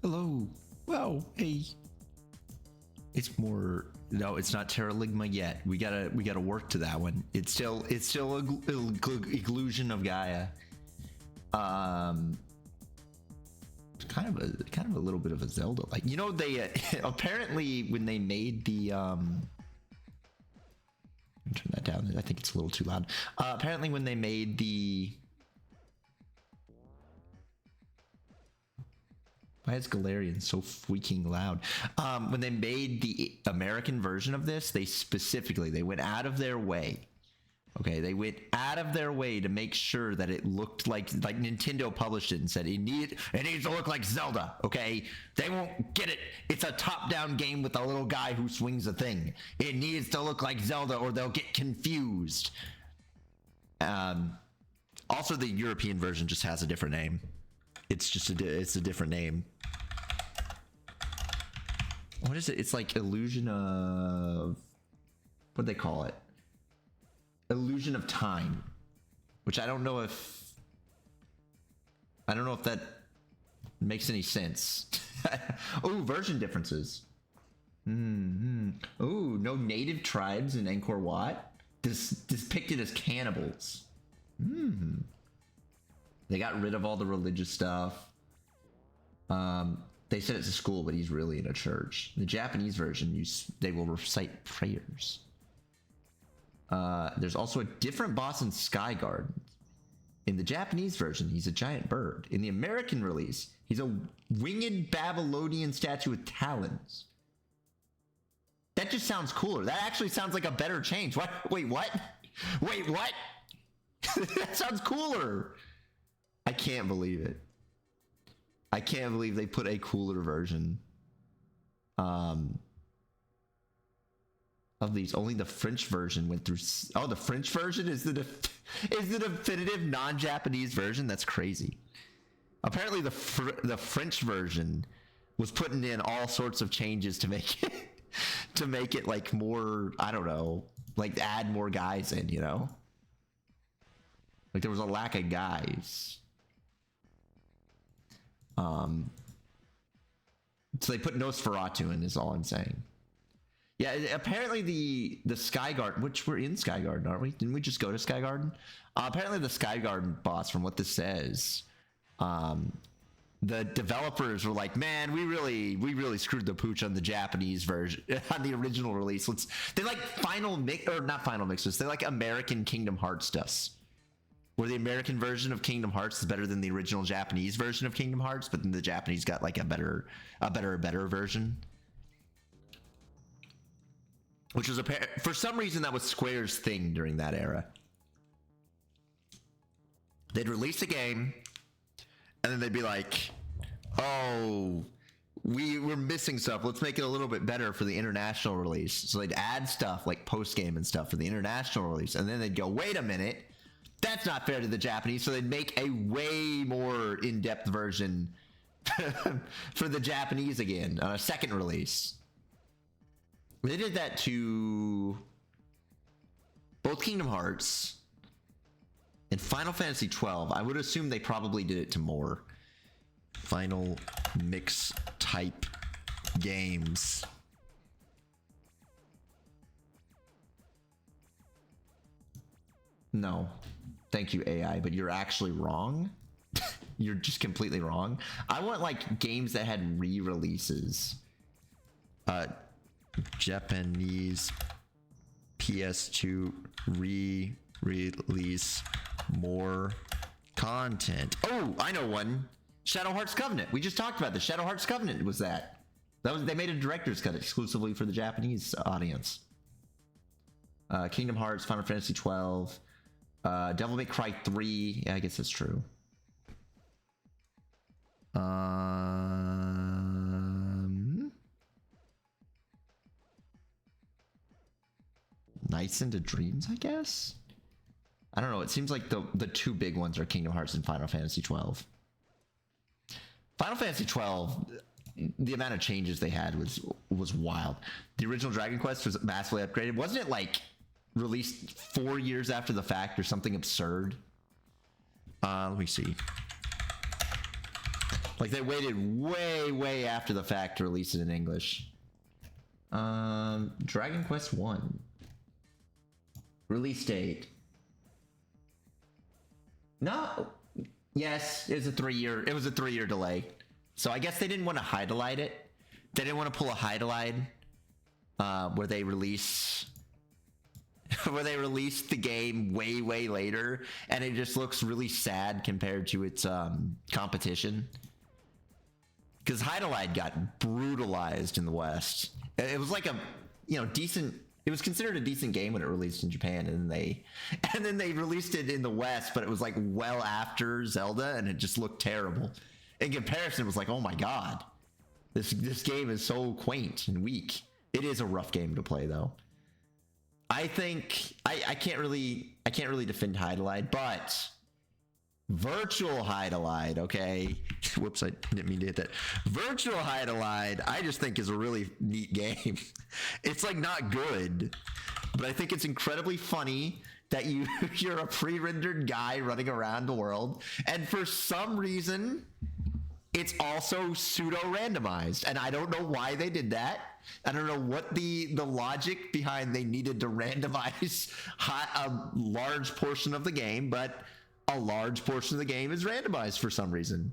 Hello. Wow. Hey. It's more. No, it's not Terraligma yet. We gotta work to that one. It's still illusion of Gaia. Kind of a little bit of a Zelda. Like, you know, they apparently when they made the turn that down. I think it's a little too loud. Apparently when they made the. Why is Galarian so freaking loud? When they made the American version of this, they went out of their way. Okay, they went out of their way to make sure that it looked like Nintendo published it and said it needs to look like Zelda. Okay, they won't get it. It's a top-down game with a little guy who swings a thing. It needs to look like Zelda, or they'll get confused. Also, the European version just has a different name. It's a different name. What is it? It's like illusion of, what do they call it? Illusion of time, which I don't know if that makes any sense. Oh, version differences. Oh, no native tribes in Angkor Wat depicted as cannibals. They got rid of all the religious stuff. They said it's a school, but he's really in a church. The Japanese version, they will recite prayers. There's also a different boss in Sky Garden. In the Japanese version, he's a giant bird. In the American release, he's a winged Babylonian statue with talons. That just sounds cooler. That actually sounds like a better change. What? Wait, what? Wait, what? That sounds cooler. I can't believe it. I can't believe they put a cooler version of these. Only the French version went through. Oh, the French version is the definitive non-Japanese version. That's crazy. Apparently, the French version was putting in all sorts of changes to make it like more. I don't know, like add more guys in. You know, like there was a lack of guys. So they put Nosferatu in, is all I'm saying. Yeah, apparently the Sky Garden, which we're in Sky Garden, aren't we? Didn't we just go to Sky Garden? Apparently the Sky Garden boss, from what this says, the developers were like, man, we really screwed the pooch on the Japanese version, on the original release. They like not final mixes. They like American Kingdom Hearts stuff. Where the American version of Kingdom Hearts is better than the original Japanese version of Kingdom Hearts, but then the Japanese got like a better version. Which was for some reason that was Square's thing during that era. They'd release a game, and then they'd be like, "Oh, we're missing stuff. Let's make it a little bit better for the international release." So they'd add stuff like post game and stuff for the international release, and then they'd go, "Wait a minute. That's not fair to the Japanese," so they'd make a way more in-depth version for the Japanese again on a second release. They did that to both Kingdom Hearts and Final Fantasy 12. I would assume they probably did it to more final mix type games. No. Thank you, AI, but you're actually wrong. You're just completely wrong. I want like games that had re-releases. Japanese PS2 re-release more content. Oh, I know one. Shadow Hearts Covenant. We just talked about this. Shadow Hearts Covenant was that. They made a director's cut exclusively for the Japanese audience. Kingdom Hearts, Final Fantasy 12. Devil May Cry 3. Yeah, I guess that's true. Nights into Dreams, I guess. I don't know. It seems like the two big ones are Kingdom Hearts and Final Fantasy 12. Final Fantasy 12, the amount of changes they had was wild. The original Dragon Quest was massively upgraded. Wasn't it like released 4 years after the fact or something absurd? Let me see. Like they waited way after the fact to release it in English. Dragon Quest 1 release date. No. Yes, it was a 3-year delay. So I guess they didn't want to highlight it. They didn't want to pull a highlight where they release the game way later, and it just looks really sad compared to its competition. Because Hydelide got brutalized in the West. It was like a decent. It was considered a decent game when it released in Japan, and then they released it in the West, but it was like well after Zelda, and it just looked terrible. In comparison, it was like, oh my god, this game is so quaint and weak. It is a rough game to play, though. I think I can't really defend Hydelide, but Virtual Hydelide, okay? Whoops, I didn't mean to hit that. Virtual Hydelide, I just think is a really neat game. It's like not good, but I think it's incredibly funny that you're a pre-rendered guy running around the world, and for some reason, it's also pseudo-randomized, and I don't know why they did that. I don't know what the logic behind they needed to randomize a large portion of the game, but a large portion of the game is randomized for some reason.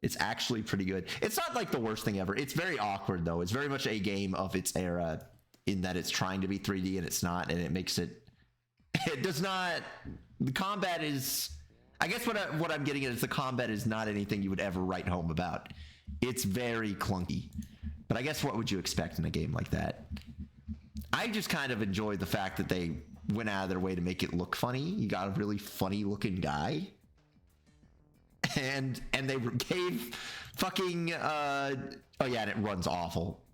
It's actually pretty good. It's not like the worst thing ever. It's very awkward, though. It's very much a game of its era in that it's trying to be 3D and it's not, and it makes it... It does not... The combat is... I guess what I'm getting at is the combat is not anything you would ever write home about. It's very clunky. But I guess what would you expect in a game like that? I just kind of enjoy the fact that they went out of their way to make it look funny. You got a really funny looking guy. And they gave fucking oh yeah, and it runs awful.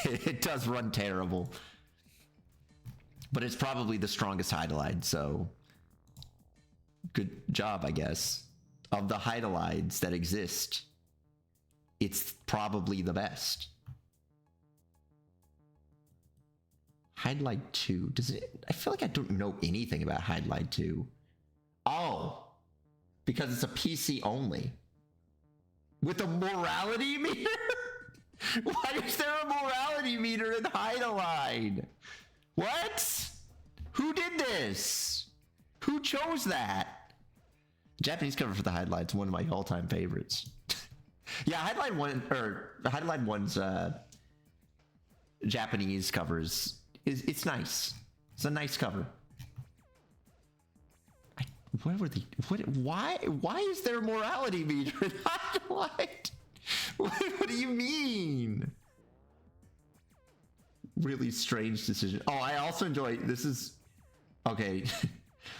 It does run terrible. But it's probably the strongest Hydelide, so good job, I guess. Of the Hydelides that exist, it's probably the best. Hydelide 2, does it? I feel like I don't know anything about Hydelide 2. Oh, because it's a PC only. With a morality meter? Why is there a morality meter in Hydelide? What? Who did this? Who chose that? Japanese cover for the Hydelide's one of my all-time favorites. Yeah, Hydelide 1's Japanese covers it's nice. It's a nice cover. Why is there a morality meter in Hydelide? What do you mean? Really strange decision. Oh, I also enjoy this is okay.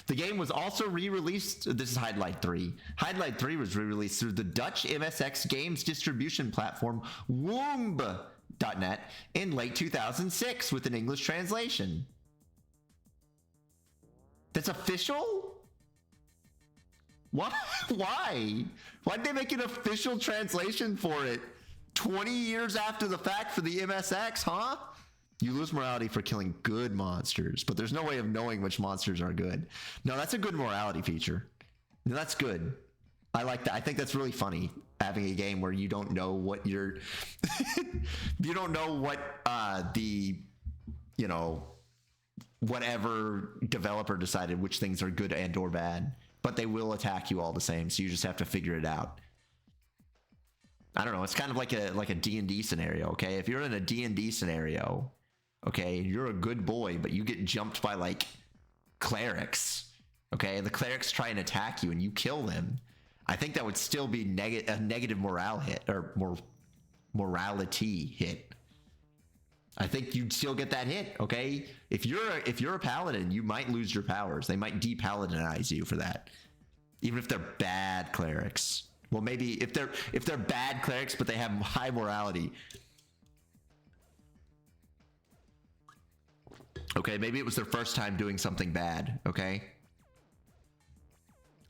The game was also re-released. This is Hydelide 3. Hydelide 3 was re-released through the Dutch MSX games distribution platform Womb.net in late 2006 with an English translation. That's official? What? Why? Why'd they make an official translation for it 20 years after the fact for the MSX, huh? You lose morality for killing good monsters, but there's no way of knowing which monsters are good. No, that's a good morality feature. No, that's good. I like that. I think that's really funny, having a game where you don't know what you're... you don't know what whatever developer decided which things are good and or bad, but they will attack you all the same, so you just have to figure it out. I don't know. It's kind of like a D&D scenario, okay? If you're in a D&D scenario... Okay, you're a good boy, but you get jumped by like clerics. Okay, the clerics try and attack you, and you kill them. I think that would still be a negative morale hit or morality hit. I think you'd still get that hit. Okay, if you're a paladin, you might lose your powers. They might de-paladinize you for that, even if they're bad clerics. Well, maybe if they're bad clerics, but they have high morality. Okay, maybe it was their first time doing something bad, okay?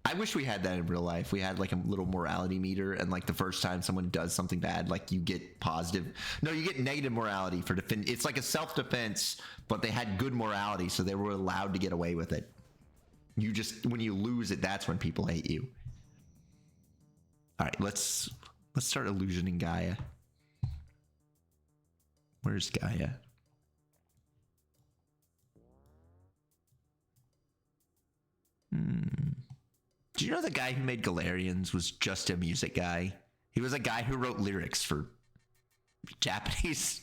I wish we had that in real life. We had like a little morality meter, and like the first time someone does something bad, like you get positive. No, you get negative morality for defend. It's like a self-defense, but they had good morality, so they were allowed to get away with it. You just, when you lose it, that's when people hate you. All right, let's start illusioning Gaia. Where's Gaia? Do you know the guy who made Galarians was just a music guy? He was a guy who wrote lyrics for Japanese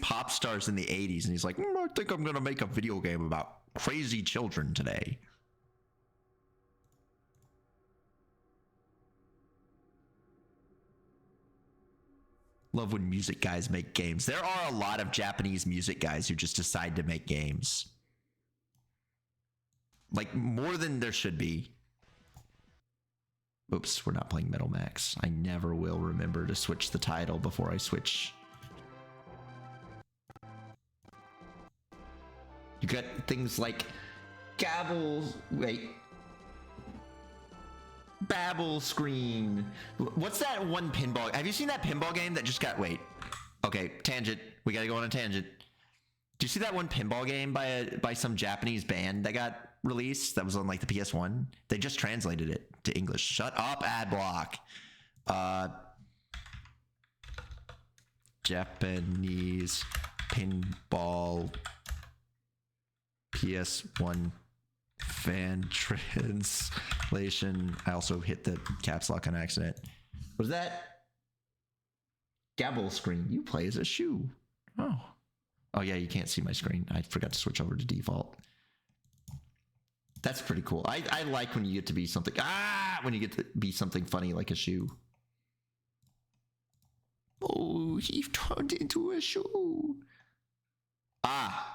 pop stars in the 80s, and he's like, I think I'm gonna make a video game about crazy children today. Love when music guys make games. There are a lot of Japanese music guys who just decide to make games. Like, more than there should be. Oops, we're not playing Metal Max. I never will remember to switch the title before I switch. You got things like Babble Screen. What's that one pinball? Have you seen that pinball game that just got, okay, tangent. We gotta go on a tangent. Do you see that one pinball game by some Japanese band that got released that was on like the PS1? They just translated it to English. Shut up, ad block. Japanese pinball PS1 fan translation. I also hit the caps lock on accident. Was that Gabble Screen? You play as a shoe. Oh yeah, you can't see my screen. I forgot to switch over to default. That's pretty cool. I like when you get to be something. When you get to be something funny like a shoe. Oh, he turned into a shoe.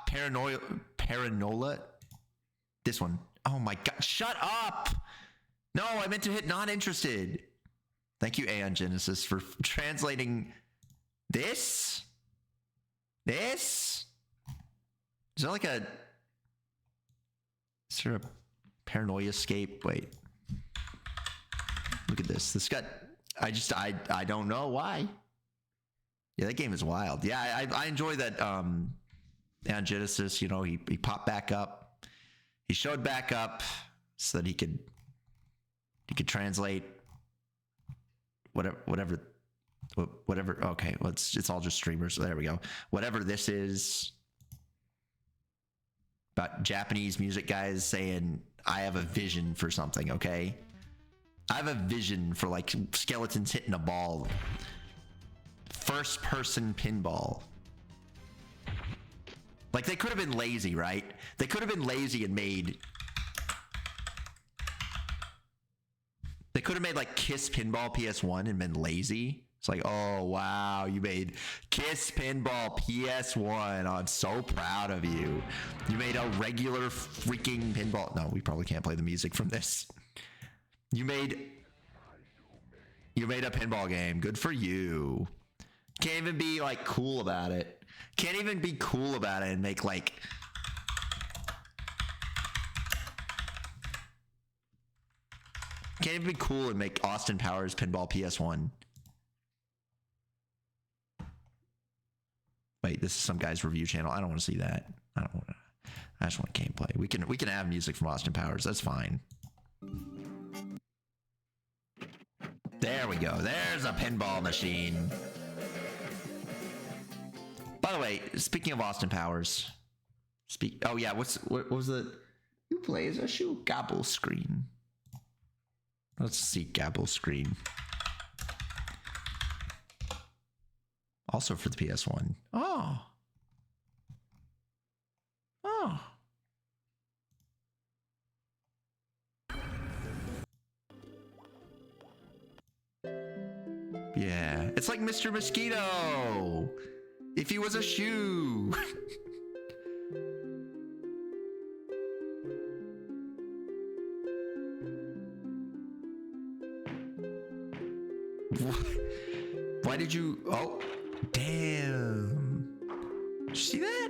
Paranoia. This one. Oh my god! Shut up! No, I meant to hit not interested. Thank you, Aeon Genesis, for translating this. Is there like a... Is there a paranoia escape? Wait. Look at this. This got... I don't know why. Yeah, that game is wild. Yeah, I enjoy that Aeon Genesis, you know, he popped back up. He showed back up so that he could translate whatever. Okay, well, it's all just streamers. So there we go. Whatever this is about Japanese music guys saying, I have a vision for something. Okay, I have a vision for like skeletons hitting a ball. First person pinball. Like they could have been lazy, right? They could have been lazy and made. They could have made like Kiss Pinball PS1 and been lazy. It's like, oh, wow, you made Kiss Pinball PS1. I'm so proud of you. You made a regular freaking pinball. No, we probably can't play the music from this. You made a pinball game. Good for you. Can't even be like cool about it. Can't even be cool about it and make like... Can't even be cool and make Austin Powers Pinball PS1. Wait, this is some guy's review channel. I don't want to see that. I just want gameplay. We can have music from Austin Powers. That's fine. There we go. There's a pinball machine. By the way, speaking of Austin Powers, oh yeah, what was it? Who plays a shoe? Gabble Screen. Let's see Gabble Screen. Also for the PS1. Oh. Yeah, it's like Mr. Mosquito. If he was a shoe. Why did you... Oh, damn. Did you see that?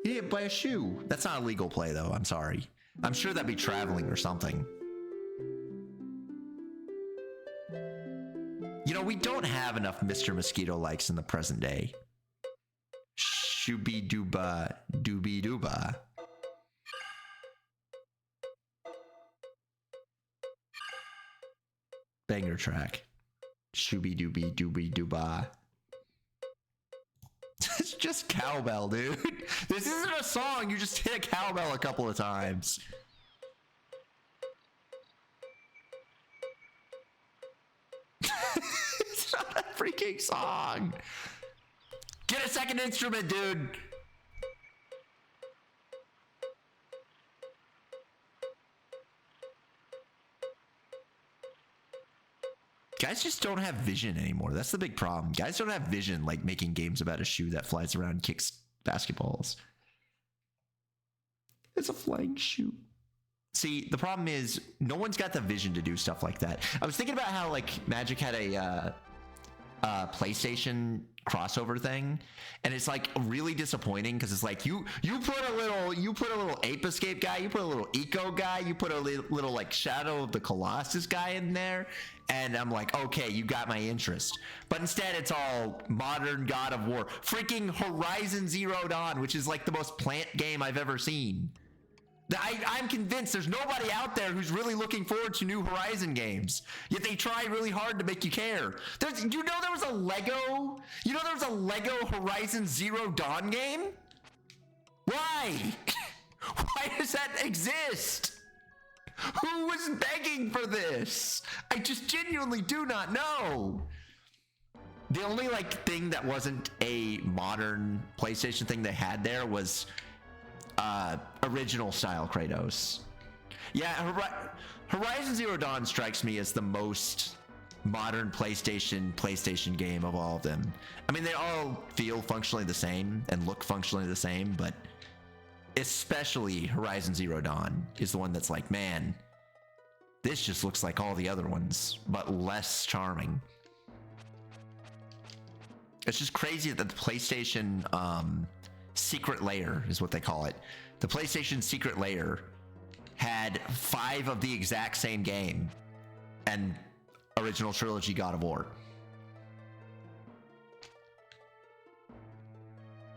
You didn't buy a shoe. That's not a legal play, though. I'm sorry. I'm sure that'd be traveling or something. You know, we don't have enough Mr. Mosquito likes in the present day. Shooby dooba, doobie dooba. Banger track. Shooby dooby doobie dooba. It's just cowbell, dude. This isn't a song. You just hit a cowbell a couple of times. It's not a freaking song. Get a second instrument, dude. Guys just don't have vision anymore. That's the big problem. Guys don't have vision, like making games about a shoe that flies around and kicks basketballs. It's a flying shoe. See, the problem is no one's got the vision to do stuff like that. I was thinking about how like Magic had a PlayStation crossover thing, and it's like really disappointing because it's like you put a little Ape Escape guy, you put a little Eco guy, you put a little like Shadow of the Colossus guy in there, and I'm like, okay, you got my interest. But instead it's all modern God of War, freaking Horizon Zero Dawn, which is like the most plant game I've ever seen. I'm convinced there's nobody out there who's really looking forward to new Horizon games. Yet they try really hard to make you care. There was a Lego Horizon Zero Dawn game? Why? Why does that exist? Who was begging for this? I just genuinely do not know. The only like thing that wasn't a modern PlayStation thing they had there was original style Kratos. Yeah, Horizon Zero Dawn strikes me as the most modern PlayStation game of all of them. I mean, they all feel functionally the same and look functionally the same, but especially Horizon Zero Dawn is the one that's like, man, this just looks like all the other ones, but less charming. It's just crazy that the PlayStation secret layer is what they call it. The PlayStation secret layer had 5 of the exact same game and original trilogy God of War.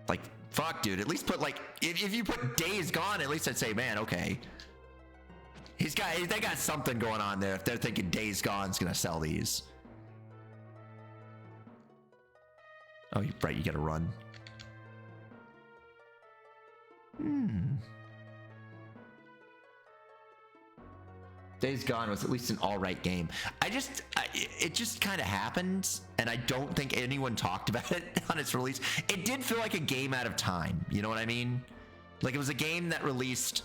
Like, fuck, dude. At least put like, if you put Days Gone, at least I'd say, man, okay. They got something going on there if they're thinking Days Gone's gonna sell these. Oh, right, you gotta run. Days Gone was at least an all right game. It just kind of happened, and I don't think anyone talked about it on its release. It did feel like a game out of time. You know what I mean? Like it was a game that released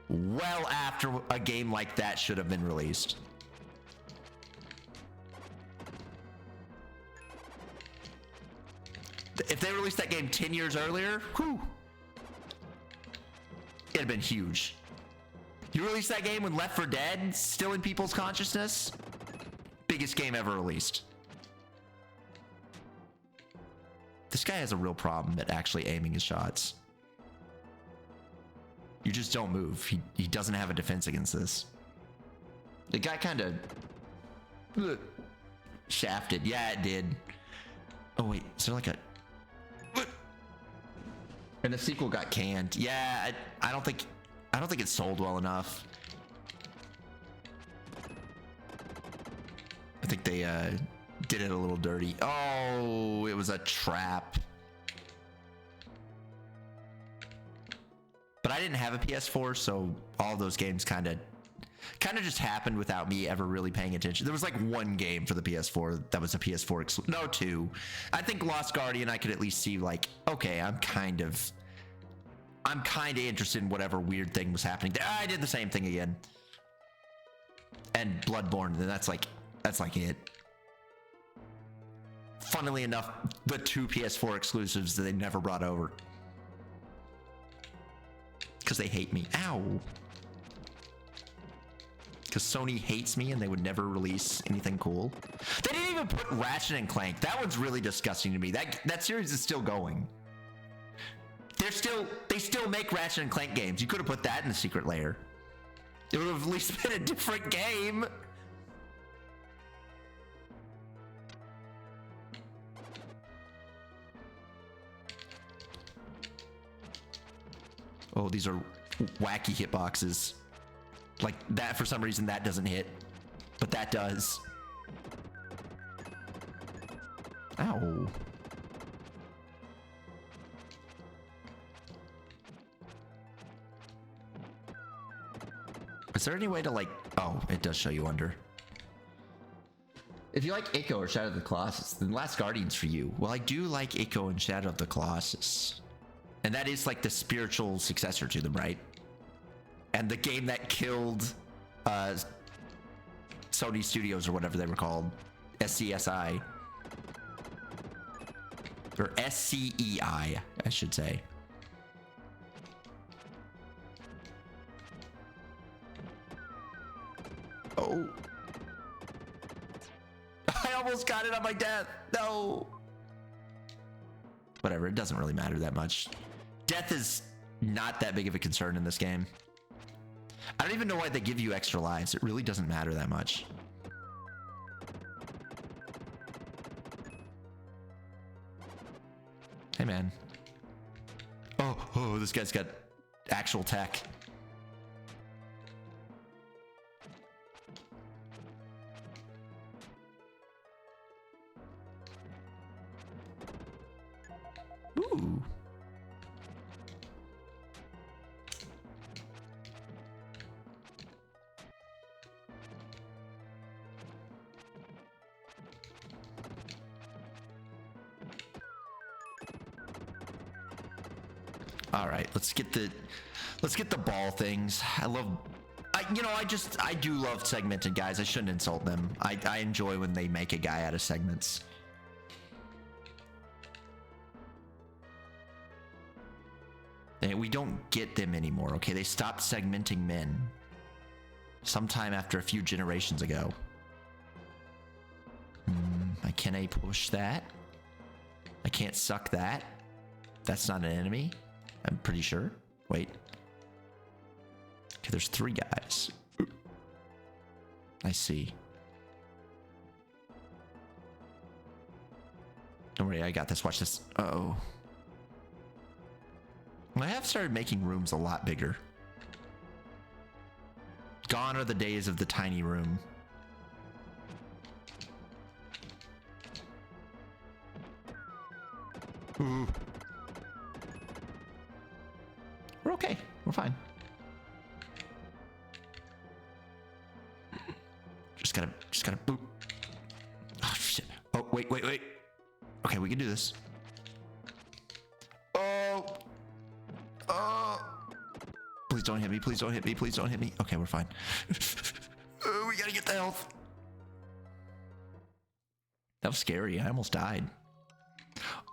well after a game like that should have been released. If they released that game 10 years earlier, whew, it'd have been huge. You released that game when Left 4 Dead still in people's consciousness? Biggest game ever released. This guy has a real problem at actually aiming his shots. You just don't move. He doesn't have a defense against this. The guy kind of shafted. Yeah, it did. Oh wait, is there like a... And the sequel got canned. Yeah, I don't think it sold well enough. I think they did it a little dirty. Oh, it was a trap. But I didn't have a PS4, so all those games kind of just happened without me ever really paying attention. There was like one game for the PS4 that was a PS4 exclusive. No, 2. I think Lost Guardian I could at least see like, okay, I'm kind of interested in whatever weird thing was happening. I did the same thing again. And Bloodborne, and that's like it. Funnily enough, the 2 PS4 exclusives that they never brought over. Because they hate me. Ow. Because Sony hates me and they would never release anything cool. They didn't even put Ratchet and Clank. That one's really disgusting to me. That series is still going. They they still make Ratchet and Clank games. You could have put that in the secret layer. It would have at least been a different game. Oh, these are wacky hitboxes. Like that, for some reason, that doesn't hit, but that does. Ow. Is there any way to like, oh, it does show you under. If you like Ico or Shadow of the Colossus, then Last Guardian's for you. Well, I do like Ico and Shadow of the Colossus. And that is like the spiritual successor to them, right? And the game that killed Sony Studios or whatever they were called. SCSI. Or SCEI, I should say. Oh. I almost got it on my death. No. Whatever, it doesn't really matter that much. Death is not that big of a concern in this game. I don't even know why they give you extra lives. It really doesn't matter that much. Hey, man. Oh, this guy's got actual tech. Ooh. All right, let's get the ball things. I do love segmented guys. I shouldn't insult them. I enjoy when they make a guy out of segments. And we don't get them anymore, okay? They stopped segmenting men sometime after a few generations ago. I can't A push that. I can't suck that. That's not an enemy, I'm pretty sure. Wait. Okay, there's 3 guys. I see. Don't worry, I got this. Watch this. Uh-oh. I have started making rooms a lot bigger. Gone are the days of the tiny room. Ooh. We're okay. We're fine. Just gotta boop. Oh shit. Oh, wait. Okay, we can do this. Oh. Please don't hit me. Please don't hit me. Please don't hit me. Okay, we're fine. We gotta get the health. That was scary. I almost died.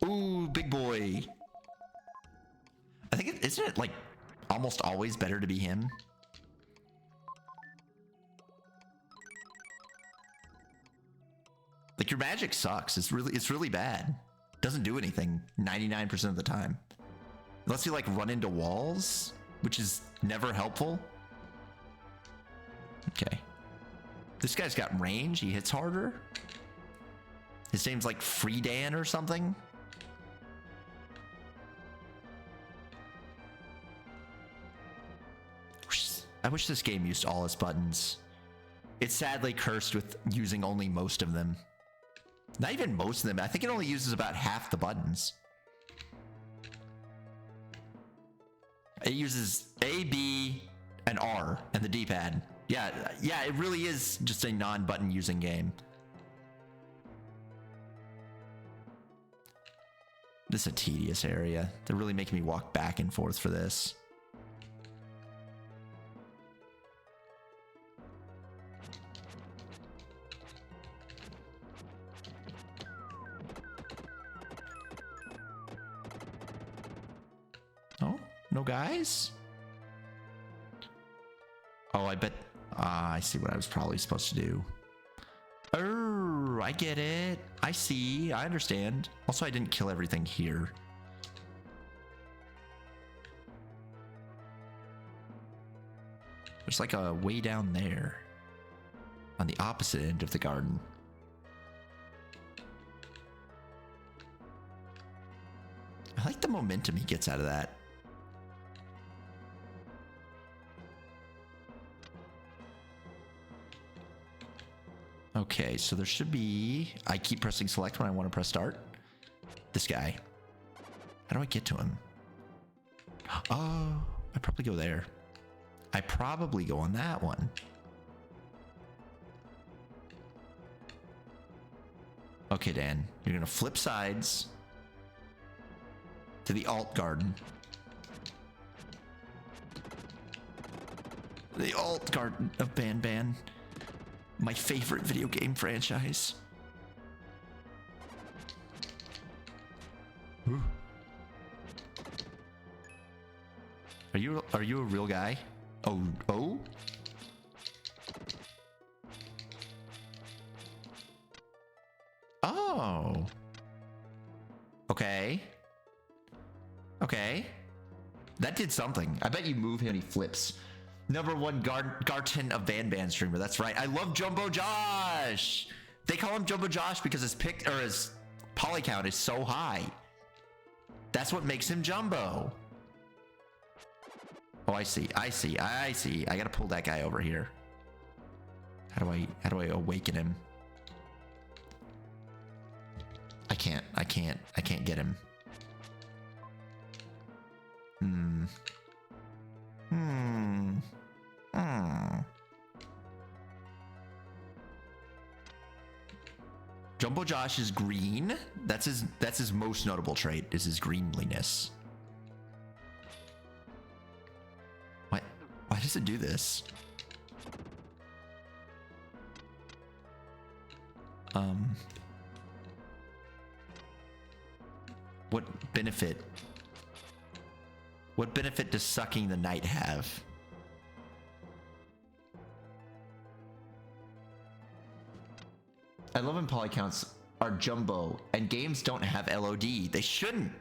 Ooh, big boy. I think isn't it like almost always better to be him? Like your magic sucks. It's really bad. Doesn't do anything 99% of the time. Unless you like run into walls, which is never helpful. Okay. This guy's got range. He hits harder. His name's like Freedan or something. I wish this game used all its buttons. It's sadly cursed with using only most of them. Not even most of them. I think it only uses about half the buttons. It uses A, B, and R, and the D-pad. Yeah, it really is just a non-button using game. This is a tedious area. They're really making me walk back and forth for this. Oh, no guys? Oh, I bet... I see what I was probably supposed to do. Oh, I get it. I see. I understand. Also, I didn't kill everything here. There's like a way down there on the opposite end of the garden. I like the momentum he gets out of that. Okay, so there should be... I keep pressing select when I want to press start. This guy. How do I get to him? Oh, I probably go there. I probably go on that one. Okay, Dan. You're going to flip sides to the alt garden. The alt garden of Ban Ban. My favorite video game franchise. Ooh. Are you a real guy? Oh. Oh. Okay. Okay. That did something. I bet you move him and he flips. #1 Garten of Ban Ban streamer. That's right. I love Jumbo Josh. They call him Jumbo Josh because his poly count is so high. That's what makes him Jumbo. Oh, I see. I gotta pull that guy over here. How do I awaken him? I can't get him. Jumbo Josh is green. That's his most notable trait, is his greenliness. Why does it do this? What benefit? What benefit does sucking the night have? I love when poly counts are jumbo and games don't have LOD. They shouldn't.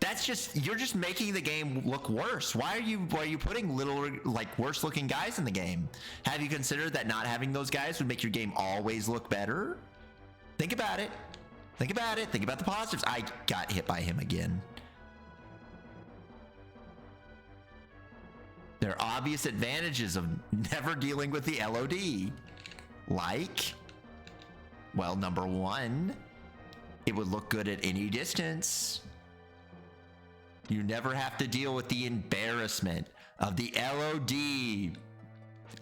That's just, you're just making the game look worse. Why are you putting little, like, worse looking guys in the game? Have you considered that not having those guys would make your game always look better? Think about it. Think about it. Think about the positives. I got hit by him again. There are obvious advantages of never dealing with the LOD. Like, well, #1, it would look good at any distance. You never have to deal with the embarrassment of the LOD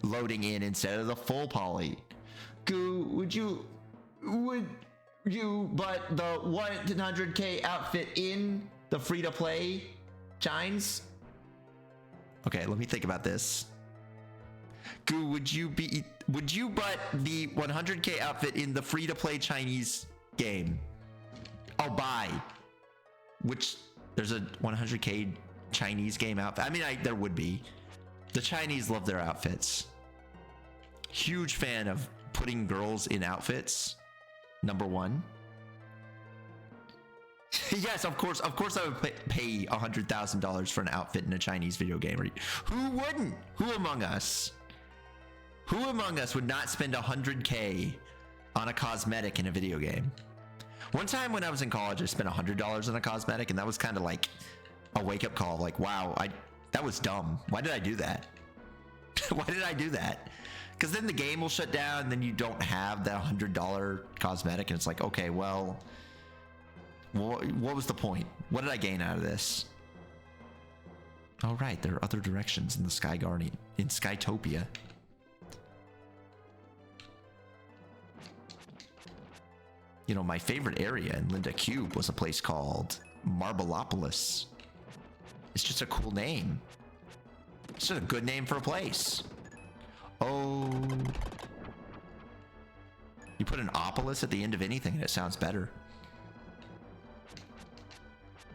loading in instead of the full poly. Goo, would you but the 100k outfit in the free-to-play Chines? Okay, let me think about this. Goo, would you butt the 100k outfit in the free-to-play Chinese game? I'll buy. Which, there's a 100k Chinese game outfit. I mean, there would be. The Chinese love their outfits. Huge fan of putting girls in outfits. #1. Yes, of course I would pay $100,000 for an outfit in a Chinese video game. Who wouldn't? Who among us would not spend 100k on a cosmetic in a video game? One time when I was in college, I spent $100 on a cosmetic, and that was kind of like a wake-up call. Like, wow, that was dumb. Why did I do that? Why did I do that? Because then the game will shut down, and then you don't have that $100 cosmetic, and it's like, okay, well, what was the point? What did I gain out of this? Oh, right, there are other directions in the Sky Guardian, in Skytopia. You know, my favorite area in Linda Cube was a place called Marbleopolis. It's just a cool name. It's just a good name for a place. Oh. You put an opolis at the end of anything and it sounds better.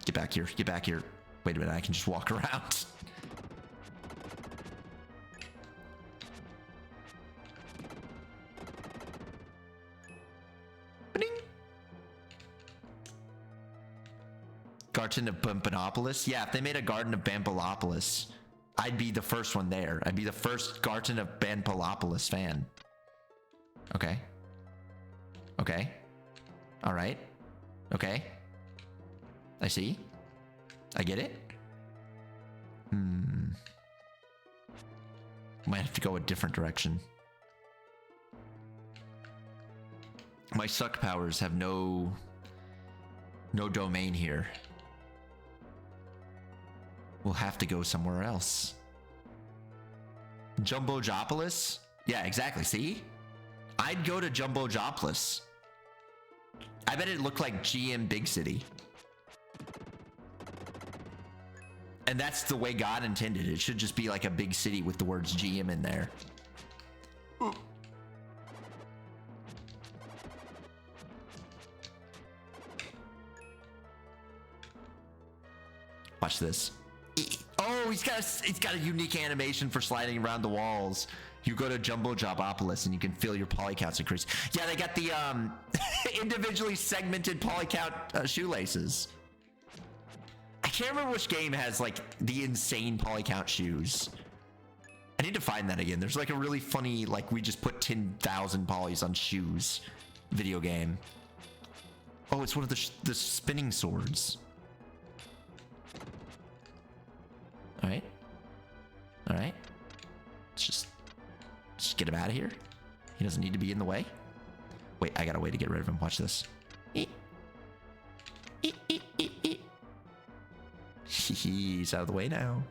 Get back here. Get back here. Wait a minute, I can just walk around. Garden of Bambonopolis? Yeah, if they made a Garden of Bambonopolis, I'd be the first one there. I'd be the first Garten of Banpolopolis fan. Okay. Okay. All right. Okay. I see. I get it. Might have to go a different direction. My suck powers have no domain here. We'll have to go somewhere else. Jumbojopolis? Yeah, exactly. See? I'd go to Jumbojopolis. I bet it looked like GM Big City. And that's the way God intended. It should just be like a big city with the words GM in there. Ooh. Watch this. Oh, he's got a unique animation for sliding around the walls. You go to Jumbojopolis and you can feel your poly counts increase. Yeah, they got the individually segmented poly count shoelaces. I can't remember which game has like the insane poly count shoes. I need to find that again. There's like a really funny, like we just put 10,000 polys on shoes video game. Oh, it's one of the spinning swords. All right. All right. Let's just get him out of here. He doesn't need to be in the way. Wait, I got a way to get rid of him. Watch this. He's out of the way now.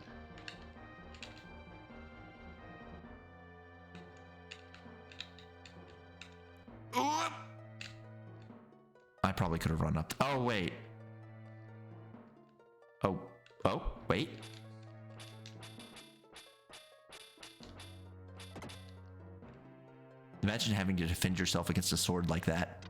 I probably could have run up. Oh, wait. Oh, wait. Imagine having to defend yourself against a sword like that.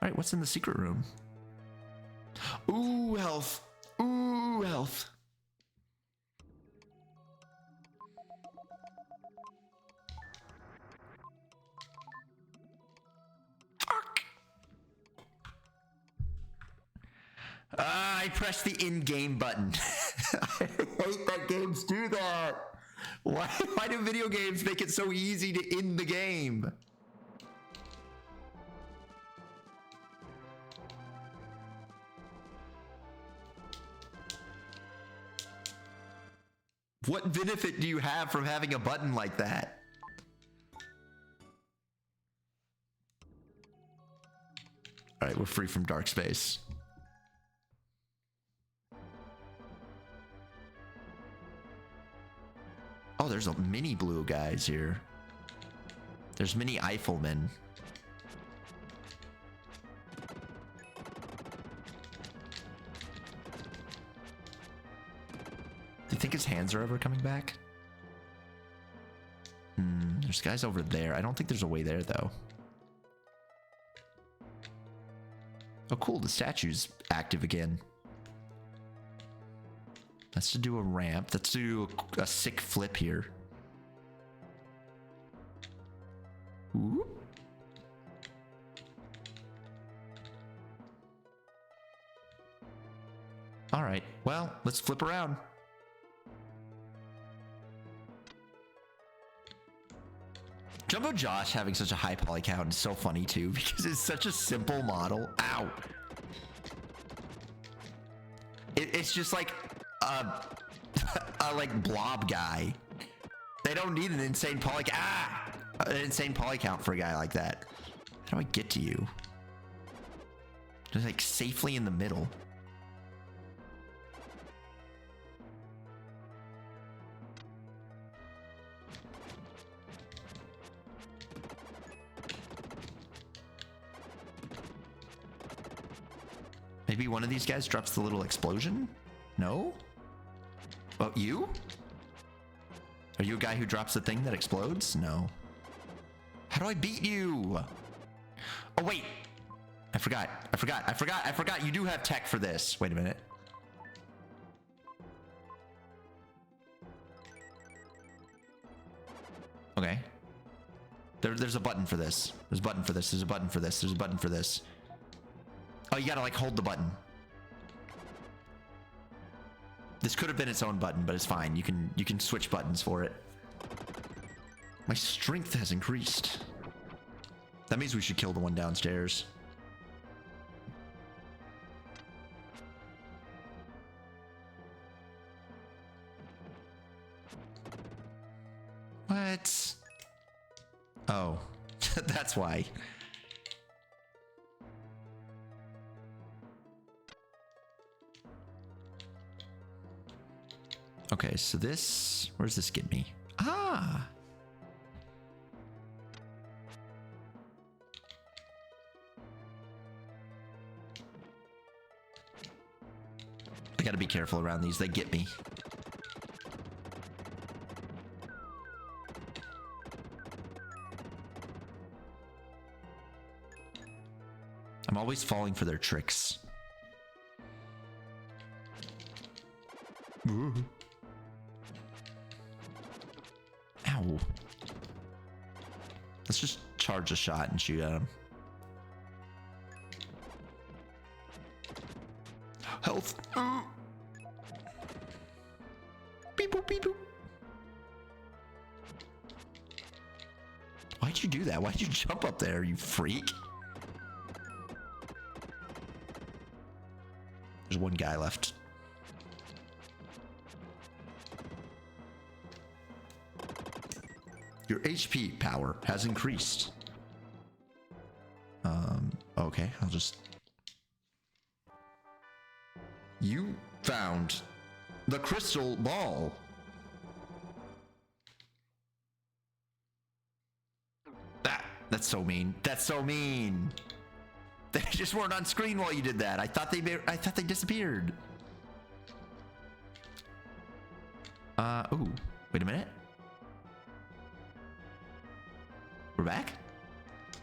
All right, what's in the secret room? Ooh, health. Ooh, health. Fuck. I pressed the in-game button. I hate that games do that. Why do video games make it so easy to end the game? What benefit do you have from having a button like that? All right, we're free from dark space. Oh, there's a mini blue guys here. There's mini Eiffelmen. Do you think his hands are ever coming back? There's guys over there. I don't think there's a way there, though. Oh, cool. The statue's active again. Let's do a ramp. Let's do a sick flip here. Ooh. All right. Well, let's flip around. Jumbo Josh having such a high poly count is so funny too because it's such a simple model. Ow. It's just like a like blob guy. They don't need an insane poly count for a guy like that. How do I get to you? Just like safely in the middle. Maybe one of these guys drops the little explosion? No? Oh, you? Are you a guy who drops the thing that explodes? No. How do I beat you? Oh, wait. I forgot. You do have tech for this. Wait a minute. Okay. There's a button for this. There's a button for this. There's a button for this. There's a button for this. Oh, you gotta like hold the button. This could have been its own button, but it's fine. You can switch buttons for it. My strength has increased. That means we should kill the one downstairs. What? Oh, that's why. Okay, so this, where's this get me? Ah. I gotta be careful around these, they get me. I'm always falling for their tricks. Ooh. Ow. Let's just charge a shot and shoot at him. Health. Beep boop, beep boop. Why'd you do that? Why'd you jump up there, you freak? There's one guy left. Your HP power has increased. Okay, I'll just... You found the crystal ball. That's so mean. That's so mean. They just weren't on screen while you did that. I thought they disappeared. Ooh, wait a minute. We're back?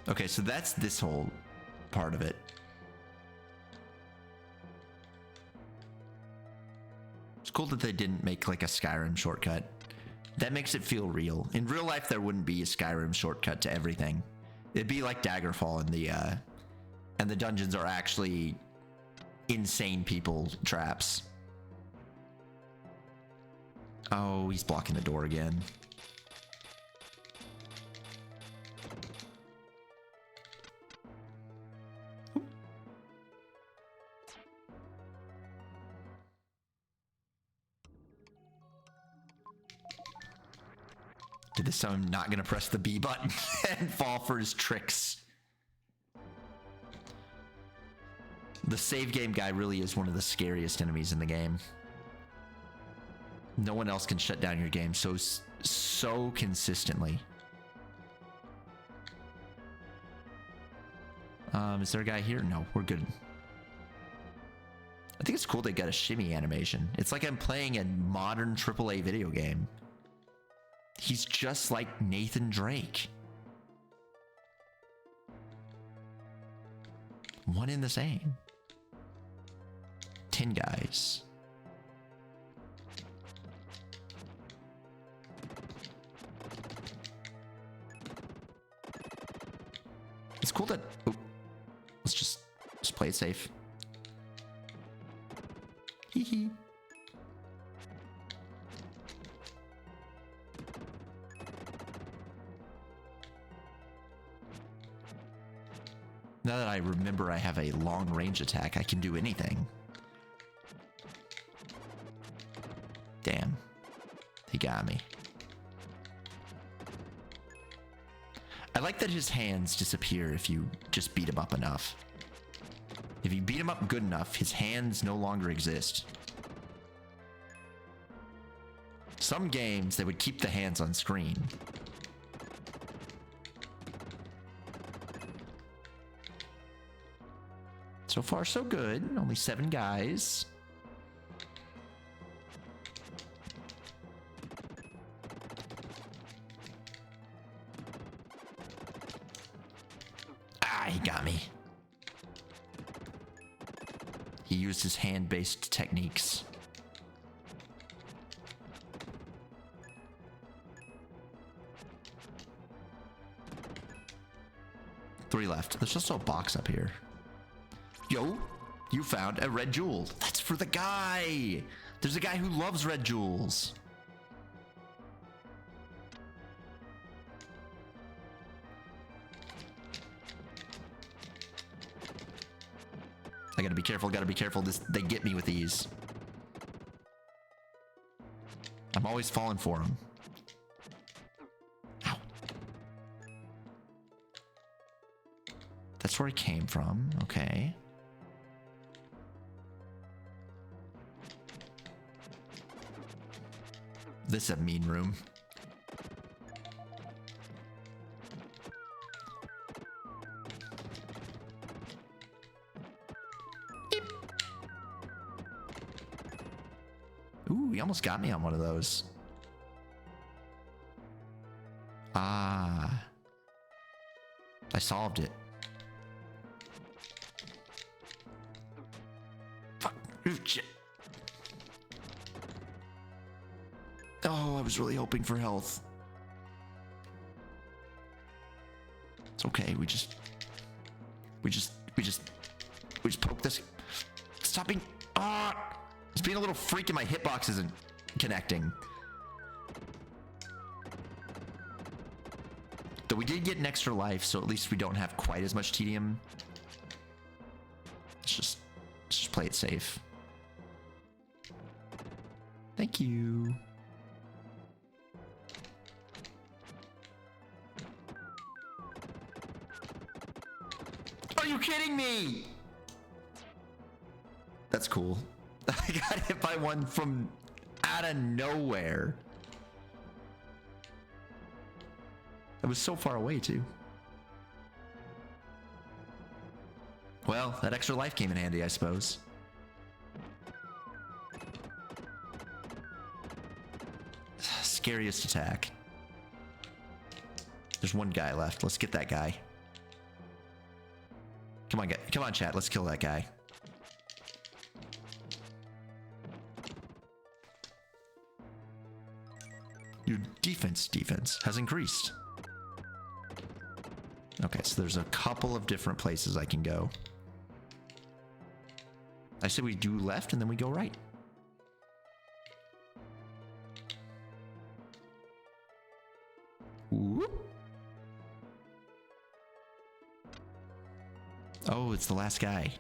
Okay, so that's this whole part of it. It's cool that they didn't make like a Skyrim shortcut. That makes it feel real. In real life, there wouldn't be a Skyrim shortcut to everything. It'd be like Daggerfall and the dungeons are actually insane people traps. Oh, he's blocking the door again. Did this time I'm not gonna press the B button and fall for his tricks. The save game guy really is one of the scariest enemies in the game. No one else can shut down your game so consistently. Is there a guy here? No, we're good. I think it's cool they got a shimmy animation. It's like I'm playing a modern AAA video game. He's just like Nathan Drake. One in the same. 10 guys. It's cool that... Oh, let's just play it safe. Hee hee. Now that I remember I have a long range attack, I can do anything. Damn. He got me. I like that his hands disappear if you just beat him up enough. If you beat him up good enough, his hands no longer exist. Some games, they would keep the hands on screen. So far, so good. Only 7 guys. Ah, he got me. He used his hand-based techniques. 3 left. There's also a box up here. Yo, you found a red jewel. That's for the guy. There's a guy who loves red jewels. I gotta be careful, gotta be careful. They get me with these. I'm always falling for them. Ow. That's where I came from. Okay. This is a mean room. Ooh, he almost got me on one of those. Ah. I solved it. Fuck. Ooh, shit. Oh, I was really hoping for health. It's okay. We just poke this. Stop being. Ah! It's being a little freak and my hitbox isn't connecting. Though we did get an extra life, so at least we don't have quite as much tedium. Let's just play it safe. Thank you. Are you kidding me? That's cool. I got hit by one from out of nowhere. It was so far away, too. Well, that extra life came in handy, I suppose. Scariest attack. There's one guy left. Let's get that guy. Come on, come on, chat. Let's kill that guy. Your defense has increased. Okay, so there's a couple of different places I can go. I say we do left and then we go right. Whoop. Oh, it's the last guy.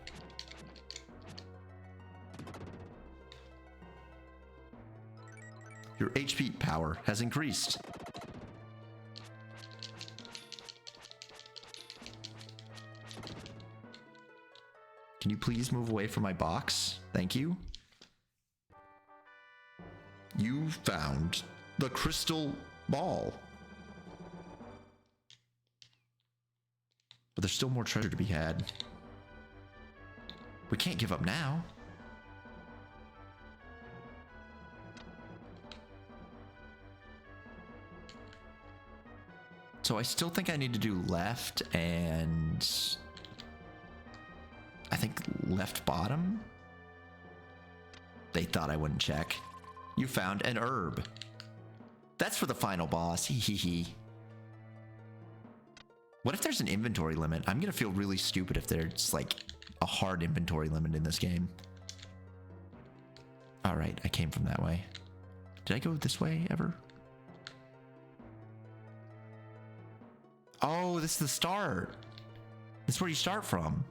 Your HP power has increased. Can you please move away from my box? Thank you. You found the crystal ball. But there's still more treasure to be had. We can't give up now. So I still think I need to do left and I think left bottom. They thought I wouldn't check. You found an herb. That's for the final boss. Hee hee hee. What if there's an inventory limit? I'm gonna feel really stupid if there's like a hard inventory limit in this game. All right, I came from that way. Did I go this way ever? Oh, this is the start. This is where you start from.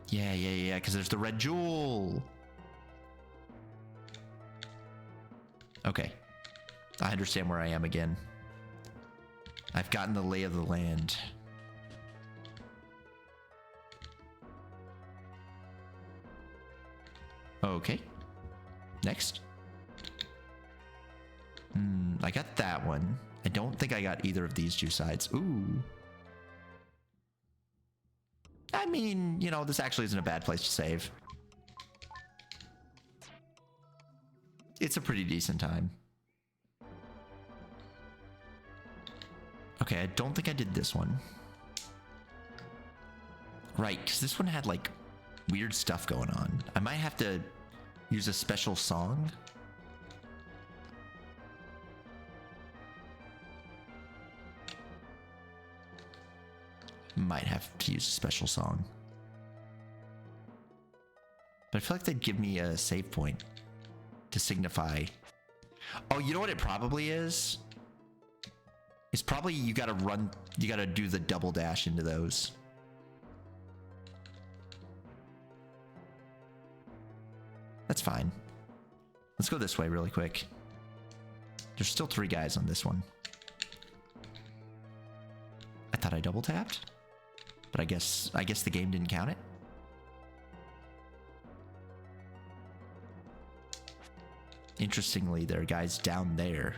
Yeah, because there's the red jewel. Okay. I understand where I am again. I've gotten the lay of the land. Okay. Next. I got that one. I don't think I got either of these two sides. Ooh. I mean, you know, this actually isn't a bad place to save. It's a pretty decent time. Okay, I don't think I did this one. Right, because this one had like weird stuff going on. I might have to use a special song. Might have to use a special song. But I feel like they'd give me a save point to signify. Oh, you know what it probably is? It's probably you gotta run, you gotta do the double dash into those. That's fine. Let's go this way really quick. There's still 3 guys on this one. I thought I double tapped, but I guess the game didn't count it. Interestingly, there are guys down there.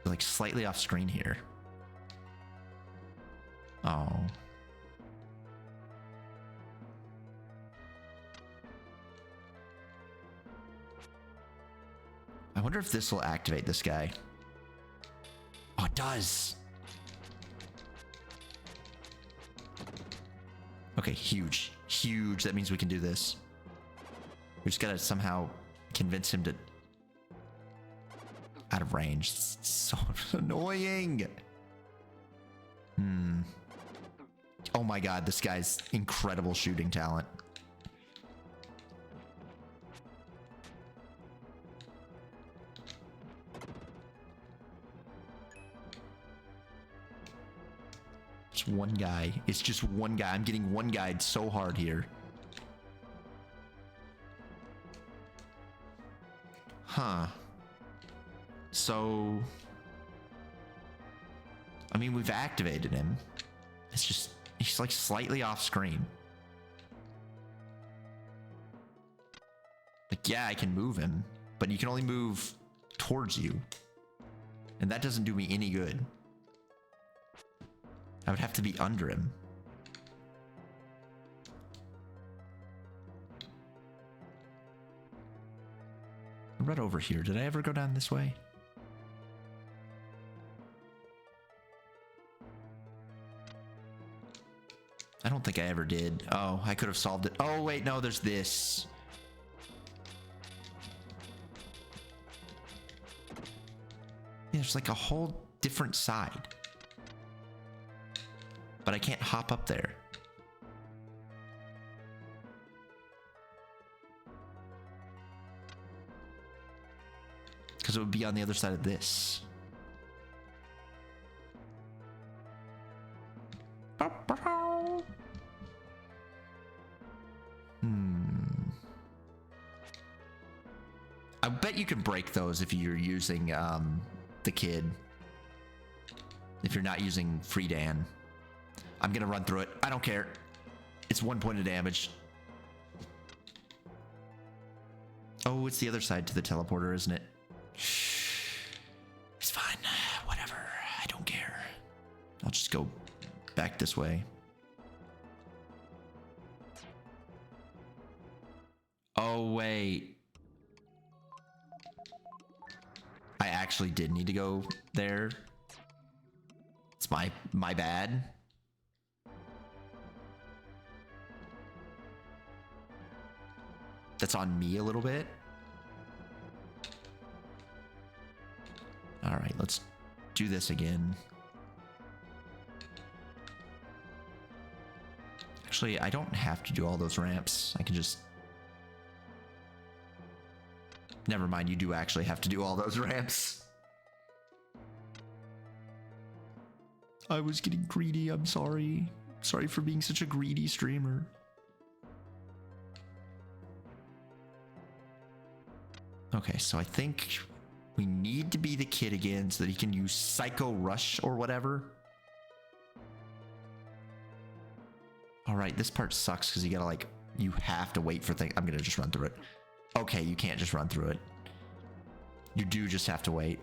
They're like slightly off screen here. Oh. I wonder if this will activate this guy. Oh, it does. Okay, huge. Huge. That means we can do this. We just gotta somehow convince him to... Out of range. It's so annoying. Oh my god, this guy's incredible shooting talent. Just one guy. It's just one guy. I'm getting one guy so hard here. Huh. So... I mean, we've activated him. It's just... He's like slightly off screen. Like, yeah, I can move him, but you can only move towards you. And that doesn't do me any good. I would have to be under him. Right over here. Did I ever go down this way? I don't think I ever did. Oh, I could have solved it. Oh, wait, no, there's this. Yeah, there's like a whole different side. But I can't hop up there. Because it would be on the other side of this. I bet you can break those if you're using the kid. If you're not using Free Dan. I'm gonna run through it. I don't care. It's 1 point of damage. Oh, it's the other side to the teleporter, isn't it? It's fine. Whatever. I don't care. I'll just go back this way. Oh, wait. I actually did need to go there. It's my bad. That's on me a little bit. All right, let's do this again. Actually, I don't have to do all those ramps. I can just... Never mind, you do actually have to do all those ramps. I was getting greedy, I'm sorry. Sorry for being such a greedy streamer. Okay, so I think we need to be the kid again so that he can use Psycho Rush or whatever. All right, this part sucks because you gotta like, you have to wait for things. I'm gonna just run through it. Okay, you can't just run through it. You do just have to wait.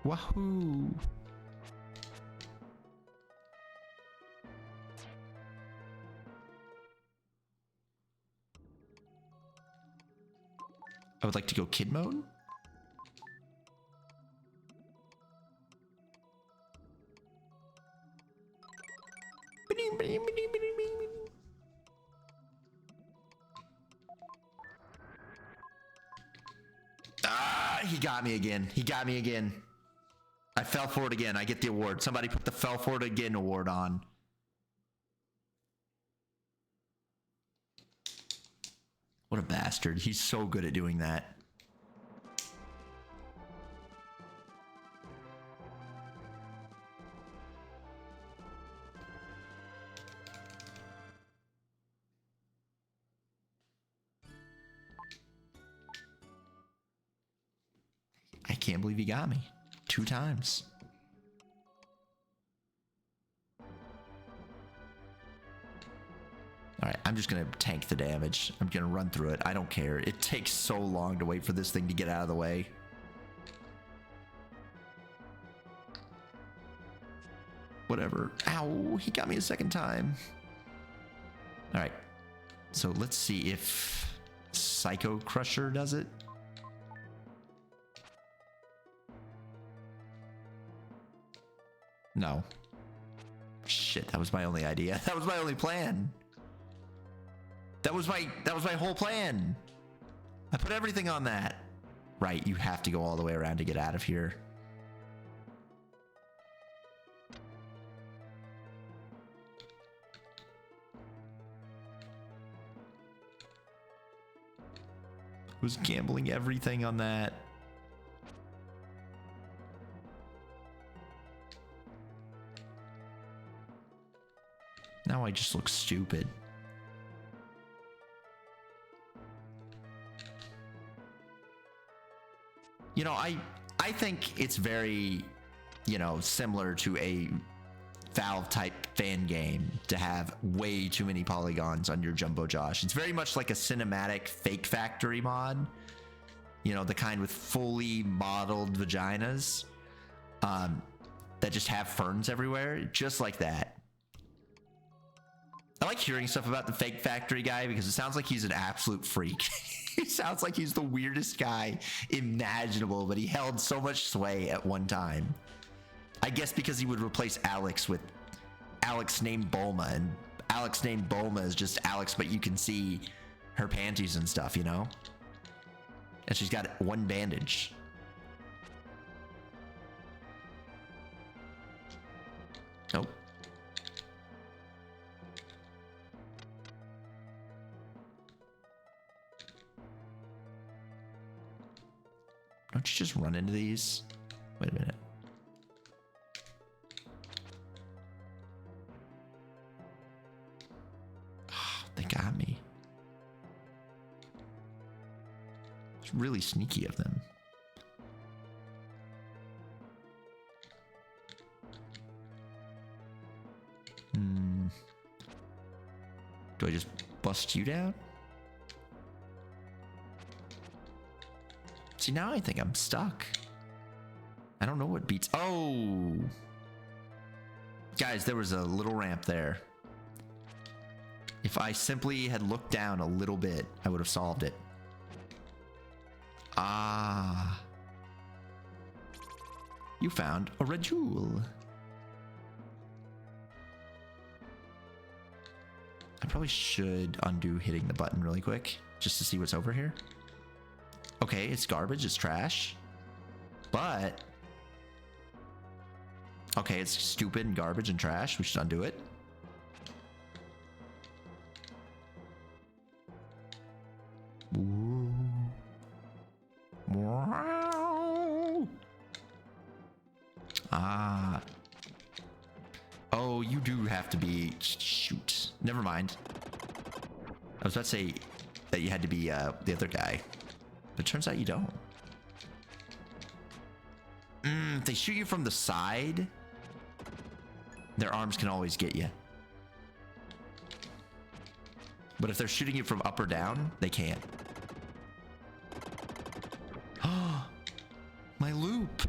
Wahoo! I would like to go kid mode. got me again. He got me again. I fell for it again. I get the award. Somebody put the fell for it again award on. What a bastard. He's so good at doing that. I can't believe he got me 2 times. All right, I'm just going to tank the damage. I'm going to run through it. I don't care. It takes so long to wait for this thing to get out of the way. Whatever. Ow, he got me a second time. All right, so let's see if Psycho Crusher does it. No. Shit, that was my only idea. That was my only plan. That was my whole plan. I put everything on that. Right, you have to go all the way around to get out of here. I was gambling everything on that. Now I just look stupid. You know, I think it's very, you know, similar to a Valve type fan game to have way too many polygons on your Jumbo Josh. It's very much like a cinematic Fake Factory mod. You know, the kind with fully modeled vaginas that just have ferns everywhere, just like that. I like hearing stuff about the Fake Factory guy because it sounds like he's an absolute freak. He sounds like he's the weirdest guy imaginable, but he held so much sway at one time. I guess because he would replace Alex with Alex named Bulma, and Alex named Bulma is just Alex, but you can see her panties and stuff, you know? And she's got one bandage. Nope. Don't you just run into these? Wait a minute. Oh, they got me. It's really sneaky of them. Do I just bust you down? See, now I think I'm stuck. I don't know what beats. Oh! Guys, there was a little ramp there. If I simply had looked down a little bit, I would have solved it. Ah. You found a red jewel. I probably should undo hitting the button really quick just to see what's over here. Okay, it's garbage, it's trash. But okay, it's stupid and garbage and trash. We should undo it. Ooh. Wow. Ah. Oh, you do have to be... Shoot. Never mind. I was about to say that you had to be the other guy. But it turns out you don't. If they shoot you from the side, their arms can always get you. But if they're shooting you from up or down, they can't. My loop.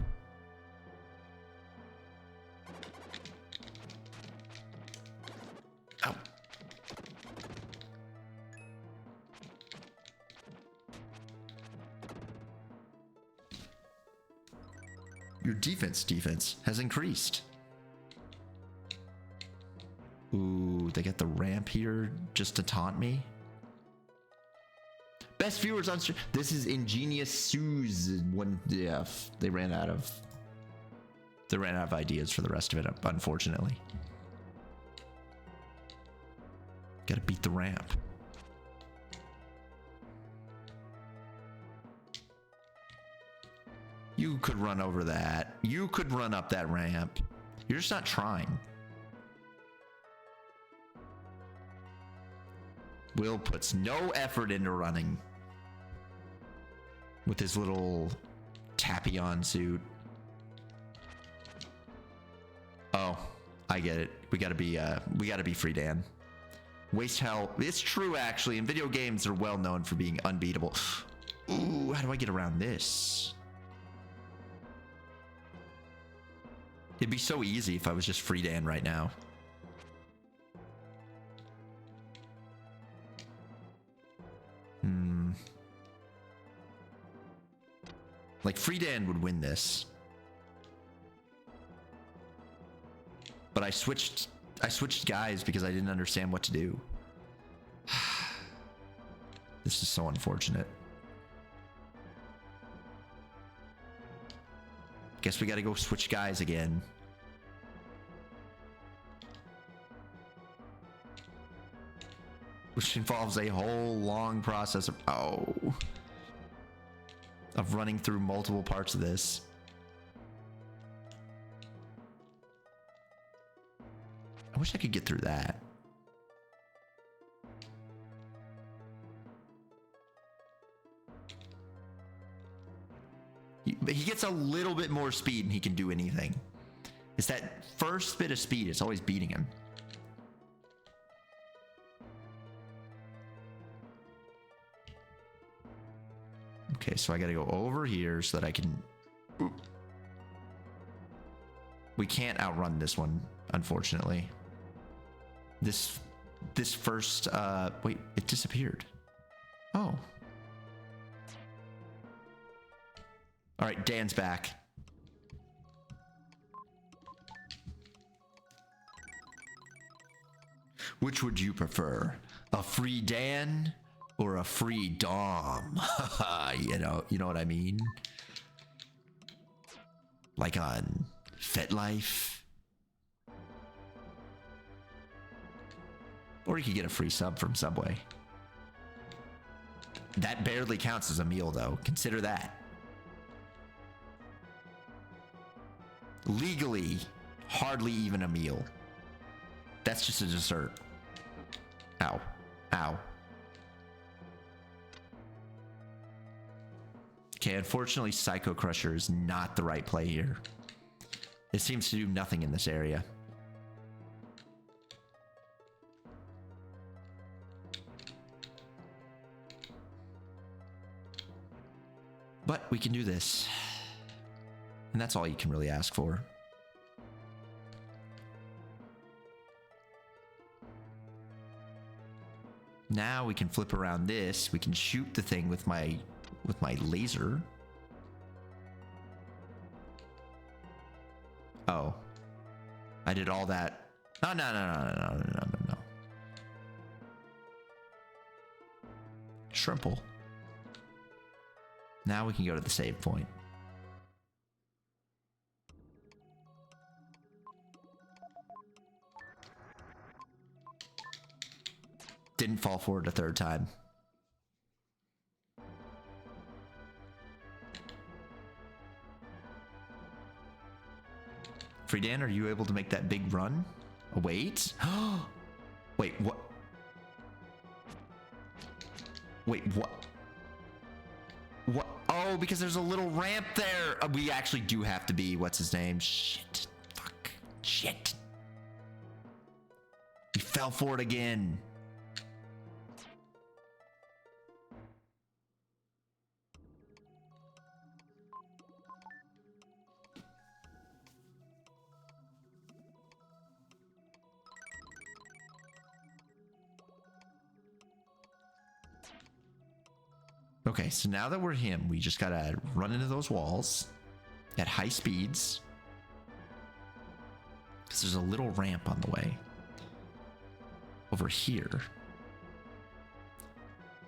Ow. Your defense has increased. Ooh, they get the ramp here just to taunt me. Best viewers on stream. This is Ingenious Sue's one. Yeah, they ran out of ideas for the rest of it, unfortunately. Gotta beat the ramp. You could run over that. You could run up that ramp. You're just not trying. Will puts no effort into running with his little Tapion suit. Oh, I get it. We gotta be free Dan. Waste hell. It's true, actually. In video games, they're well known for being unbeatable. Ooh, how do I get around this? It'd be so easy if I was just free Dan right now. Like, free Dan would win this. But I switched guys because I didn't understand what to do. This is so unfortunate. Guess we gotta go switch guys again. Which involves a whole long process of running through multiple parts of this. I wish I could get through that. But he gets a little bit more speed and he can do anything. It's that first bit of speed, it's always beating him. Okay, so I gotta go over here so that I can... We can't outrun this one, unfortunately. This first... Wait, it disappeared. Oh. Alright, Dan's back. Which would you prefer? A free Dan or a free Dom? you know what I mean? Like on FetLife? Or you could get a free sub from Subway. That barely counts as a meal, though. Consider that. Legally, hardly even a meal. That's just a dessert. Ow. Ow. Okay, unfortunately, Psycho Crusher is not the right play here. It seems to do nothing in this area. But we can do this. And that's all you can really ask for. Now we can flip around this. We can shoot the thing with my laser. Oh. I did all that. Oh, no. Shrimple. Now we can go to the save point. Didn't fall for it a third time. Free Dan, are you able to make that big run? Oh, wait. Wait, what? Wait, what? What? Oh, because there's a little ramp there. We actually do have to be, what's his name? Shit. Fuck. Shit. We fell for it again. Okay, so now that we're him, we just gotta run into those walls at high speeds. Because there's a little ramp on the way. Over here.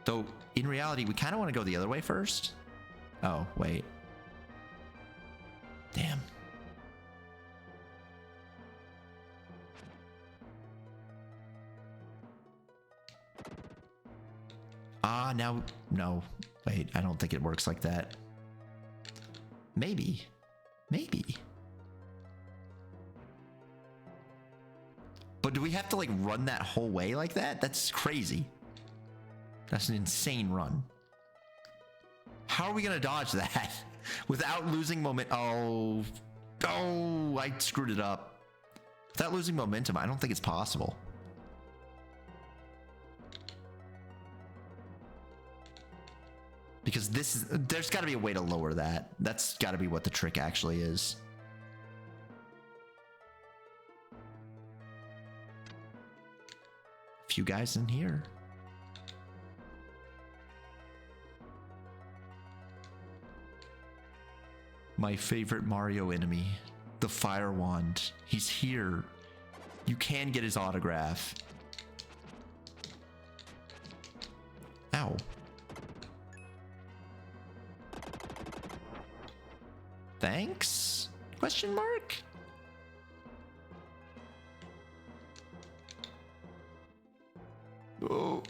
Though, in reality, we kind of want to go the other way first. Oh, wait. Damn. Now, no. Wait, I don't think it works like that. Maybe. Maybe. But do we have to, like, run that whole way like that? That's crazy. That's an insane run. How are we going to dodge that without losing Oh, I screwed it up. Without losing momentum, I don't think it's possible. Because there's got to be a way to lower that. That's got to be what the trick actually is. A few guys in here. My favorite Mario enemy, the Fire Wand. He's here. You can get his autograph. Ow. Thanks? Question mark? Oh.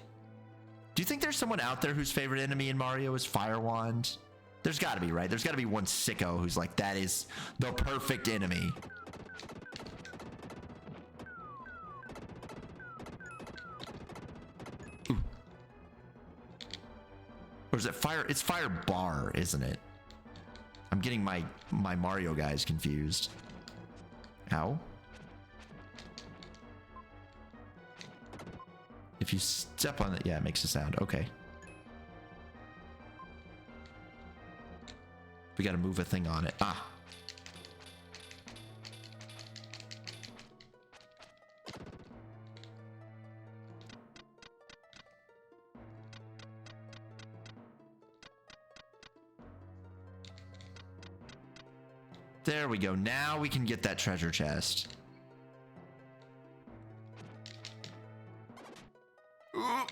Do you think there's someone out there whose favorite enemy in Mario is Fire Wand? There's got to be, right? There's got to be one sicko who's like, that is the perfect enemy. Ooh. Or is it fire? It's Fire Bar, isn't it? I'm getting my Mario guys confused. Ow. If you step on it, yeah, it makes a sound. Okay. We gotta move a thing on it. Ah. There we go. Now we can get that treasure chest. Ooh.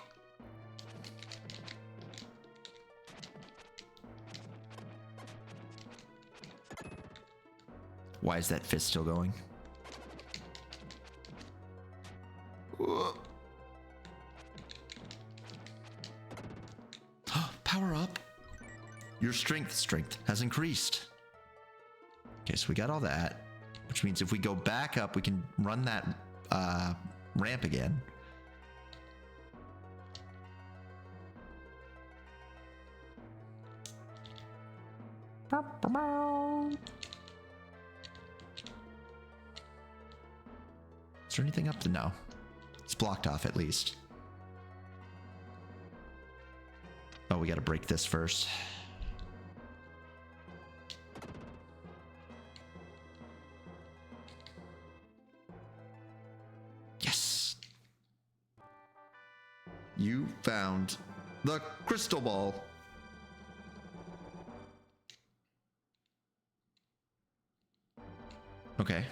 Why is that fist still going? Ooh. Power up. Your strength has increased. Okay, so we got all that, which means if we go back up, we can run that ramp again. Is there anything up there? No. It's blocked off at least. Oh, we got to break this first. Yes. You found the crystal ball. Okay.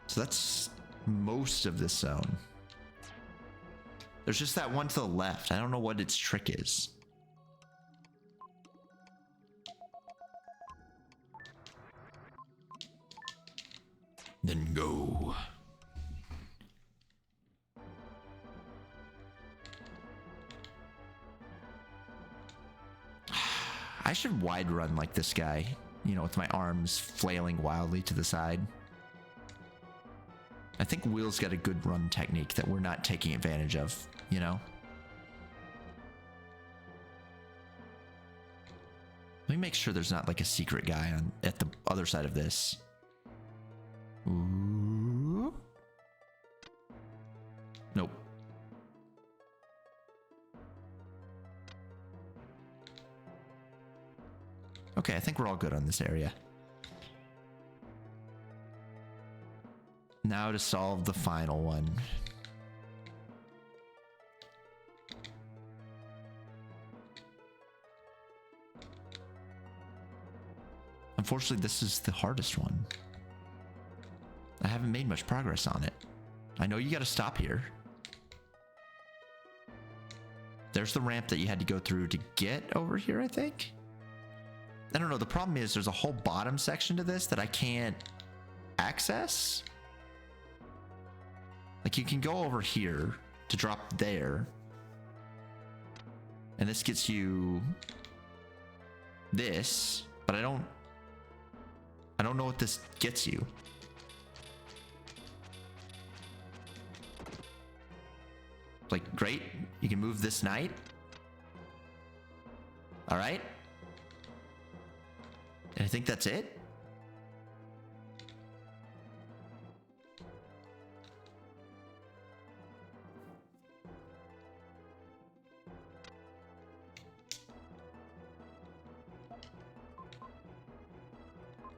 So that's most of this zone. There's just that one to the left. I don't know what its trick is. Then go. I should wide run like this guy, you know, with my arms flailing wildly to the side. I think Will's got a good run technique that we're not taking advantage of, you know? Let me make sure there's not like a secret guy at the other side of this. Ooh. Nope. Okay, I think we're all good on this area. Now to solve the final one. Unfortunately, this is the hardest one. I haven't made much progress on it. I know you got to stop here. There's the ramp that you had to go through to get over here, I think. I don't know. The problem is there's a whole bottom section to this that I can't access. Like, you can go over here to drop there. And this gets you this, but I don't know what this gets you. Like, great. You can move this knight. All right. And I think that's it.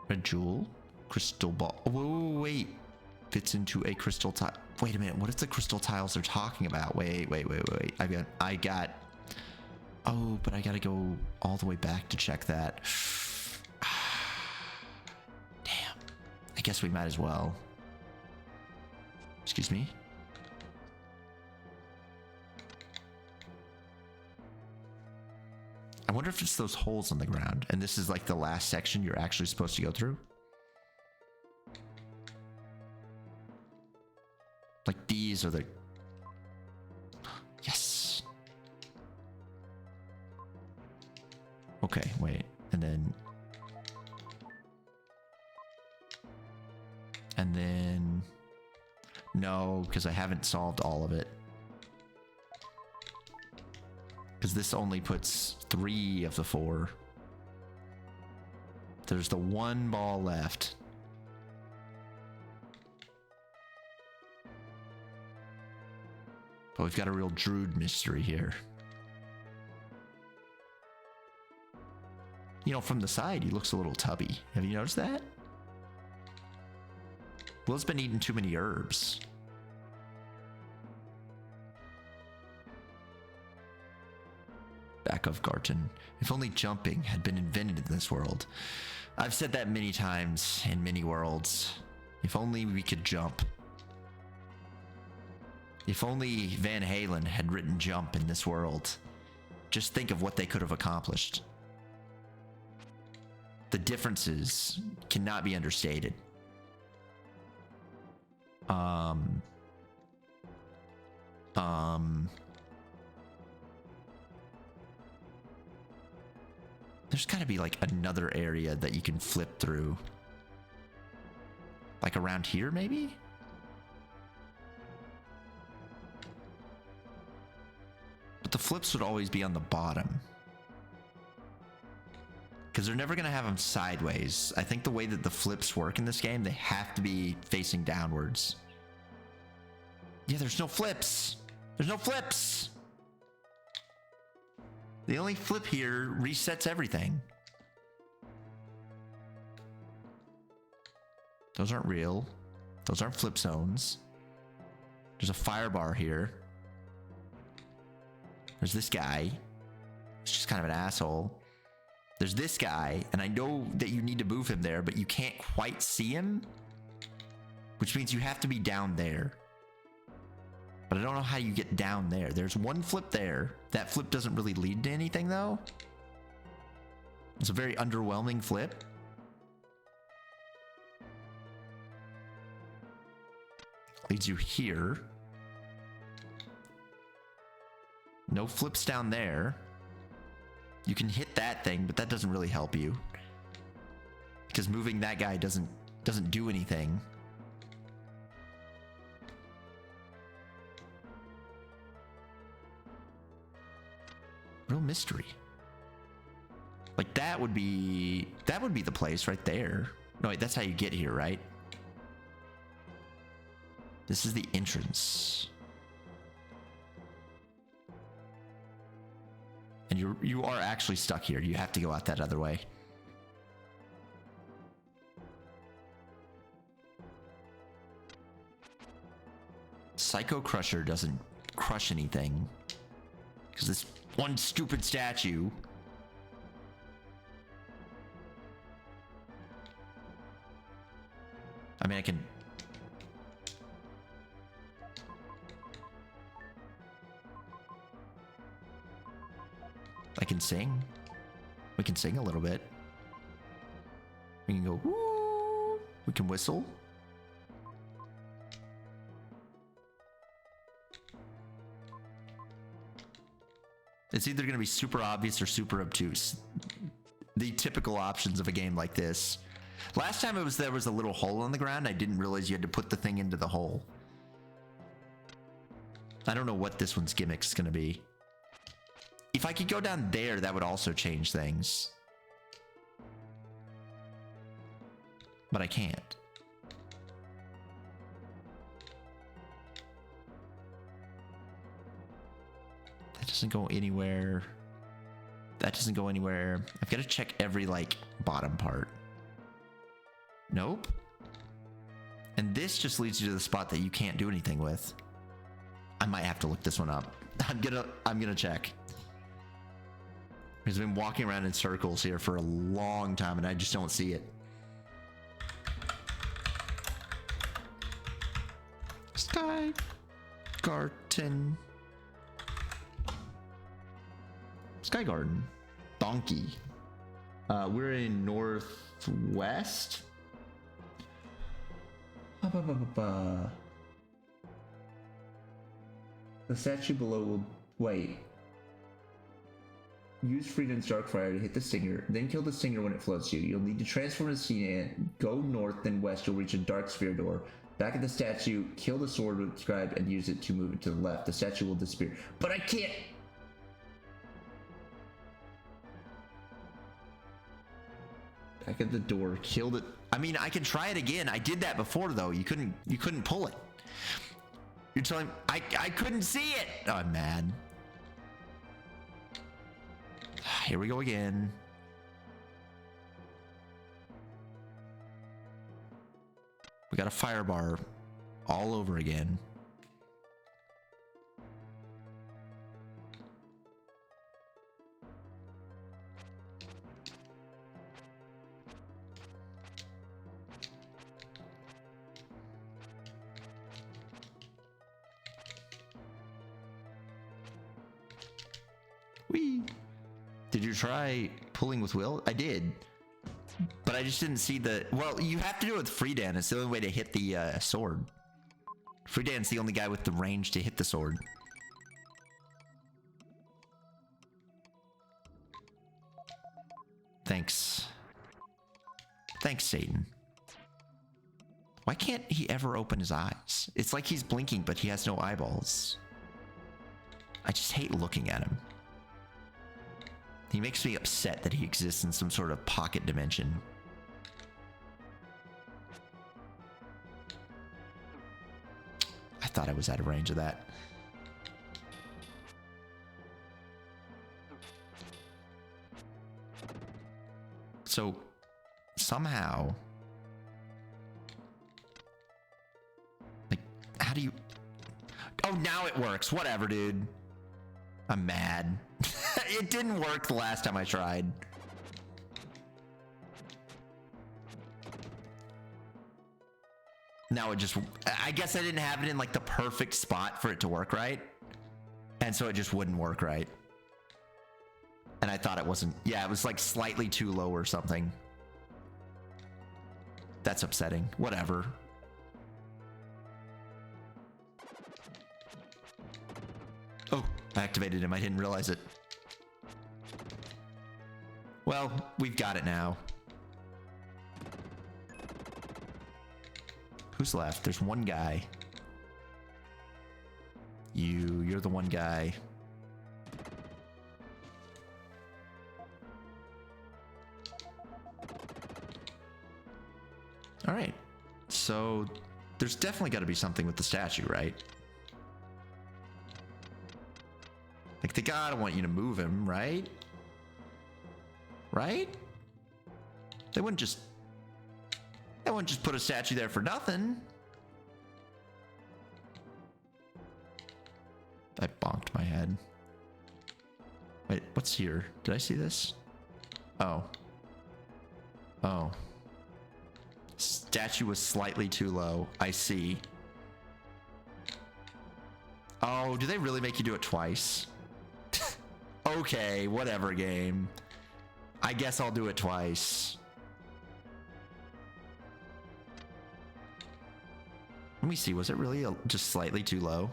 Red jewel, crystal ball. Oh, wait. Fits into a crystal tile. Wait a minute. What is the crystal tiles they're talking about? Wait. I got. Oh, but I gotta go all the way back to check that. Damn. I guess we might as well. Excuse me. I wonder if it's those holes in the ground, and this is like the last section you're actually supposed to go through. Like, these are the... Yes. Okay, wait. And then... No, because I haven't solved all of it. Because this only puts 3 of the 4. There's the 1 ball left. But we've got a real Druid mystery here. You know, from the side, he looks a little tubby. Have you noticed that? Will's been eating too many herbs. Back of Garten. If only jumping had been invented in this world. I've said that many times in many worlds. If only we could jump. If only Van Halen had written jump in this world. Just think of what they could have accomplished. The differences cannot be understated. There's gotta be like another area that you can flip through. Like around here, maybe? But the flips would always be on the bottom. Because they're never gonna have them sideways. I think the way that the flips work in this game, they have to be facing downwards. Yeah, there's no flips. There's no flips. The only flip here resets everything. Those aren't real. Those aren't flip zones. There's a fire bar here. There's this guy. He's just kind of an asshole. There's this guy, and I know that you need to move him there, but you can't quite see him, which means you have to be down there. But I don't know how you get down there. There's one flip there. That flip doesn't really lead to anything, though. It's a very underwhelming flip. Leads you here. No flips down there. You can hit that thing, but that doesn't really help you. Because moving that guy doesn't do anything. Real mystery. Like that would be the place right there. No, wait, that's how you get here, right? This is the entrance. And you are actually stuck here. You have to go out that other way. Psycho Crusher doesn't crush anything. Because this one stupid statue. I mean, I can... can sing. We can sing a little bit. We can go, woo. We can whistle. It's either going to be super obvious or super obtuse. The typical options of a game like this. Last time there was a little hole in the ground. I didn't realize you had to put the thing into the hole. I don't know what this one's gimmick's going to be. If I could go down there, that would also change things. But I can't. That doesn't go anywhere. That doesn't go anywhere. I've got to check every, like, bottom part. Nope. And this just leads you to the spot that you can't do anything with. I might have to look this one up. I'm gonna check. Because I've been walking around in circles here for a long time and I just don't see it. Sky Garden. Sky Garden. Donkey. We're in northwest. The statue below will wait. Use Freedom's Darkfire to hit the stinger, then kill the stinger when it floats you. You'll need to transform the scene and go north, then west. You'll reach a dark sphere door. Back at the statue, kill the sword with scribe and use it to move it to the left. The statue will disappear. But I can't. Back at the door, killed it. I mean, I can try it again. I did that before though. You couldn't pull it. You're telling me I couldn't see it. Oh, I'm mad. Here we go again. We got a fire bar all over again. Whee! Did you try pulling with Will? I did. But I just didn't see the... Well, you have to do it with Freedan. It's the only way to hit the sword. Freedan's the only guy with the range to hit the sword. Thanks. Thanks, Satan. Why can't he ever open his eyes? It's like he's blinking, but he has no eyeballs. I just hate looking at him. He makes me upset that he exists in some sort of pocket dimension. I thought I was out of range of that. So, somehow... Like, how do you... Oh, now it works. Whatever, dude. I'm mad. It didn't work the last time I tried. Now it just... I guess I didn't have it in like the perfect spot for it to work right. And so it just wouldn't work right. And I thought it wasn't... Yeah, it was like slightly too low or something. That's upsetting. Whatever. Oh, I activated him. I didn't realize it. Well, we've got it now. Who's left? There's one guy. You're the one guy. All right. So there's definitely got to be something with the statue, right? Like they gotta want you to move him, right? Right? They wouldn't just put a statue there for nothing. I bonked my head. Wait, what's here? Did I see this? Oh. Oh. Statue was slightly too low. I see. Oh, do they really make you do it twice? Okay, whatever, game. I guess I'll do it twice. Let me see, was it really just slightly too low?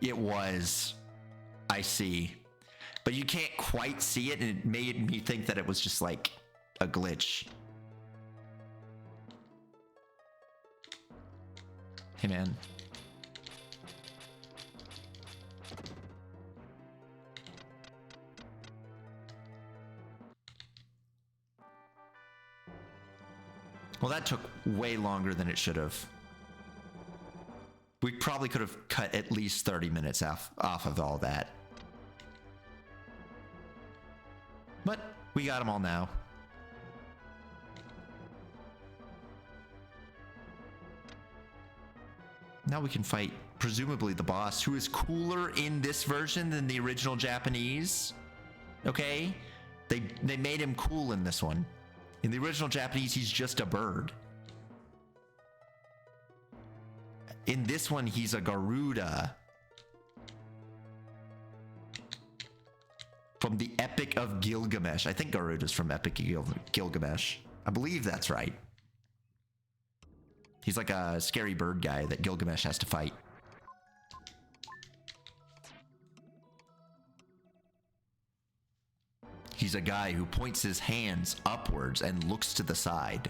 It was. I see. But you can't quite see it, and it made me think that it was just like a glitch. Hey, man. Well, that took way longer than it should have. We probably could have cut at least 30 minutes off of all that. But we got them all now. Now we can fight, presumably, the boss, who is cooler in this version than the original Japanese. Okay? They made him cool in this one. In the original Japanese, he's just a bird. In this one, he's a Garuda. From the Epic of Gilgamesh. I think Garuda's from Epic of Gilgamesh. I believe that's right. He's like a scary bird guy that Gilgamesh has to fight. He's a guy who points his hands upwards and looks to the side.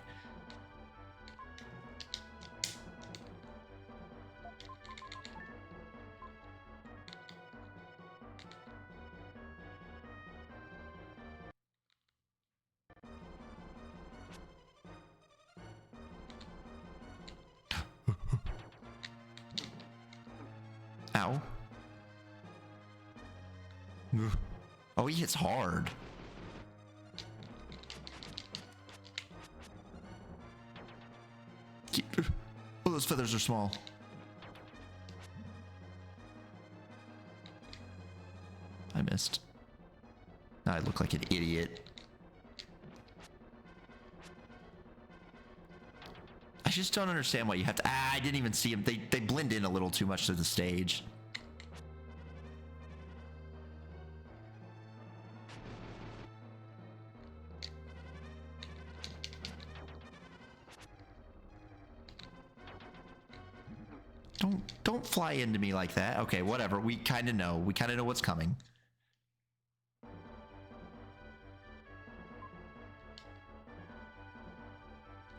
Ow. Oh, he hits hard. Oh, those feathers are small. I missed. Now I look like an idiot. I just don't understand why you have to... I didn't even see them. They blend in a little too much to the stage. Don't fly into me like that. Okay, whatever. We kind of know. We kind of know what's coming.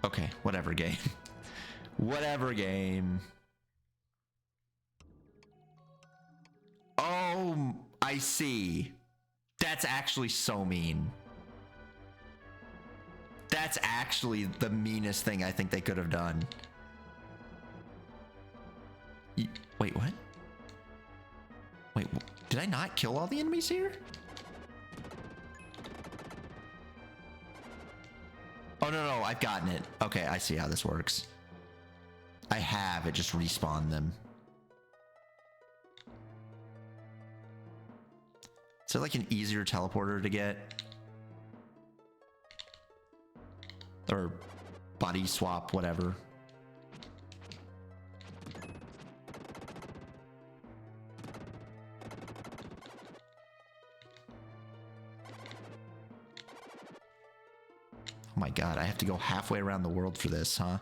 Okay, whatever, game. Whatever, game. Oh, I see. That's actually so mean. That's actually the meanest thing I think they could have done. Wait, what? Wait, did I not kill all the enemies here? Oh, no, I've gotten it. Okay, I see how this works. I have. It just respawned them. Is there like an easier teleporter to get? Or body swap, whatever. Oh my god, I have to go halfway around the world for this, huh?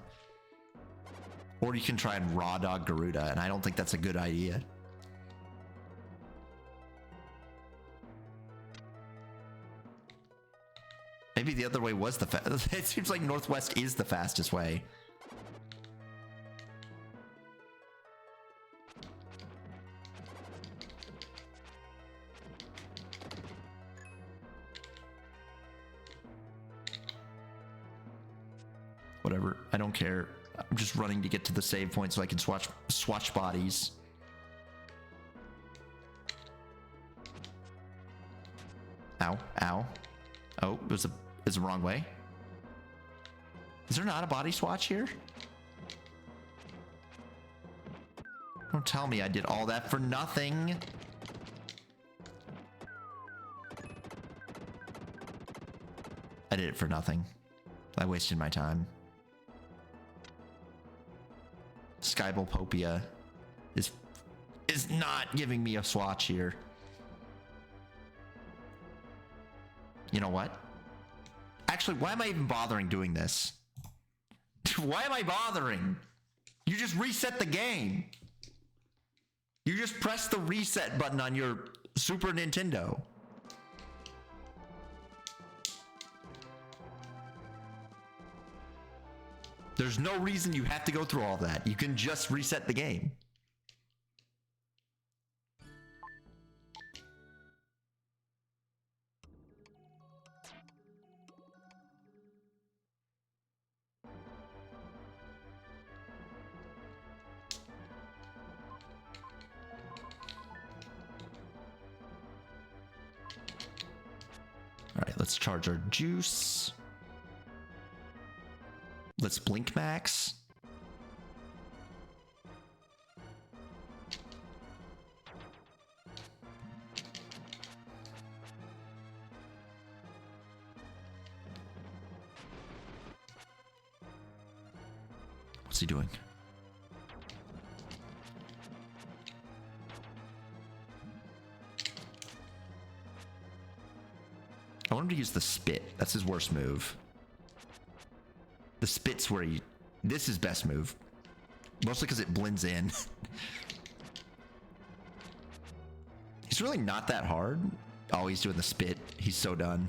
Or you can try and raw dog Garuda, and I don't think that's a good idea. Maybe the other way was the fastest. It seems like Northwest is the fastest way. Whatever, I don't care. I'm just running to get to the save point so I can swatch bodies. Ow, ow. Oh, it was the wrong way. Is there not a body swatch here? Don't tell me I did all that for nothing. I did it for nothing. I wasted my time. Skyblepopia is not giving me a swatch here. You know what? Actually, why am I even bothering doing this? Why am I bothering? You just reset the game. You just press the reset button on your Super Nintendo. There's no reason you have to go through all that. You can just reset the game. All right, let's charge our juice. Let's blink max. What's he doing? I want him to use the spit. That's his worst move. The spit's where he... This is best move. Mostly because it blends in. He's really not that hard. Oh, he's doing the spit. He's so done.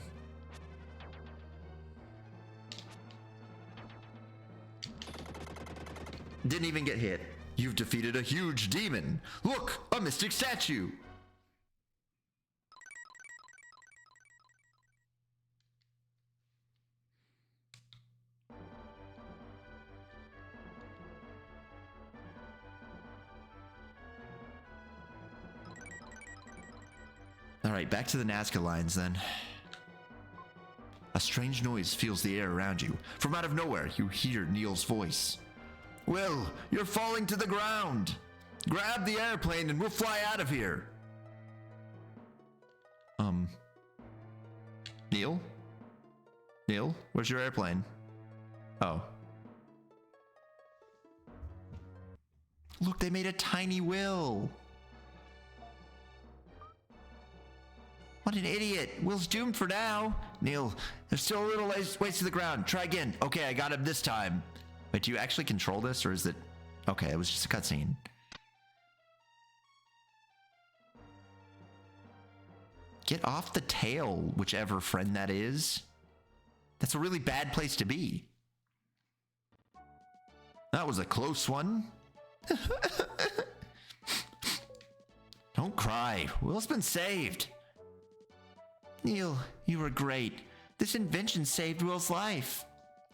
Didn't even get hit. You've defeated a huge demon. Look, a mystic statue. All right, back to the Nazca lines then. A strange noise fills the air around you. From out of nowhere, you hear Neil's voice. Will, you're falling to the ground. Grab the airplane and we'll fly out of here. Neil? Neil, where's your airplane? Oh. Look, they made a tiny Will. What an idiot. Will's doomed for now. Neil, there's still a little ways to the ground. Try again. Okay, I got him this time. Wait, do you actually control this, or is it... Okay, it was just a cutscene. Get off the tail, whichever friend that is. That's a really bad place to be. That was a close one. Don't cry. Will's been saved. Neil, you were great. This invention saved Will's life.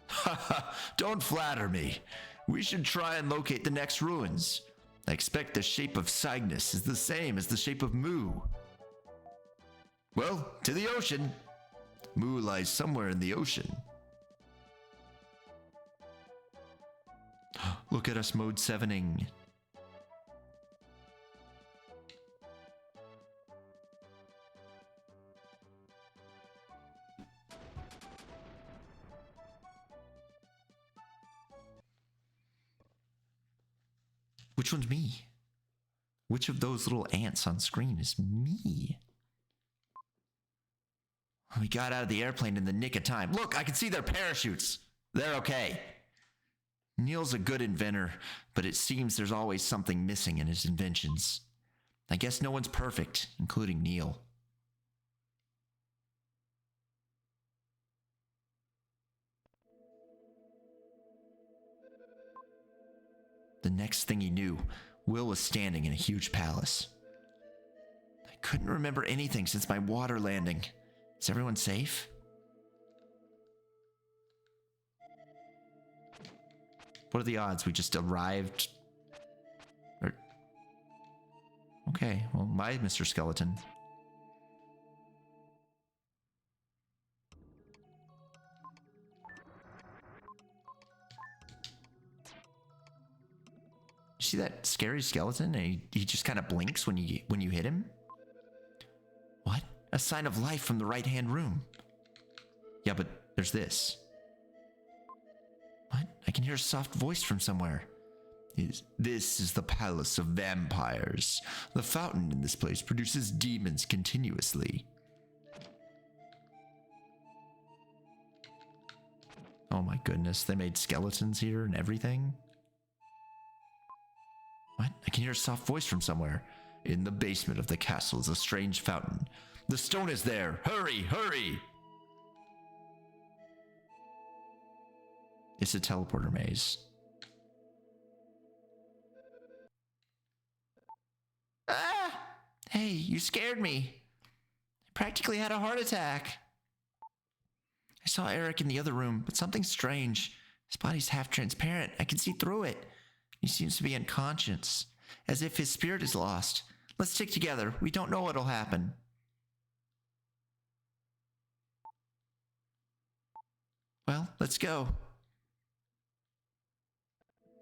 Haha, don't flatter me. We should try and locate the next ruins. I expect the shape of Cygnus is the same as the shape of Mu. Well, to the ocean. Mu lies somewhere in the ocean. Look at us mode 7ing. Which one's me? Which of those little ants on screen is me? We got out of the airplane in the nick of time. Look, I can see their parachutes. They're okay. Neil's a good inventor, but it seems there's always something missing in his inventions. I guess no one's perfect, including Neil. The next thing he knew, Will was standing in a huge palace. I couldn't remember anything since my water landing. Is everyone safe? What are the odds we just arrived? Okay, well, bye, Mr. Skeleton. See that scary skeleton? And he just kind of blinks when you hit him? What? A sign of life from the right-hand room. Yeah, but there's this. What? I can hear a soft voice from somewhere. This is the palace of vampires. The fountain in this place produces demons continuously. Oh my goodness, they made skeletons here and everything? What? I can hear a soft voice from somewhere. In the basement of the castle is a strange fountain. The stone is there! Hurry, hurry! It's a teleporter maze. Ah! Hey, you scared me. I practically had a heart attack. I saw Eric in the other room, but something strange. His body's half transparent. I can see through it. He seems to be unconscious, as if his spirit is lost. Let's stick together. We don't know what'll happen. Well, let's go.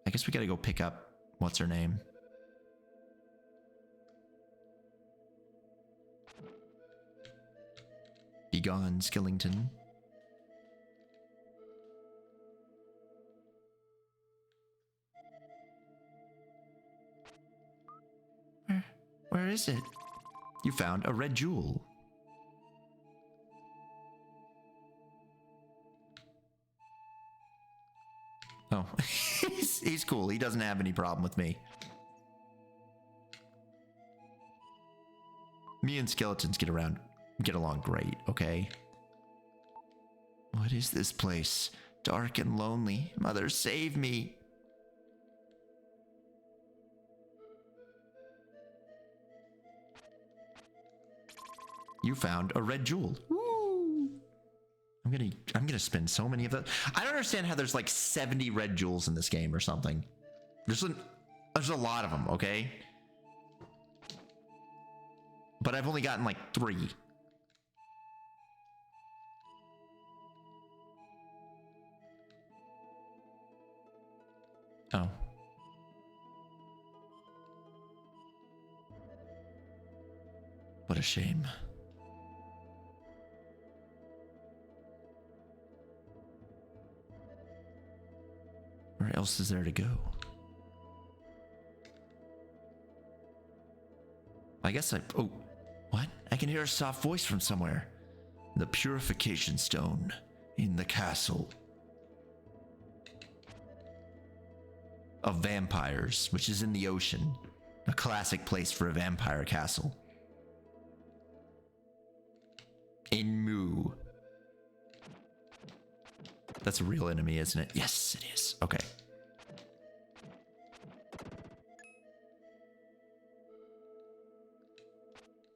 I guess we gotta go pick up what's her name. Be gone, Skellington. Where is it? You found a red jewel. Oh, he's cool. He doesn't have any problem with me. Me and skeletons get along great, okay? What is this place? Dark and lonely. Mother, save me. You found a red jewel. Woo! I'm gonna spend so many of those. I don't understand how there's like 70 red jewels in this game or something. There's a lot of them, okay? But I've only gotten like 3. Oh. What a shame. Where else is there to go? I guess oh, what? I can hear a soft voice from somewhere. The purification stone in the castle of vampires, which is in the ocean. A classic place for a vampire castle. In Mu. That's a real enemy, isn't it? Yes, it is. Okay.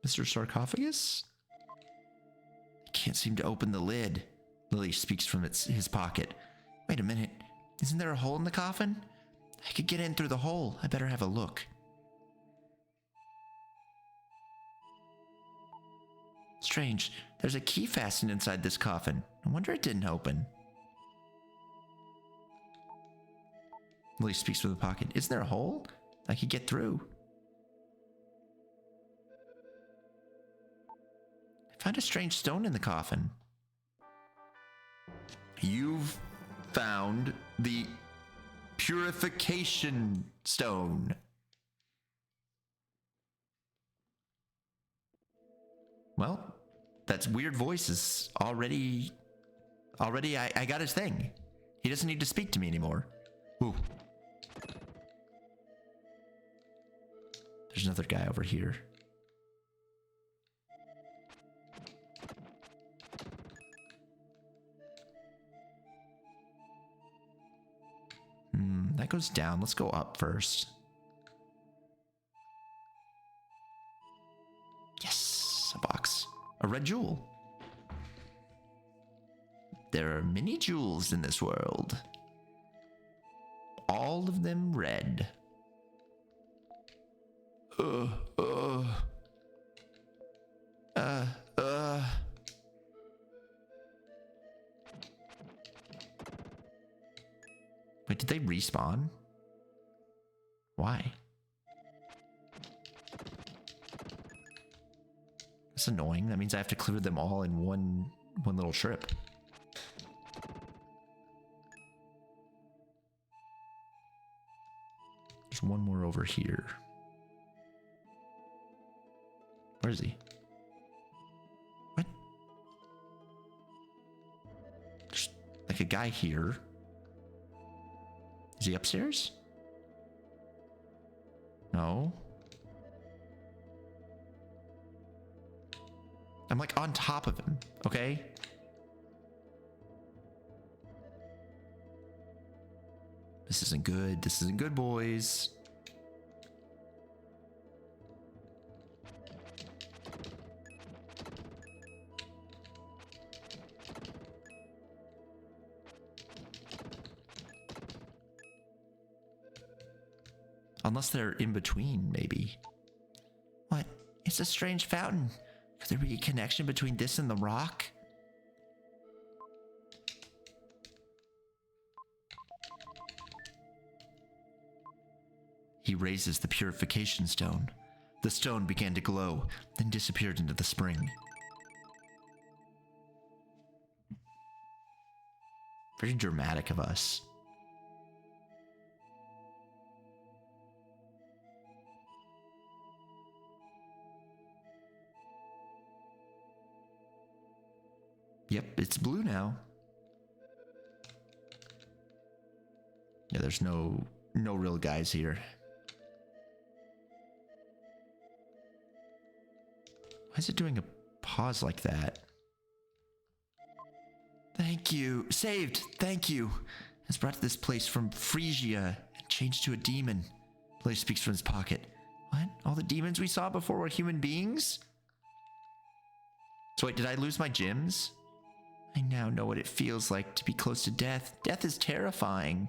Mr. Sarcophagus? I can't seem to open the lid. Lily speaks from his pocket. Wait a minute. Isn't there a hole in the coffin? I could get in through the hole. I better have a look. Strange. There's a key fastened inside this coffin. No wonder it didn't open. Lily speaks from the pocket. Isn't there a hole? I could get through. I found a strange stone in the coffin. You've found the purification stone. Well, that's weird voices. Already I got his thing. He doesn't need to speak to me anymore. Ooh. There's another guy over here. That goes down. Let's go up first. Yes, a box. A red jewel. There are many jewels in this world. All of them red. Wait, did they respawn? Why? That's annoying. That means I have to clear them all in one little trip. There's one more over here. Where is he? What? There's like like a guy here. Is he upstairs? No. I'm like on top of him, okay? This isn't good. This isn't good, boys. Unless they're in between, maybe. What? It's a strange fountain. Could there be a connection between this and the rock? He raises the purification stone. The stone began to glow, then disappeared into the spring. Very dramatic of us. Yep, it's blue now. Yeah, there's no real guys here. Why is it doing a pause like that? Thank you. Saved. Thank you. Has brought to this place from Phrygia and changed to a demon. Blaze speaks from his pocket. What? All the demons we saw before were human beings? So wait, did I lose my gems? I now know what it feels like to be close to death. Death is terrifying.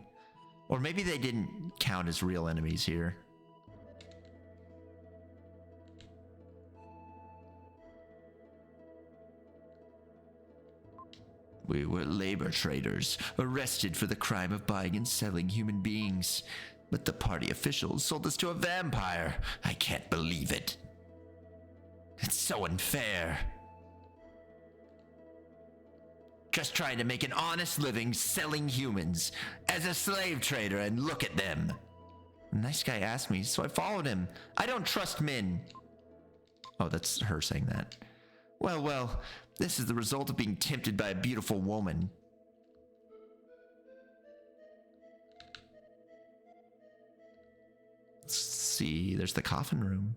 Or maybe they didn't count as real enemies here. We were labor traders, arrested for the crime of buying and selling human beings. But the party officials sold us to a vampire. I can't believe it. It's so unfair. Just trying to make an honest living selling humans as a slave trader, and look at them. The nice guy asked me, so I followed him. I don't trust men. Oh, that's her saying that. Well, this is the result of being tempted by a beautiful woman. Let's see, there's the coffin room.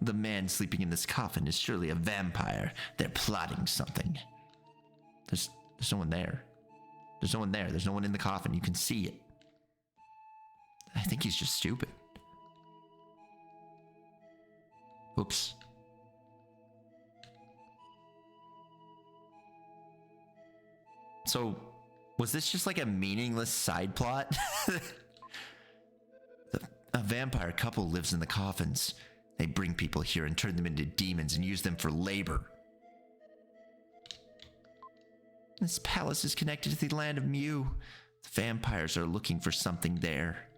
The man sleeping in this coffin is surely a vampire. They're plotting something. There's no one there. There's no one there. There's no one in the coffin. You can see it. I think he's just stupid. Oops. So, was this just like a meaningless side plot? A vampire couple lives in the coffins. They bring people here and turn them into demons and use them for labor. This palace is connected to the land of Mew. The vampires are looking for something there.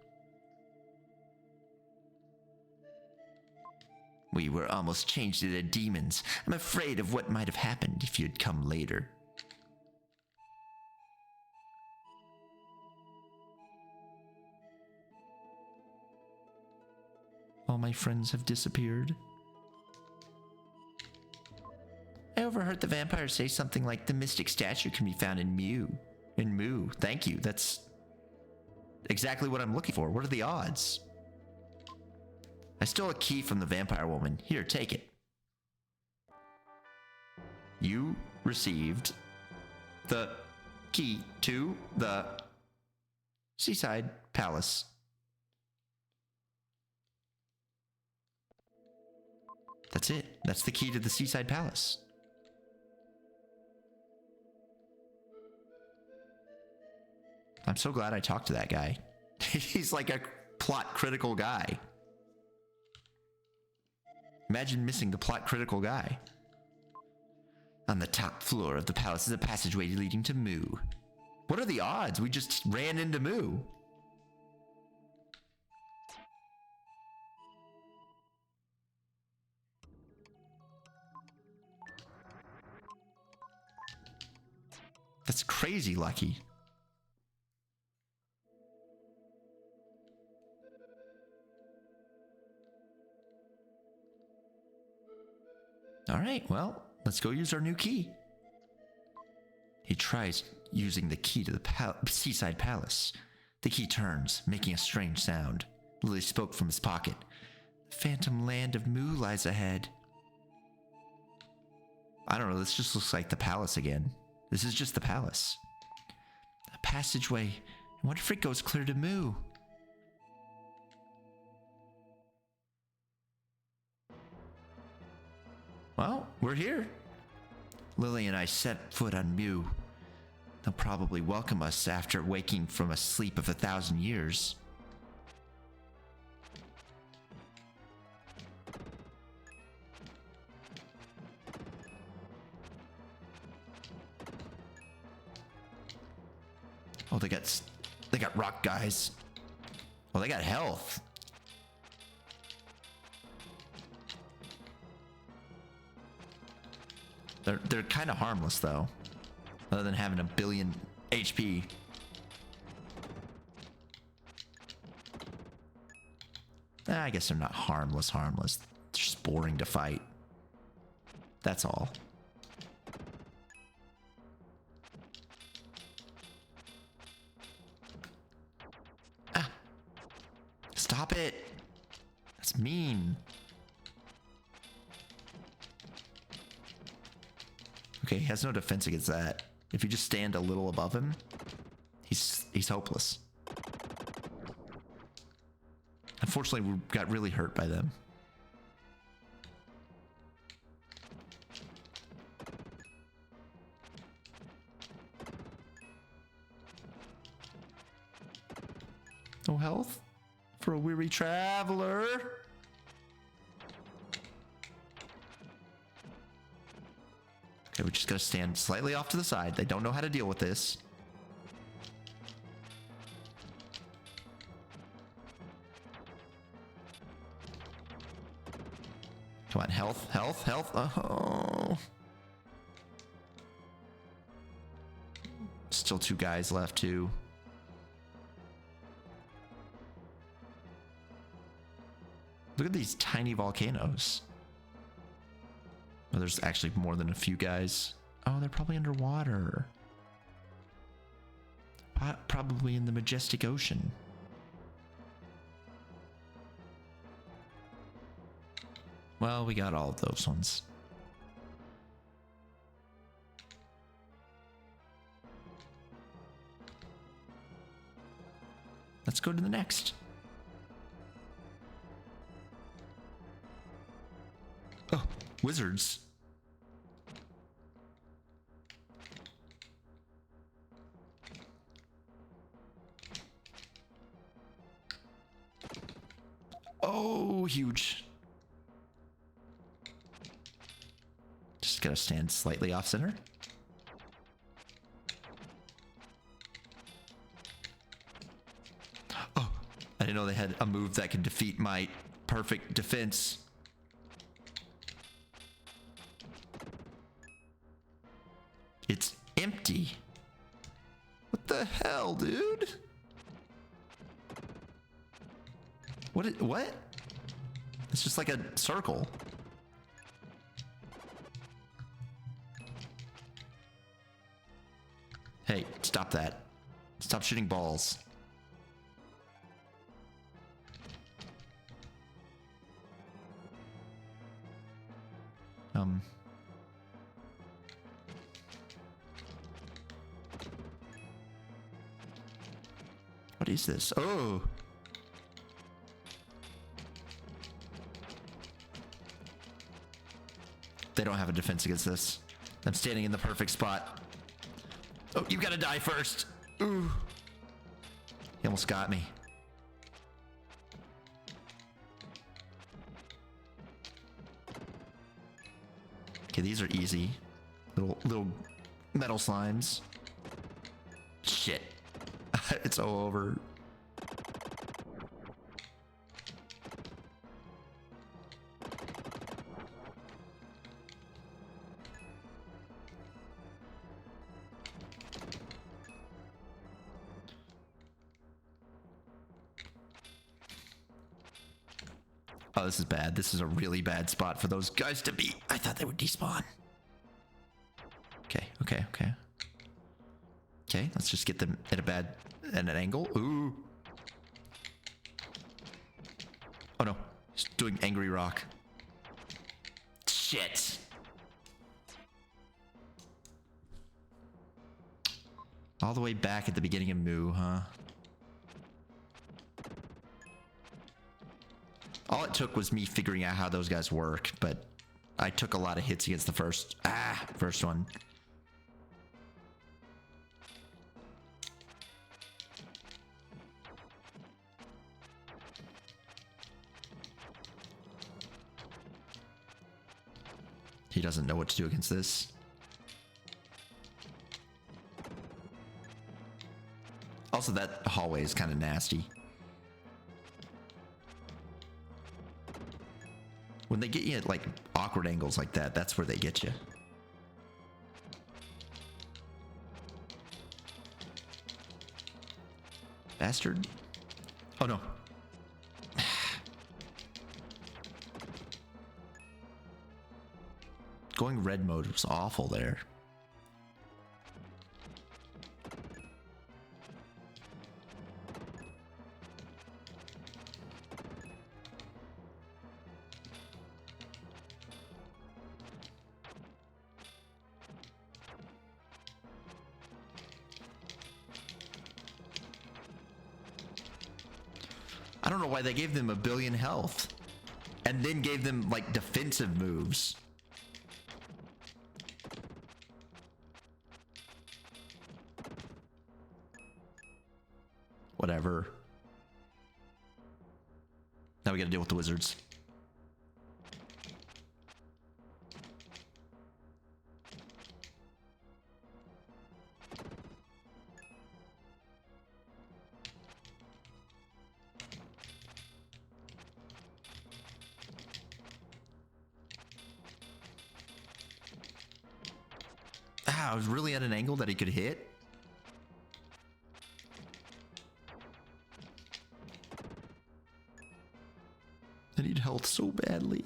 We were almost changed into demons. I'm afraid of what might have happened if you'd come later. All my friends have disappeared. I overheard the vampire say something like the mystic statue can be found in Mew. In Moo. Thank you. That's exactly what I'm looking for. What are the odds? I stole a key from the vampire woman. Here, take it. You received the key to the Seaside Palace. That's it. That's the key to the Seaside Palace. I'm so glad I talked to that guy. He's like a plot critical guy. Imagine missing the plot critical guy. On the top floor of the palace is a passageway leading to Moo. What are the odds? We just ran into Moo. That's crazy lucky. All right, well, let's go use our new key. He tries using the key to the seaside palace. The key turns, making a strange sound. Lily spoke from his pocket. The phantom land of Mu lies ahead. I don't know, this just looks like the palace again. This is just the palace. A passageway. I wonder if it goes clear to Mu. Well, we're here. Lily and I set foot on Mu. They'll probably welcome us after waking from a sleep of 1,000 years. Oh, they got rock guys. Well, they got health. They're kind of harmless though, other than having a billion HP. I guess they're not harmless. They're just boring to fight. That's all. Ah! Stop it! That's mean. Okay, he has no defense against that. If you just stand a little above him, he's hopeless. Unfortunately, we got really hurt by them. No health for a weary traveler. Okay, we just gotta stand slightly off to the side. They don't know how to deal with this. Come on, health. Oh. Still 2 guys left too. Look at these tiny volcanoes. Oh, there's actually more than a few guys. Oh, they're probably underwater. Probably in the majestic ocean. Well, we got all of those ones. Let's go to the next. Oh, wizards. Oh, huge. Just gotta stand slightly off center. Oh, I didn't know they had a move that could defeat my perfect defense. It's empty. What the hell, dude? What? It's just like a circle. Hey, stop that. Stop shooting balls. What is this? Oh. They don't have a defense against this. I'm standing in the perfect spot. Oh, you gotta die first. Ooh. He almost got me. Okay, these are easy. Little metal slimes. Shit. It's all over. Oh, this is bad. This is a really bad spot for those guys to be. I thought they would despawn. Okay. Okay, let's just get them at an angle. Ooh. Oh no, he's doing angry rock. Shit. All the way back at the beginning of Moo, huh? All it took was me figuring out how those guys work, but I took a lot of hits against the first one. He doesn't know what to do against this. Also, that hallway is kind of nasty. When they get you at like awkward angles like that, that's where they get you. Bastard. Oh no. Going red mode was awful there. I don't know why they gave them 1 billion health and then gave them like defensive moves. Whatever. Now we gotta deal with the wizards. I was really at an angle that he could hit. I need health so badly.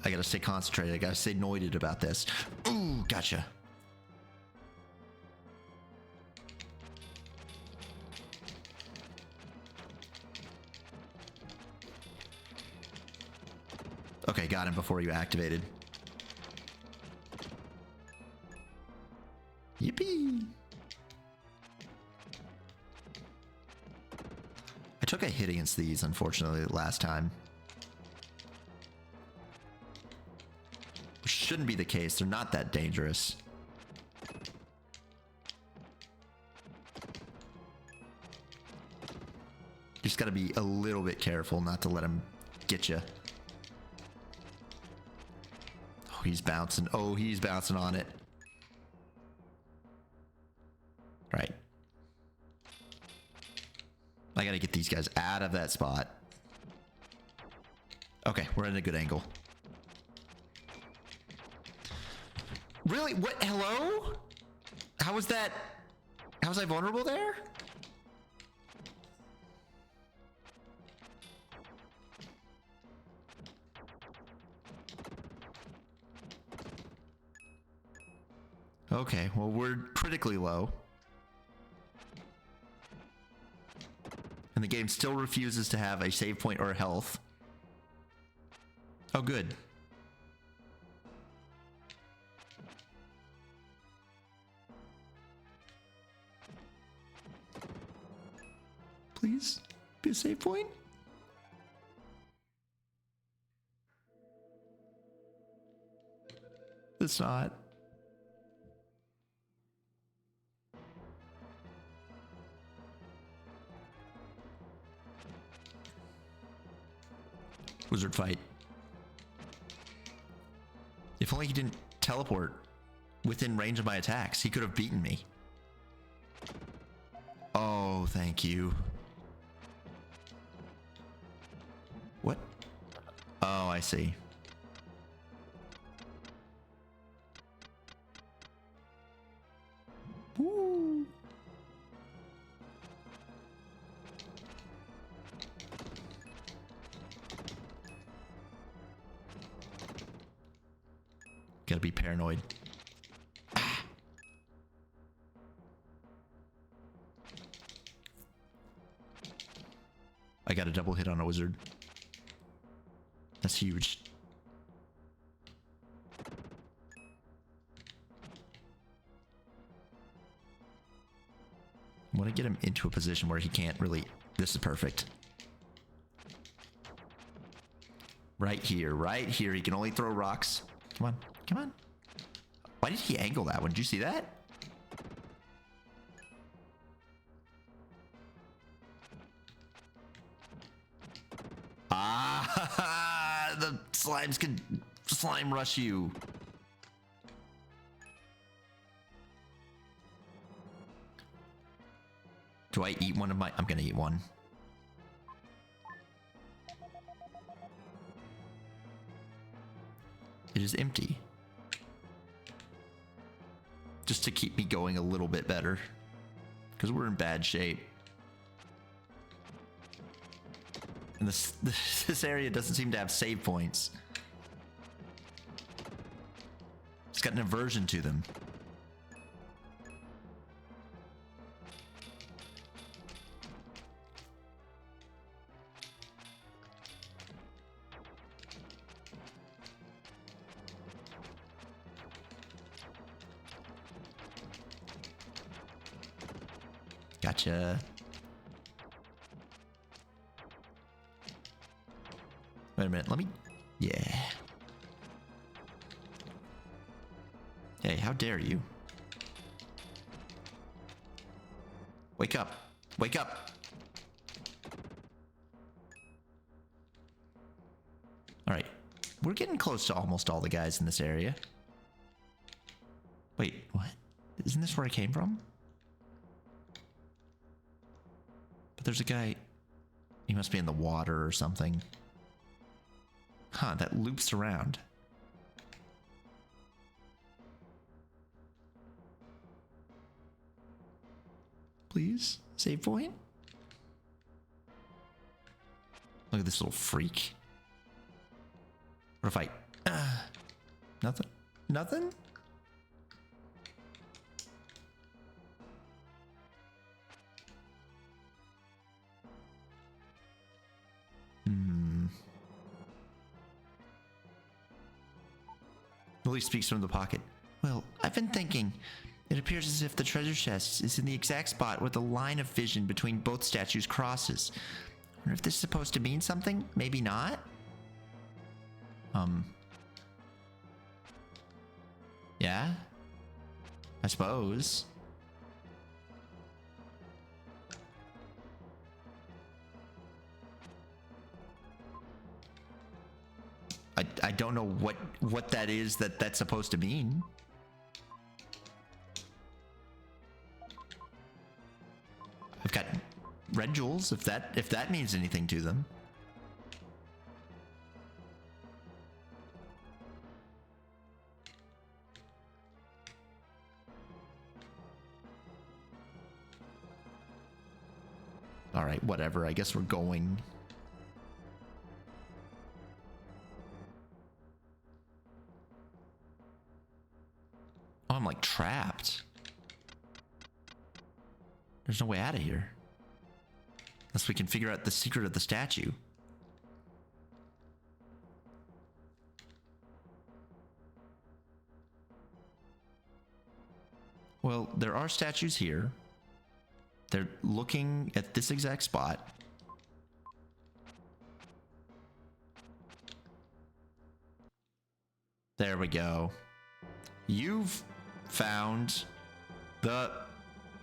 I gotta stay concentrated. I gotta stay noited about this. Ooh, gotcha. Okay, got him before you activated. Yippee! I took a hit against these, unfortunately, last time. Which shouldn't be the case. They're not that dangerous. You just gotta be a little bit careful not to let him get you. Oh, he's bouncing. Oh, he's bouncing on it. Right. I gotta get these guys out of that spot. Okay, we're at a good angle. Really? What? Hello? How was that? How was I vulnerable there? Okay, well, we're critically low. And the game still refuses to have a save point or health. Oh, good. Please be a save point. It's not. Wizard fight. If only he didn't teleport within range of my attacks, he could have beaten me. Oh, thank you. What? Oh, I see. Gotta be paranoid. I got a double hit on a wizard. That's huge. I want to get him into a position where he can't really... This is perfect. Right here, right here. He can only throw rocks. Come on, come on. Why did he angle that one? Did you see that? Ah, the slimes can slime rush you. Do I eat one of my... I'm gonna eat one. It is empty. Just to keep me going a little bit better. Because we're in bad shape. And this area doesn't seem to have save points. It's got an aversion to them. Gotcha. Wait a minute, let me... Yeah. Hey, how dare you? Wake up. Wake up. Alright. We're getting close to almost all the guys in this area. Wait, what? Isn't this where I came from? But there's a guy... He must be in the water or something. Huh, that loops around. Please? Save point? Look at this little freak. What if I... nothing? Nothing? Lily speaks from the pocket. Well, I've been thinking. It appears as if the treasure chest is in the exact spot where the line of vision between both statues crosses. I wonder if this is supposed to mean something? Maybe not? Yeah? I suppose. I don't know what that is that's supposed to mean. I've got red jewels, if that means anything to them. All right, whatever. I guess we're going. Oh, I'm like trapped. There's no way out of here. Unless we can figure out the secret of the statue. Well, there are statues here. They're looking at this exact spot. There we go. You've found the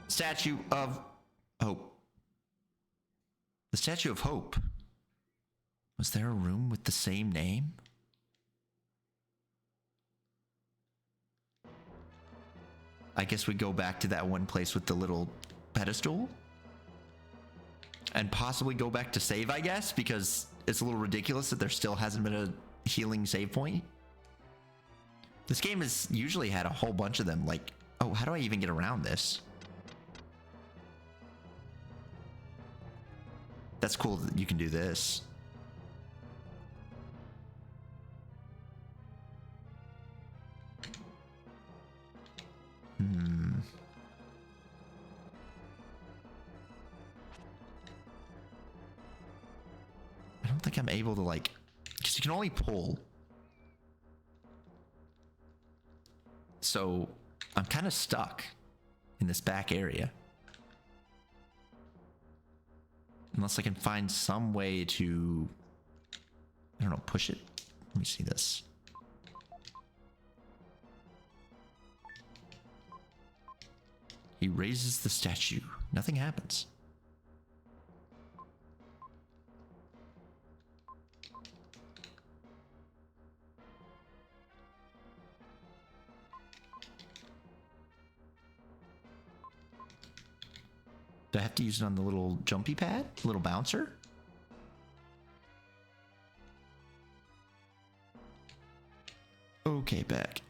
Statue of Hope. The Statue of Hope. Was there a room with the same name? I guess we go back to that one place with the little pedestal. And possibly go back to save, I guess, because it's a little ridiculous that there still hasn't been a healing save point. This game has usually had a whole bunch of them, like, oh, how do I even get around this? That's cool that you can do this. don't think I'm able to, like, because you can only pull. So I'm kind of stuck in this back area. Unless I can find some way to, I don't know, push it. Let me see this. He raises the statue. Nothing happens. Do I have to use it on the little jumpy pad? Little bouncer? Okay, back.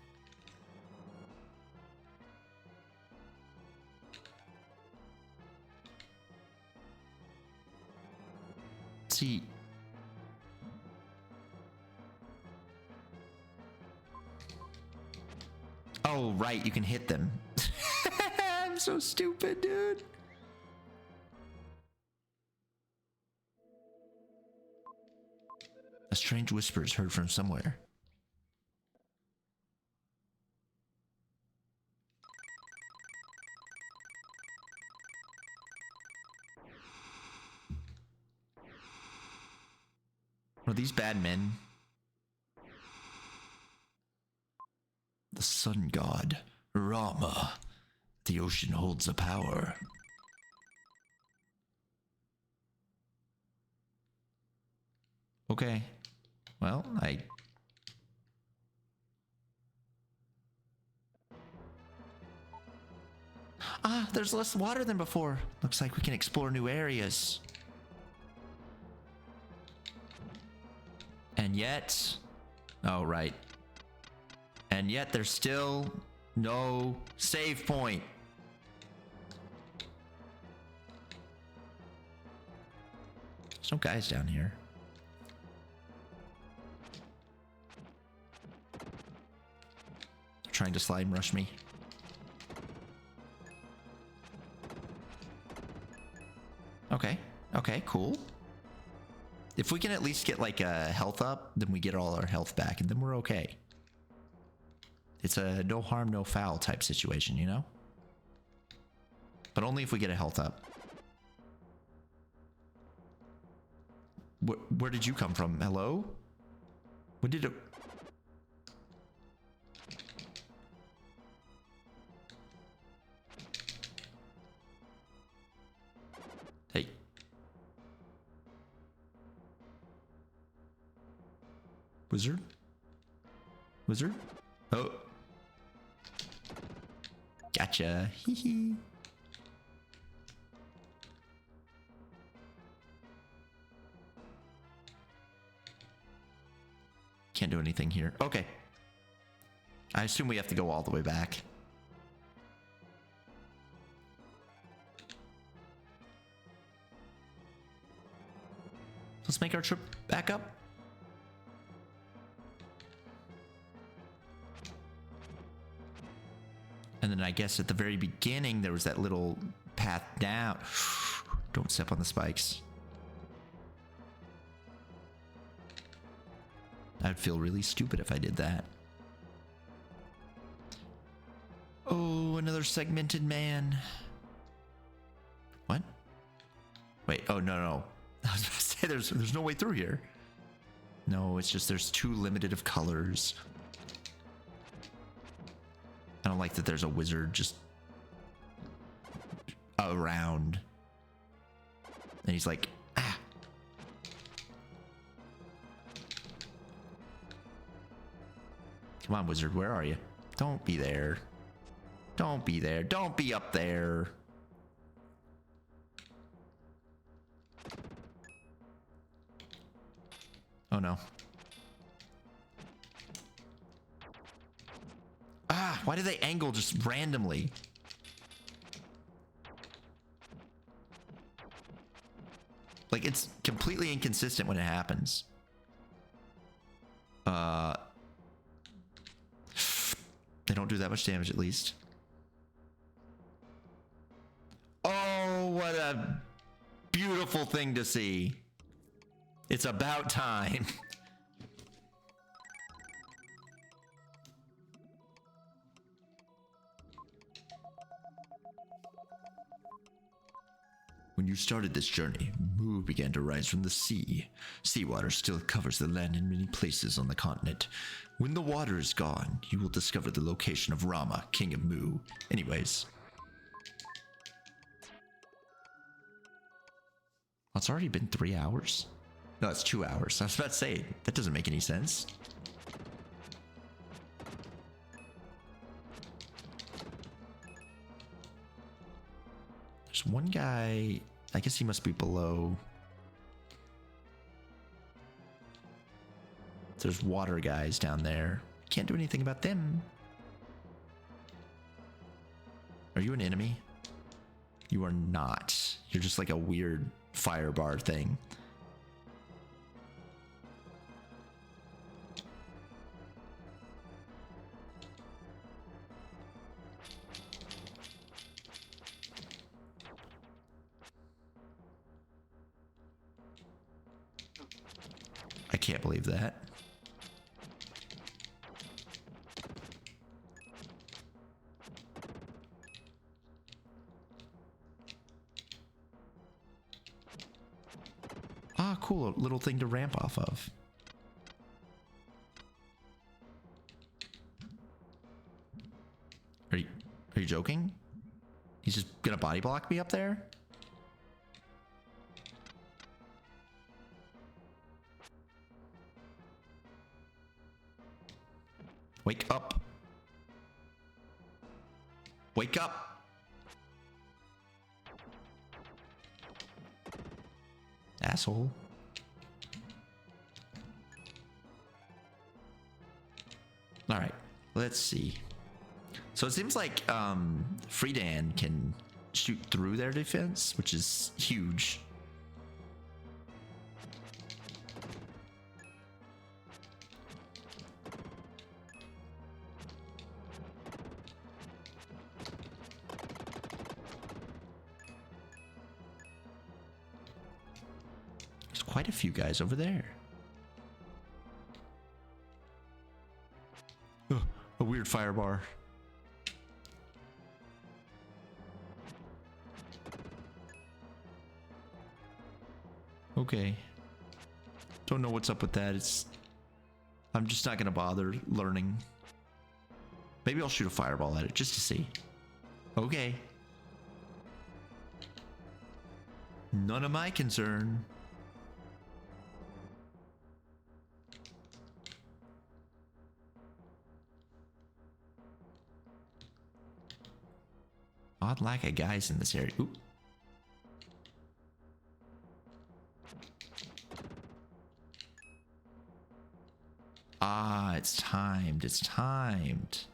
See. Oh, right, you can hit them. I'm so stupid, dude. A strange whisper is heard from somewhere. Are these bad men? The sun god, Rama. The ocean holds a power. Okay. Well, there's less water than before. Looks like we can explore new areas. And yet... Oh, right. And yet there's still no save point. There's no guys down here. They're trying to slime rush me. Okay. Okay, cool. If we can at least get like a health up, then we get all our health back and then we're okay. It's a no harm, no foul type situation, you know? But only if we get a health up. Where did you come from? Hello? When did it... Hey. Wizard? Wizard? Oh. Gotcha. Hee hee. Can't do anything here. Okay. I assume we have to go all the way back. Let's make our trip back up. And then I guess at the very beginning, there was that little path down. Don't step on the spikes. I'd feel really stupid if I did that. Oh, another segmented man. What? Wait, oh, no. I was about to say there's no way through here. No, it's just there's too limited of colors. I don't like that there's a wizard just around. And he's like, ah. Come on, wizard, where are you? Don't be there. Don't be there. Don't be up there. Oh no. Ah, why do they angle just randomly? Like, it's completely inconsistent when it happens. They don't do that much damage, at least. Oh, what a beautiful thing to see. It's about time. When you started this journey, Mu began to rise from the sea. Seawater still covers the land in many places on the continent. When the water is gone, you will discover the location of Rama, king of Mu. Anyways. It's already been 3 hours? No, it's 2 hours. I was about to say, that doesn't make any sense. There's one guy, I guess he must be below. There's water guys down there. Can't do anything about them. Are you an enemy? You are not. You're just like a weird fire bar thing. I can't believe that. Ah, cool. A little thing to ramp off of. Are you joking? He's just gonna body block me up there? Wake up. Wake up. Asshole. All right, let's see. So it seems like Friedan can shoot through their defense, which is huge. There's quite a few guys over there. Oh, a weird fire bar. Okay. Don't know what's up with that. I'm just not gonna bother learning. Maybe I'll shoot a fireball at it just to see. Okay. None of my concern. Odd lack of guys in this area. Oop. Ah, it's timed. It's timed.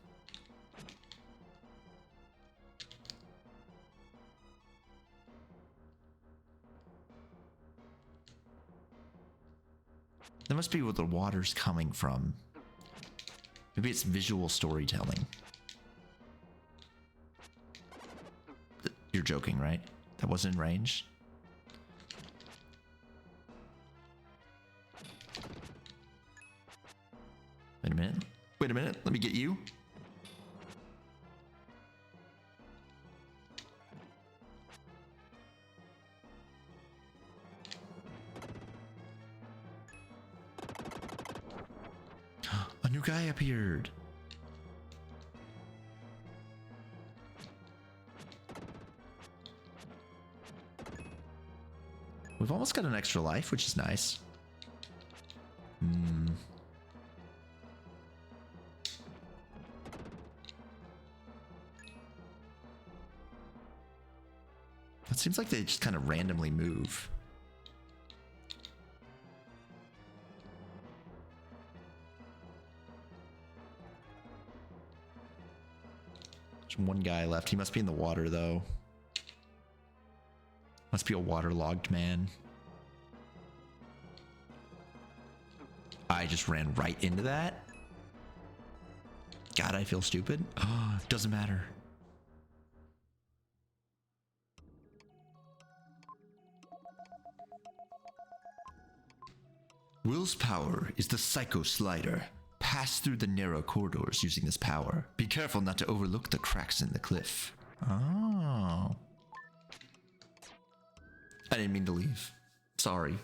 That must be where the water's coming from. Maybe it's visual storytelling. You're joking, right? That wasn't in range? Wait a minute. Wait a minute. Let me get you. A new guy appeared. We've almost got an extra life, which is nice. It seems like they just kind of randomly move. There's one guy left. He must be in the water, though. Must be a waterlogged man. I just ran right into that. God, I feel stupid. Oh, doesn't matter. Will's power is the Psycho Slider. Pass through the narrow corridors using this power. Be careful not to overlook the cracks in the cliff. Oh. I didn't mean to leave. Sorry.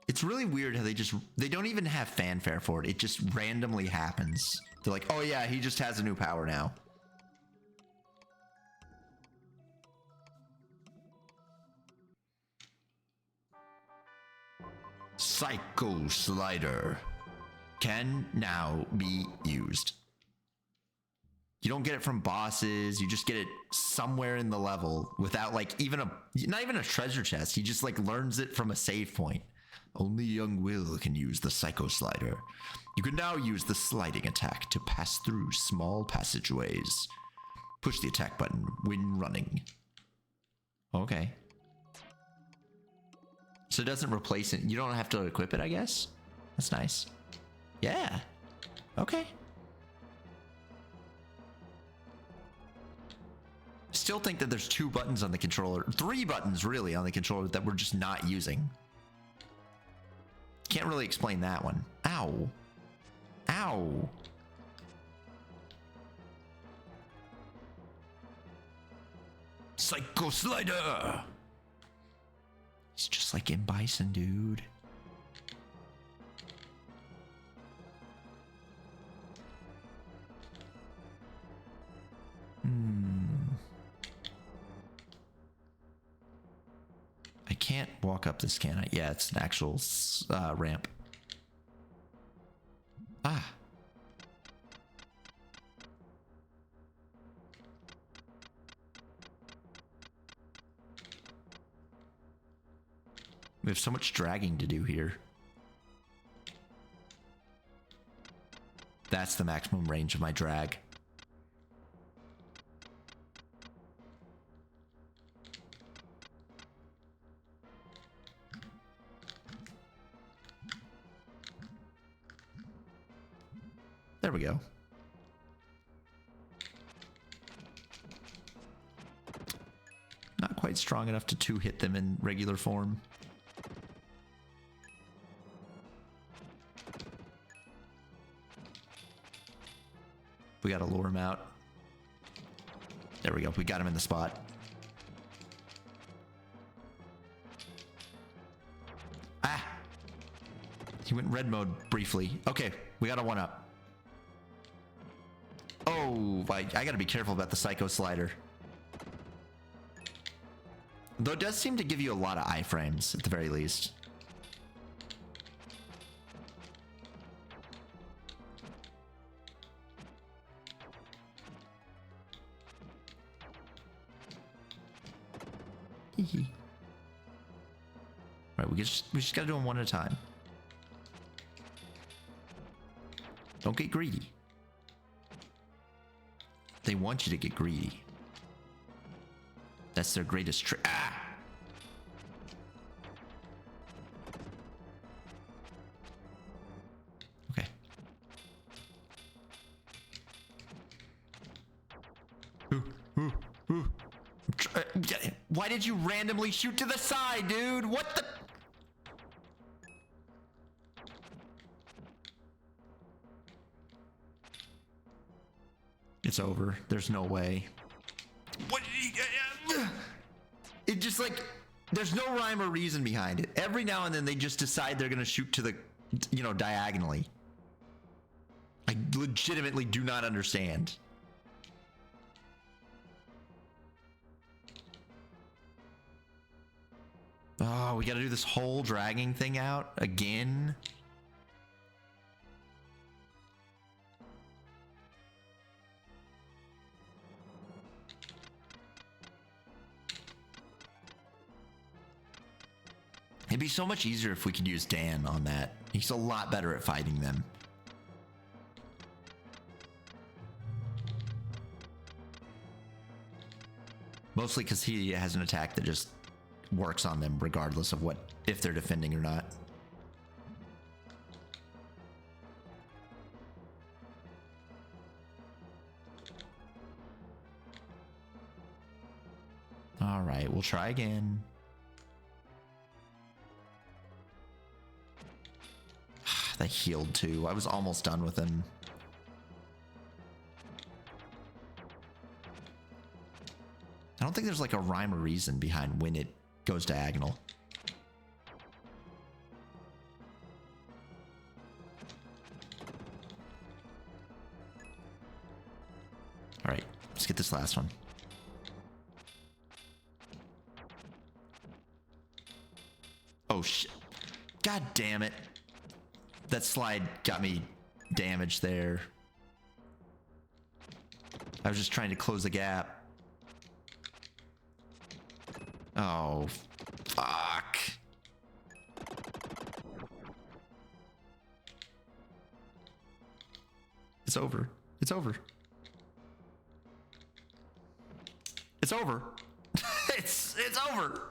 It's really weird how they don't even have fanfare for it. It just randomly happens. They're like, oh yeah, he just has a new power now. Psycho Slider can now be used. You don't get it from bosses. You just get it somewhere in the level without like not even a treasure chest. He just like learns it from a save point. Only young Will can use the Psycho Slider. You can now use the sliding attack to pass through small passageways. Push the attack button when running. Okay. So it doesn't replace it. You don't have to equip it, I guess. That's nice. Yeah. Okay. Still think that there's 2 buttons on the controller. 3 buttons, really, on the controller that we're just not using. Can't really explain that one. Ow. Ow. Psycho Slider! He's just like in Bison, dude. I can't walk up this, can I? Yeah, it's an actual ramp. Ah. We have so much dragging to do here. That's the maximum range of my drag. There we go. Not quite strong enough to two-hit them in regular form. We gotta lure him out. There we go. We got him in the spot. Ah! He went red mode briefly. Okay, we got a 1-up. Oh, I gotta be careful about the Psycho Slider. Though it does seem to give you a lot of iframes, at the very least. Right, we just gotta do them one at a time. Don't get greedy. They want you to get greedy. That's their greatest trick. Ah! Okay. Why did you randomly shoot to the side, dude? What the? It's over. There's no way. What? It just like, there's no rhyme or reason behind it. Every now and then they just decide they're gonna shoot to the, diagonally. I legitimately do not understand. Oh, we gotta do this whole dragging thing out again. It'd be so much easier if we could use Dan on that. He's a lot better at fighting them. Mostly because he has an attack that just works on them regardless of if they're defending or not. All right, we'll try again. They healed too. I was almost done with him. I don't think there's like a rhyme or reason behind when it goes diagonal. All right, let's get this last one. Oh shit. God damn it. That slide got me damaged there. I was just trying to close the gap. Oh, fuck. It's over. It's over. It's over. it's over.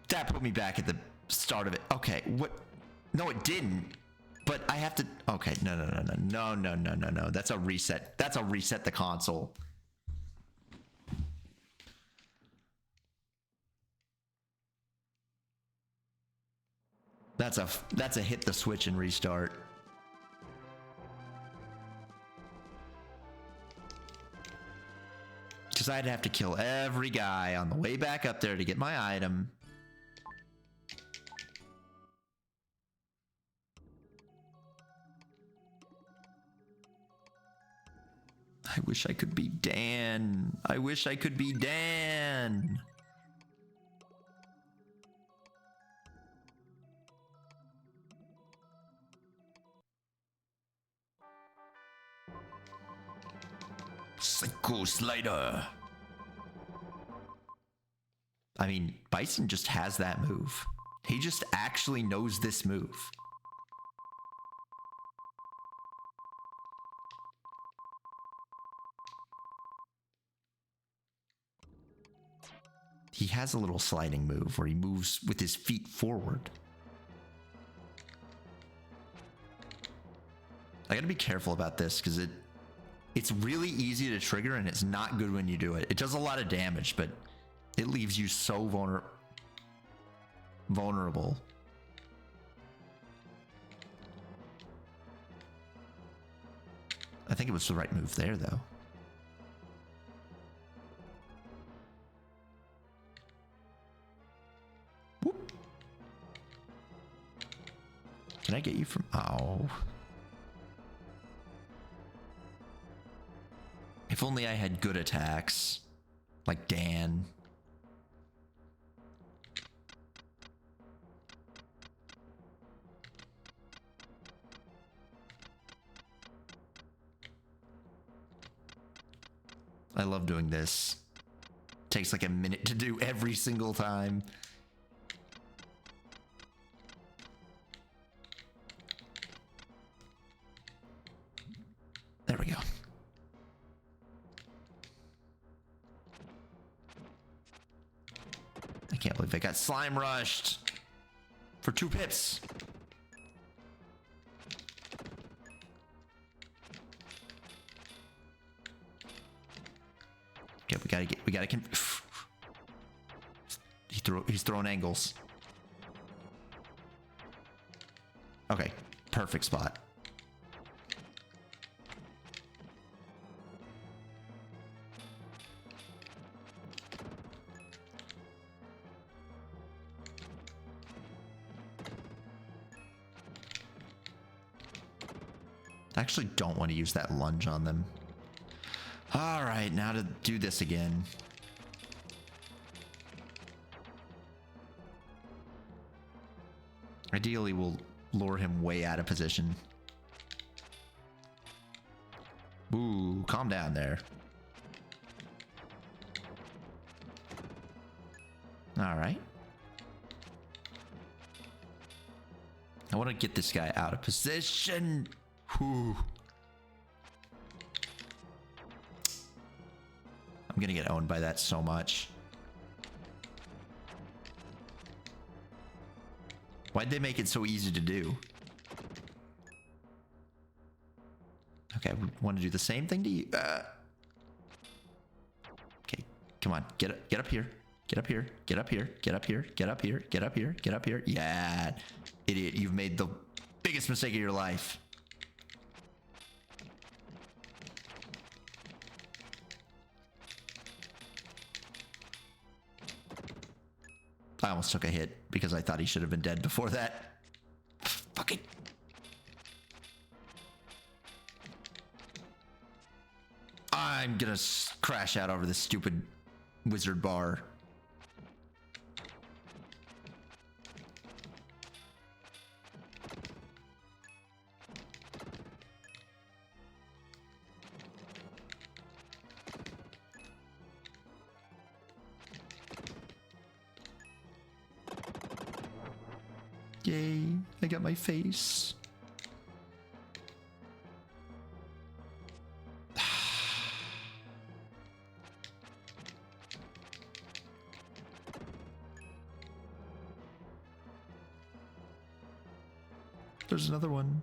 That put me back at the start of it. Okay, what? No, it didn't. But I have to. Okay, no. That's a reset. That's a reset the console. That's a hit the switch and restart. Because I'd have to kill every guy on the way back up there to get my item. I wish I could be Dan. I wish I could be Dan. Psycho Slider. I mean, Bison just has that move. He just actually knows this move. He has a little sliding move where he moves with his feet forward. I gotta be careful about this because it's really easy to trigger and it's not good when you do it. It does a lot of damage, but it leaves you so vulnerable. I think it was the right move there, though. Whoop. Can I get you from... Oh. If only I had good attacks. Like Dan. I love doing this. Takes like a minute to do every single time. There we go. I can't believe I got slime rushed for 2 pips. Okay, we gotta he's throwing angles. Okay, perfect spot. I actually don't want to use that lunge on them. All right, now to do this again. Ideally, we'll lure him way out of position. Ooh, calm down there. All right. I want to get this guy out of position. Whew. I'm gonna get owned by that so much. Why'd they make it so easy to do? Okay, we want to do the same thing to you. Okay, come on, get up here. Get up here, get up here, get up here, get up here, get up here, get up here. Yeah, idiot, you've made the biggest mistake of your life. I almost took a hit because I thought he should have been dead before that. Fuck it. I'm gonna crash out over this stupid wizard bar. Yay, I got my face. There's another one.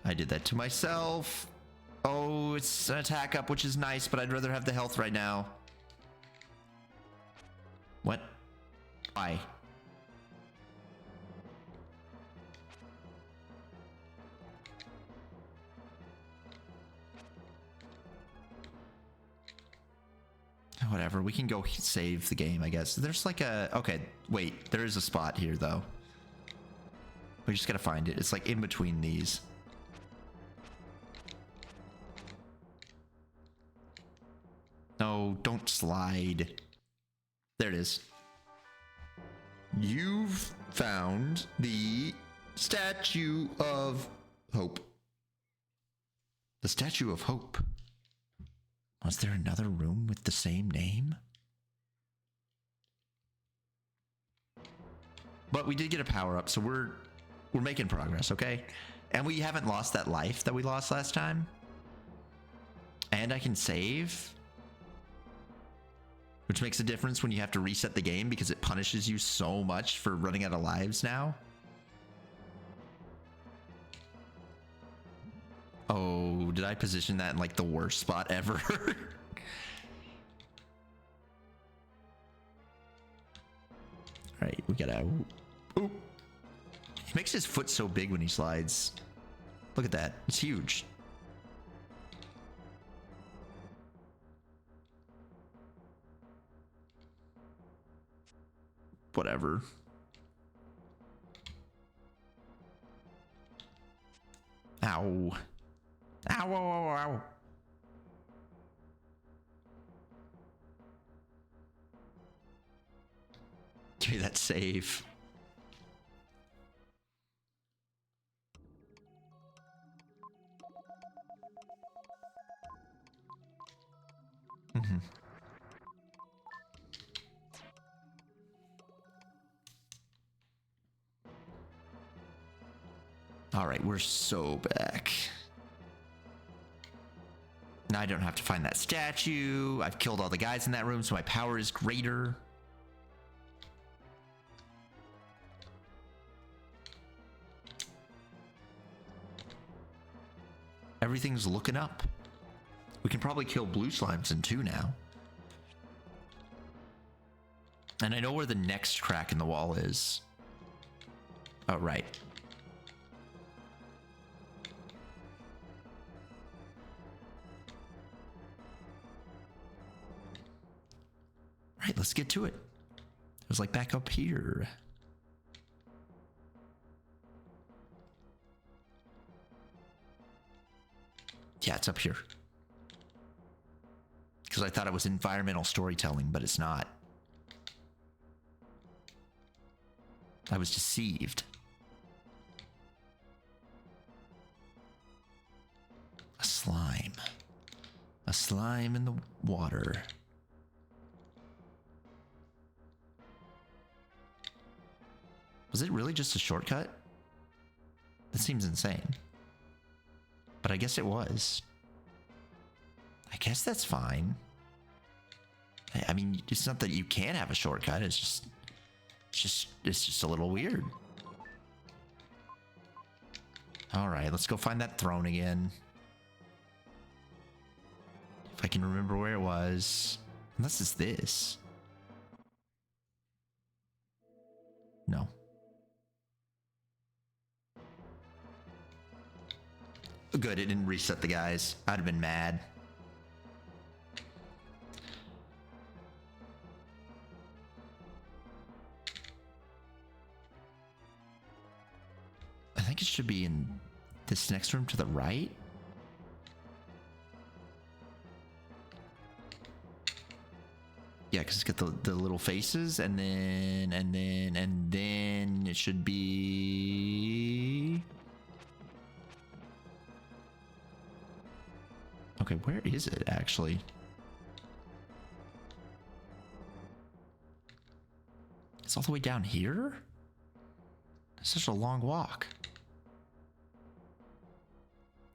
I did that to myself. Oh, it's an attack up, which is nice, but I'd rather have the health right now. What? Why? Whatever, we can go save the game, I guess. There's like a... Okay, wait. There is a spot here, though. We just gotta find it. It's like in between these. No, don't slide. There it is. You've found the Statue of Hope. The Statue of Hope. Was there another room with the same name? But we did get a power up, so we're making progress, okay? And we haven't lost that life that we lost last time. And I can save. Which makes a difference when you have to reset the game because it punishes you so much for running out of lives now. Oh, did I position that in like the worst spot ever? Alright, we gotta... Oop. He makes his foot so big when he slides. Look at that. It's huge. Whatever. Ow. Ow, ow, ow, ow. Give me that save. Mm-hmm. All right, we're so back. Now I don't have to find that statue. I've killed all the guys in that room, so my power is greater. Everything's looking up. We can probably kill blue slimes in 2 now. And I know where the next crack in the wall is. Oh, right. Right, let's get to it. It was like back up here. Yeah, it's up here. Because I thought it was environmental storytelling, but it's not. I was deceived. A slime. A slime in the water. Was it really just a shortcut? That seems insane. But I guess it was. I guess that's fine. I mean, it's not that you can't have a shortcut. It's just a little weird. All right, let's go find that throne again. If I can remember where it was. Unless it's this. No. Good, it didn't reset the guys. I'd have been mad. I think it should be in this next room to the right. Yeah, because it's got the little faces, and then it should be... Okay, where is it actually? It's all the way down here? It's such a long walk.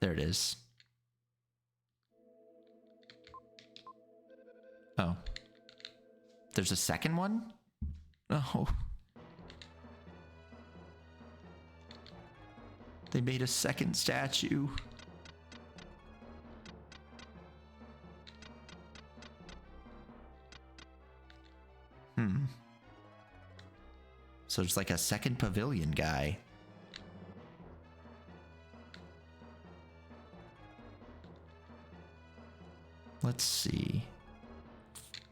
There it is. Oh. There's a second one? Oh. They made a second statue. So there's like a second pavilion guy. Let's see.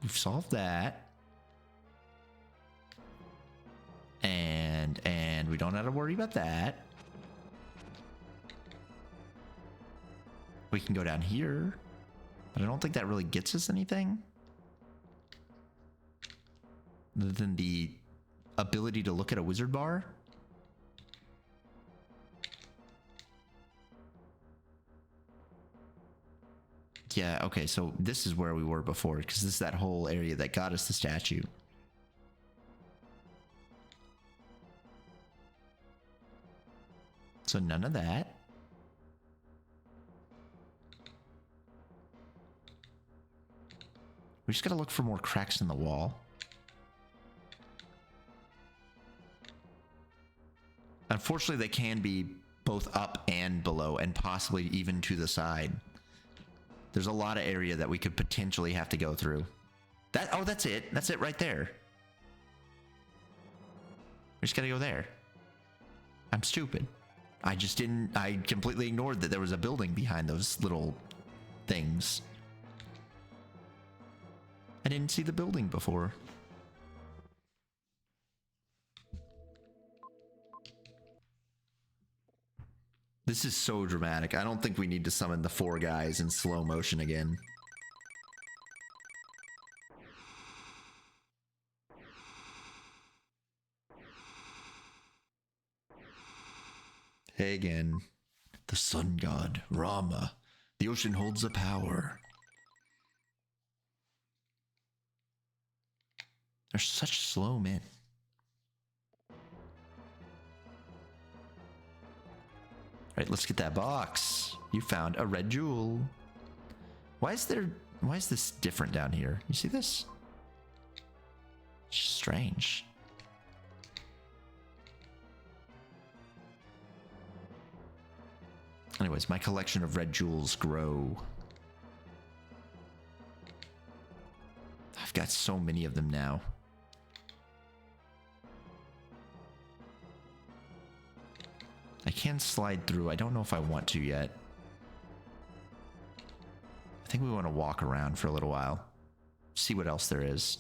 We've solved that. And we don't have to worry about that. We can go down here, but I don't think that really gets us anything. Other than the ability to look at a wizard bar. Yeah, okay, so this is where we were before, because this is that whole area that got us the statue. So none of that. We just gotta look for more cracks in the wall. Unfortunately, they can be both up and below, and possibly even to the side. There's a lot of area that we could potentially have to go through. Oh, that's it. That's it right there. We just gotta go there. I'm stupid. I completely ignored that there was a building behind those little things. I didn't see the building before. This is so dramatic. I don't think we need to summon the 4 guys in slow motion again. Hey again. The sun god, Rama. The ocean holds the power. They're such slow men. Right, let's get that box. You found a red jewel. Why is this different down here? You see this? It's strange. Anyways, my collection of red jewels grow. I've got so many of them now. I can slide through. I don't know if I want to yet. I think we want to walk around for a little while. See what else there is.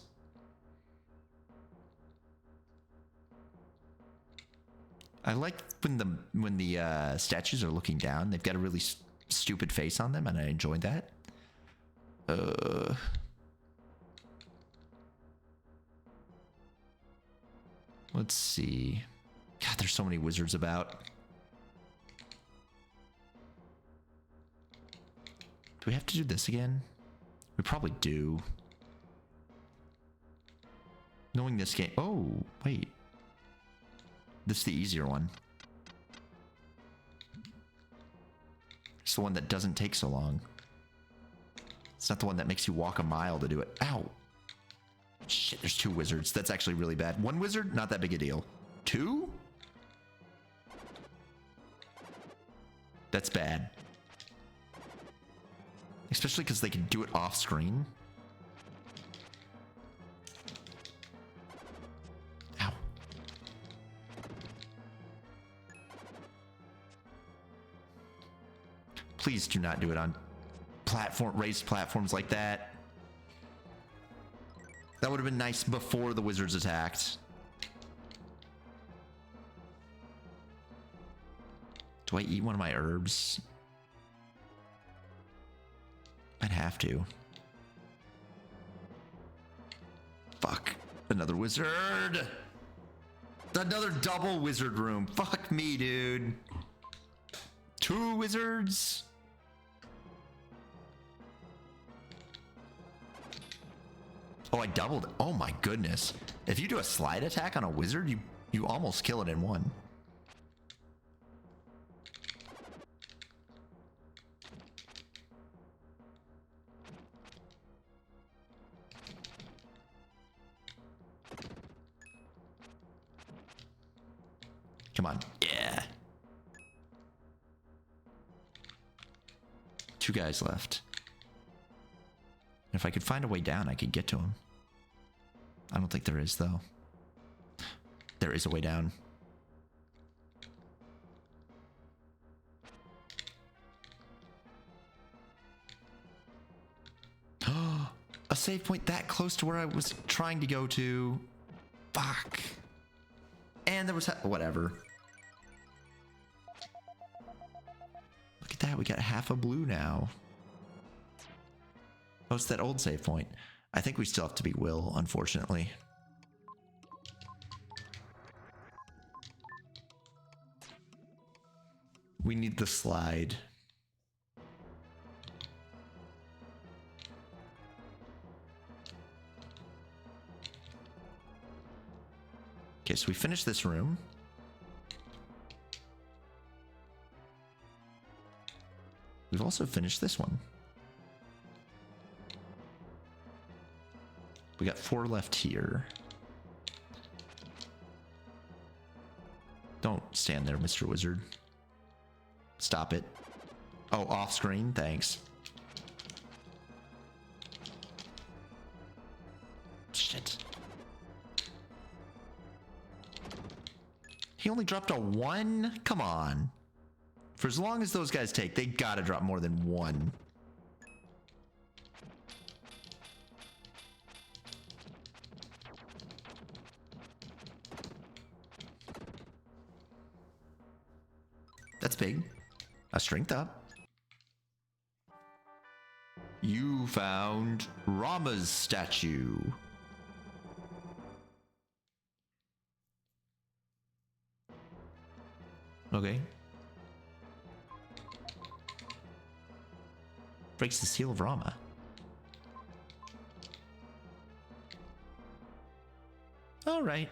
I like when the statues are looking down. They've got a really stupid face on them, and I enjoyed that. Let's see. God, there's so many wizards about. Do we have to do this again? We probably do. Knowing this game... Oh, wait. This is the easier one. It's the one that doesn't take so long. It's not the one that makes you walk a mile to do it. Ow. Shit, there's 2 wizards. That's actually really bad. 1 wizard, not that big a deal. 2? That's bad. Especially because they can do it off screen. Ow. Please do not do it on raised platforms like that. That would have been nice before the wizards attacked. Do I eat one of my herbs? I'd have to. Fuck. Another wizard. Another double wizard room. Fuck me, dude. 2 wizards. Oh, I doubled. Oh my goodness. If you do a slide attack on a wizard, you almost kill it in one. Come on. Yeah. 2 guys left. If I could find a way down, I could get to him. I don't think there is, though. There is a way down. A save point that close to where I was trying to go to. Fuck. And there was... whatever. Look at that. We got half a blue now. Oh, it's that old save point. I think we still have to be Will, unfortunately. We need the slide. Okay, so we finished this room. We've also finished this one. We got 4 left here. Don't stand there, Mr. Wizard. Stop it. Oh, off screen? Thanks. Shit. He only dropped a 1? Come on. For as long as those guys take, they gotta drop more than 1. That's big. A strength up. You found Rama's statue. Okay. Breaks the seal of Rama. All right.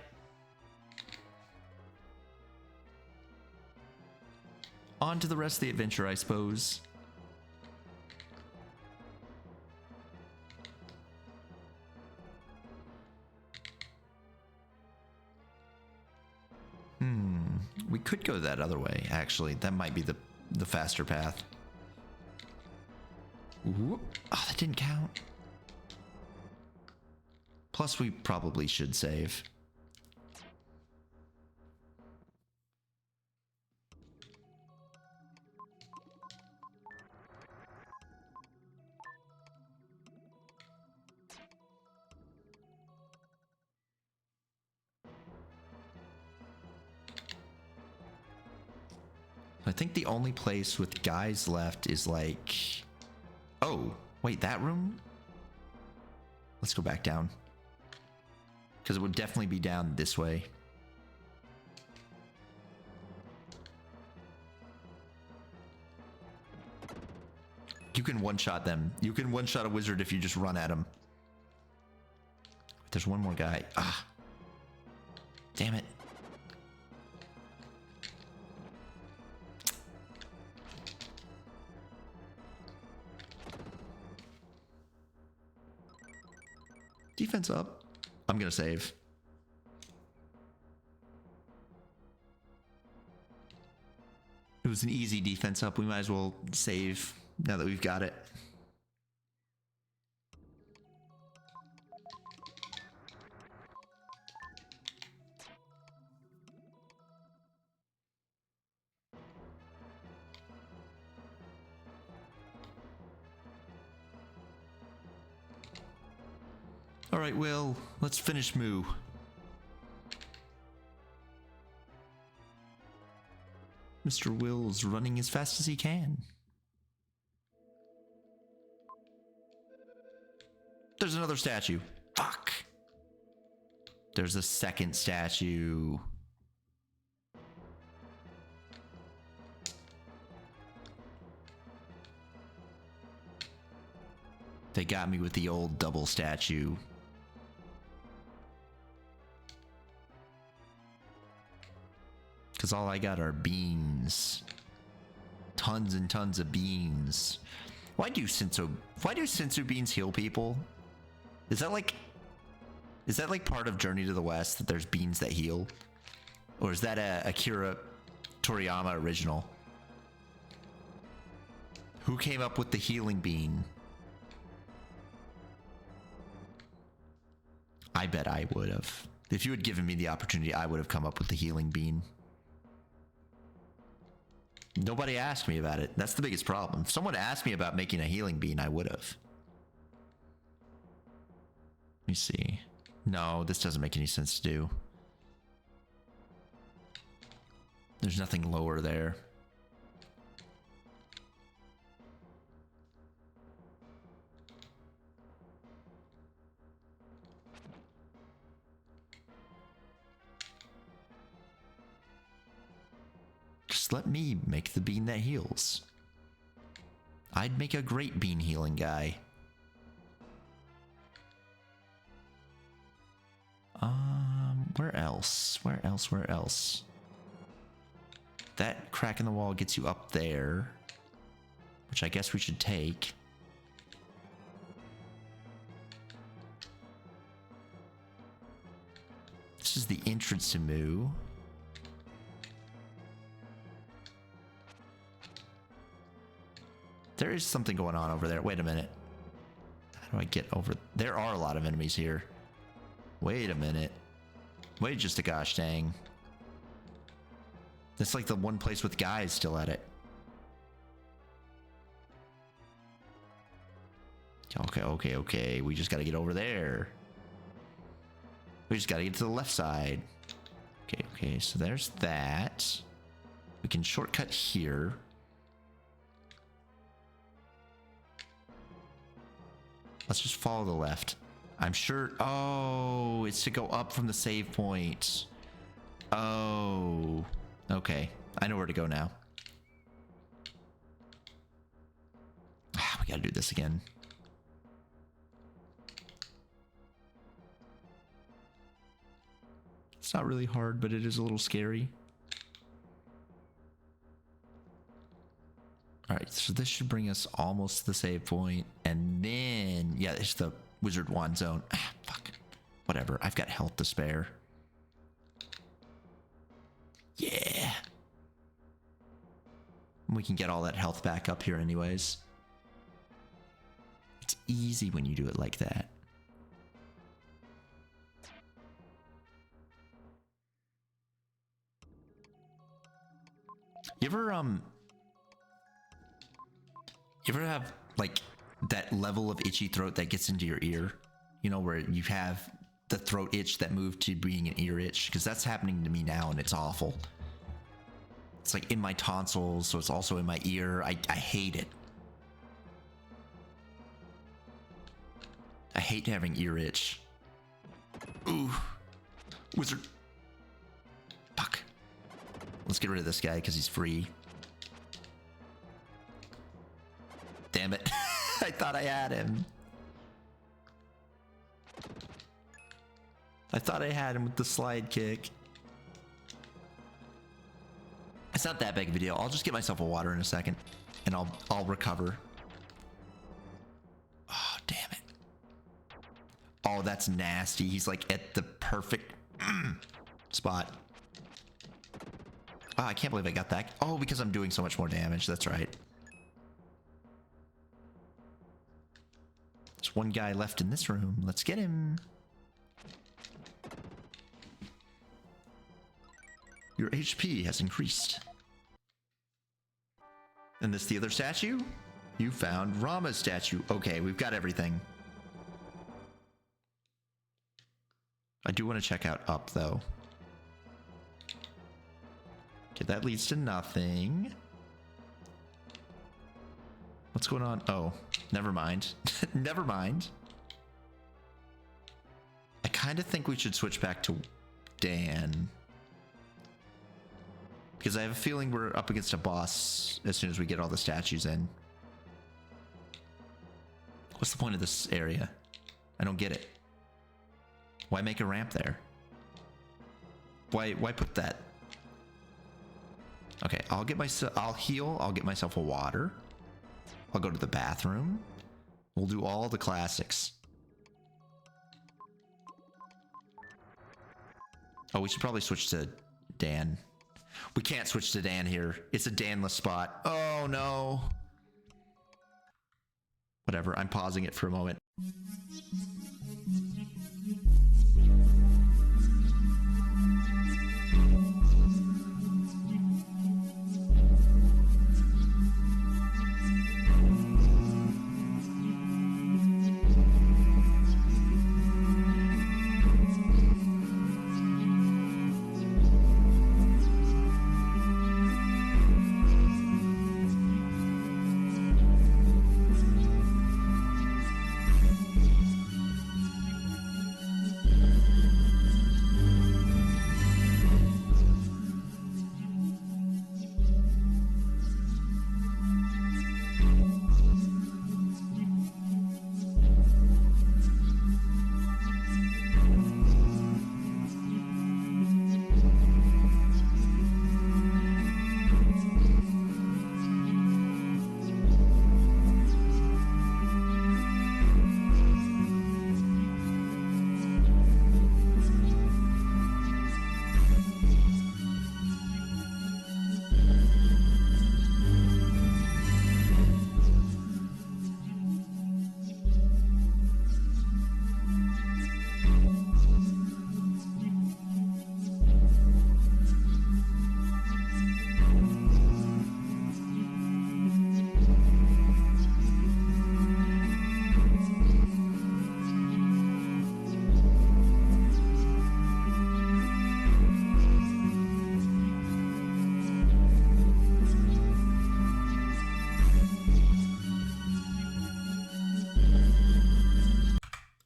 On to the rest of the adventure, I suppose. We could go that other way, actually. That might be the faster path. Whoop. Oh, that didn't count. Plus, we probably should save. I think the only place with guys left is like... Oh, wait, that room? Let's go back down. Because it would definitely be down this way. You can one-shot them. You can one-shot a wizard if you just run at him. There's one more guy. Ah. Damn it. Defense up. I'm gonna save. It was an easy defense up. We might as well save now that we've got it. All right, Will, let's finish Moo. Mr. Will's running as fast as he can. There's another statue. Fuck. There's a second statue. They got me with the old double statue. Because all I got are beans. Tons and tons of beans. Why do sensu beans heal people? Is that like part of Journey to the West that there's beans that heal? Or is that a Akira Toriyama original? Who came up with the healing bean? I bet I would have. If you had given me the opportunity, I would have come up with the healing bean. Nobody asked me about it. That's the biggest problem. If someone asked me about making a healing bean, I would have. Let me see. No, this doesn't make any sense to do. There's nothing lower there. Just let me make the bean that heals. I'd make a great bean healing guy. Where else? Where else? Where else? That crack in the wall gets you up there, which I guess we should take. This is the entrance to Moo. There is something going on over there. Wait a minute. How do I get over? There are a lot of enemies here. Wait a minute. Wait just a gosh dang. That's like the one place with guys still at it. Okay. We just gotta get over there. We just gotta get to the left side. Okay, so there's that. We can shortcut here. Let's just follow the left. I'm sure. Oh, it's to go up from the save point. Oh, okay. I know where to go now. We gotta do this again. It's not really hard, but it is a little scary. All right, so this should bring us almost to the save point, and then yeah, it's the Wizard Wand Zone. Fuck. Whatever. I've got health to spare. Yeah. We can get all that health back up here anyways. It's easy when you do it like that. You ever have like that level of itchy throat that gets into your ear? You know, where you have the throat itch that moved to being an ear itch? Because that's happening to me now and it's awful. It's like in my tonsils, so it's also in my ear. I hate it. I hate having ear itch. Ooh. Wizard. Fuck. Let's get rid of this guy because he's free. Damn it. I thought I had him. I thought I had him with the slide kick. It's not that big of a deal. I'll just get myself a water in a second and I'll recover. Oh, damn it. Oh, that's nasty. He's like at the perfect spot. Oh, I can't believe I got that. Oh, because I'm doing so much more damage. That's right. There's one guy left in this room. Let's get him. Your HP has increased. And this the other statue? You found Rama's statue. Okay, we've got everything. I do want to check out up, though. Okay, that leads to nothing. What's going on? Oh, never mind. Never mind. I kind of think we should switch back to Dan. Because I have a feeling we're up against a boss as soon as we get all the statues in. What's the point of this area? I don't get it. Why make a ramp there? Why put that? Okay, I'll heal. I'll get myself a water. I'll go to the bathroom. We'll do all the classics. Oh, we should probably switch to Dan. We can't switch to Dan here. It's a Danless spot. Oh, no. Whatever, I'm pausing it for a moment.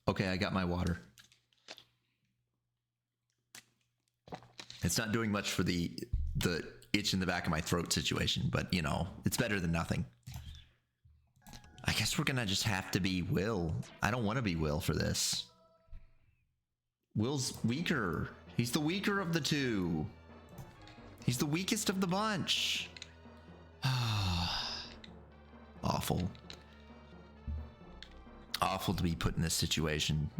Okay, I got my water. It's not doing much for the itch in the back of my throat situation, but you know, it's better than nothing. I guess we're gonna just have to be Will. I don't want to be Will for this. Will's weaker. He's the weaker of the two. He's the weakest of the bunch. Awful. Awful to be put in this situation.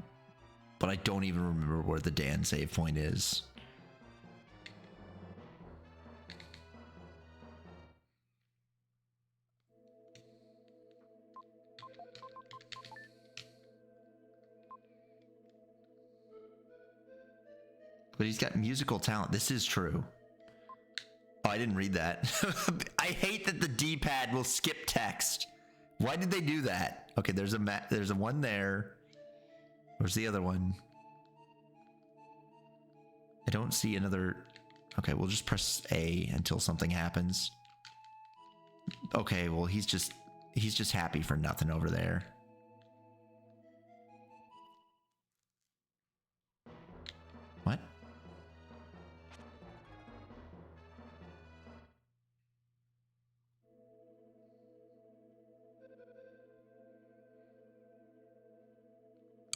But I don't even remember where the Dan save point is. But he's got musical talent. This is true. Oh, I didn't read that. I hate that the D-pad will skip text. Why did they do that? Okay, there's a one there. Where's the other one? I don't see another. Okay, we'll just press A until something happens. Okay, well he's just happy for nothing over there. What?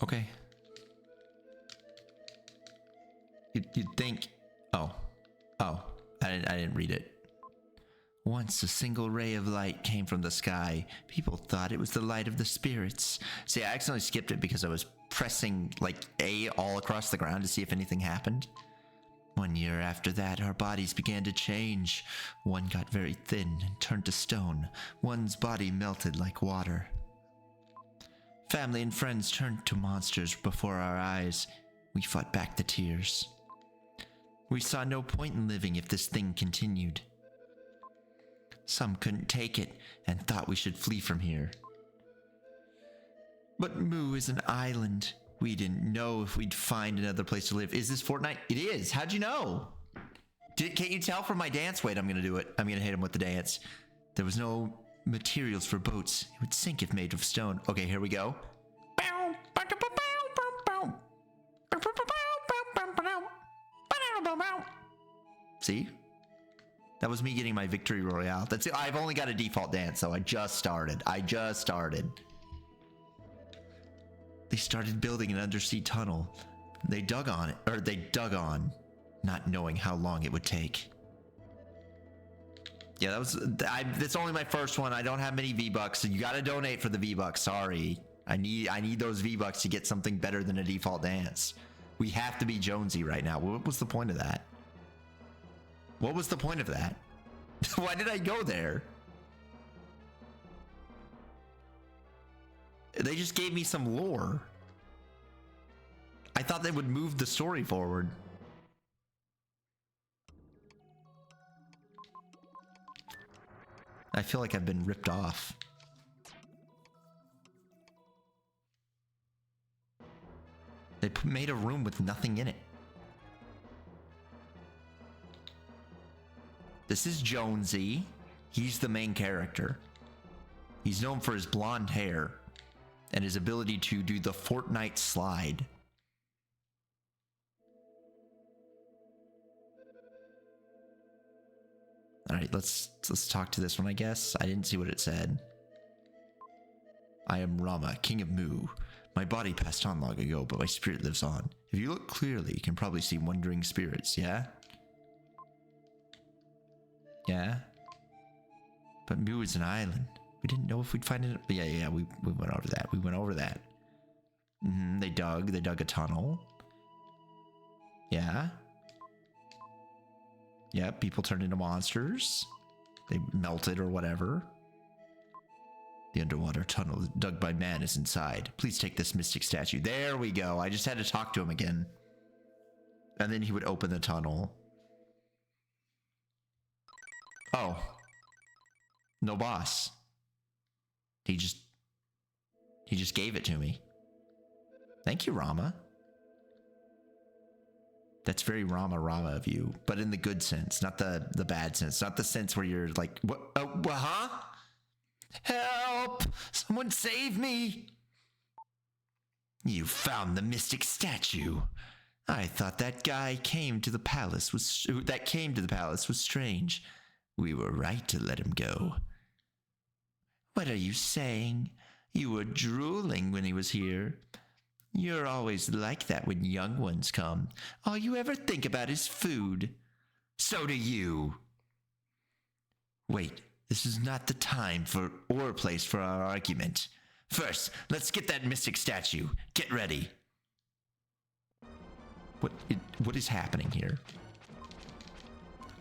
Okay. You'd think. Oh, I didn't read it. Once a single ray of light came from the sky. People thought it was the light of the spirits. See, I accidentally skipped it because I was pressing like A all across the ground to see if anything happened. 1 year after that, our bodies began to change. One got very thin and turned to stone. One's body melted like water. Family and friends turned to monsters before our eyes. We fought back the tears. We saw no point in living if this thing continued. Some couldn't take it and thought we should flee from here. But Moo is an island. We didn't know if we'd find another place to live. Is this Fortnite? It is. How'd you know? Can't you tell from my dance? Wait, I'm gonna do it. I'm gonna hit him with the dance. There was no materials for boats. It would sink if made of stone. Okay, here we go. See? That was me getting my victory royale. That's it. I've only got a default dance, so I just started. They started building an undersea tunnel. They dug on, not knowing how long it would take. Yeah, that's only my first one. I don't have many V-Bucks, so you gotta donate for the V-Bucks. Sorry. I need those V-Bucks to get something better than a default dance. We have to be Jonesy right now. What was the point of that? What was the point of that? Why did I go there? They just gave me some lore. I thought they would move the story forward. I feel like I've been ripped off. They made a room with nothing in it. This is Jonesy. He's the main character. He's known for his blonde hair and his ability to do the Fortnite slide. All right, let's talk to this one, I guess. I didn't see what it said. I am Rama, King of Mu. My body passed on long ago, but my spirit lives on. If you look clearly, you can probably see wandering spirits, yeah? Yeah? But Mu is an island. We didn't know if we'd find it. Yeah, we went over that. They dug a tunnel. Yeah? Yeah, people turned into monsters. They melted or whatever. The underwater tunnel dug by man is inside. Please take this mystic statue. There we go. I just had to talk to him again. And then he would open the tunnel. Oh. No boss. He just gave it to me. Thank you, Rama. That's very Rama of you, but in the good sense, not the bad sense. Not the sense where you're like, what? Huh? Help! Someone save me! You found the mystic statue. I thought that guy came to the palace was strange. We were right to let him go. What are you saying? You were drooling when he was here. You're always like that when young ones come. All you ever think about is food. So do you. Wait, this is not the time or place for our argument. First, let's get that mystic statue. Get ready. What is happening here?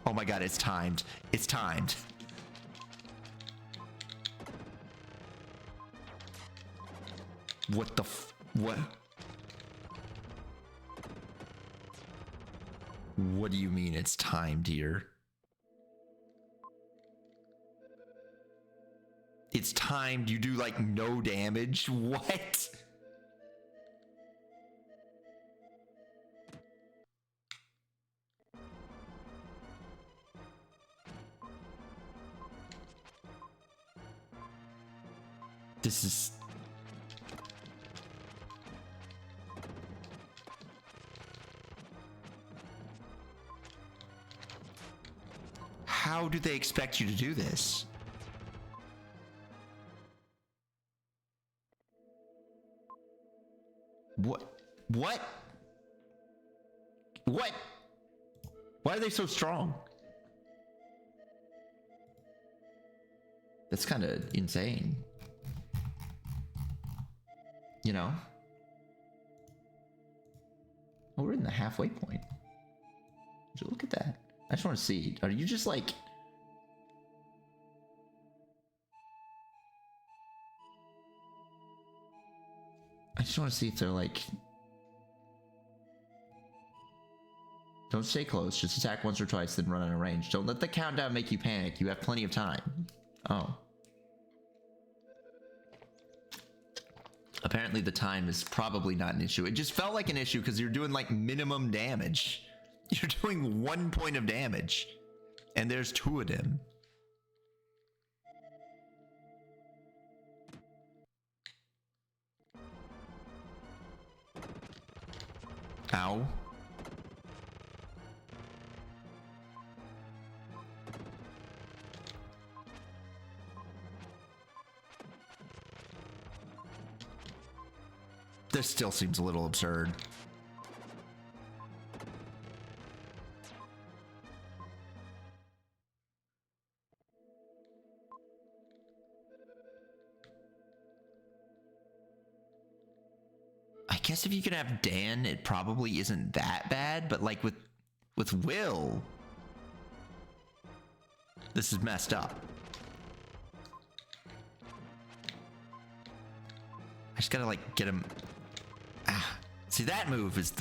Oh my god, it's timed. It's timed. What the what? What do you mean it's timed here? It's timed, you do like no damage? What? This is... How do they expect you to do this? What? What? What? Why are they so strong? That's kind of insane. You know? Oh, we're in the halfway point. Look at that. I just want to see. Are you just like... I just want to see if they're like... Don't stay close. Just attack once or twice, then run out of range. Don't let the countdown make you panic. You have plenty of time. Oh. Apparently the time is probably not an issue. It just felt like an issue because you're doing like minimum damage. You're doing 1 point of damage. And there's 2 of them. Ow. This still seems a little absurd. I guess if you could have Dan, it probably isn't that bad, but like with Will, this is messed up. I just gotta like get him. See, that move is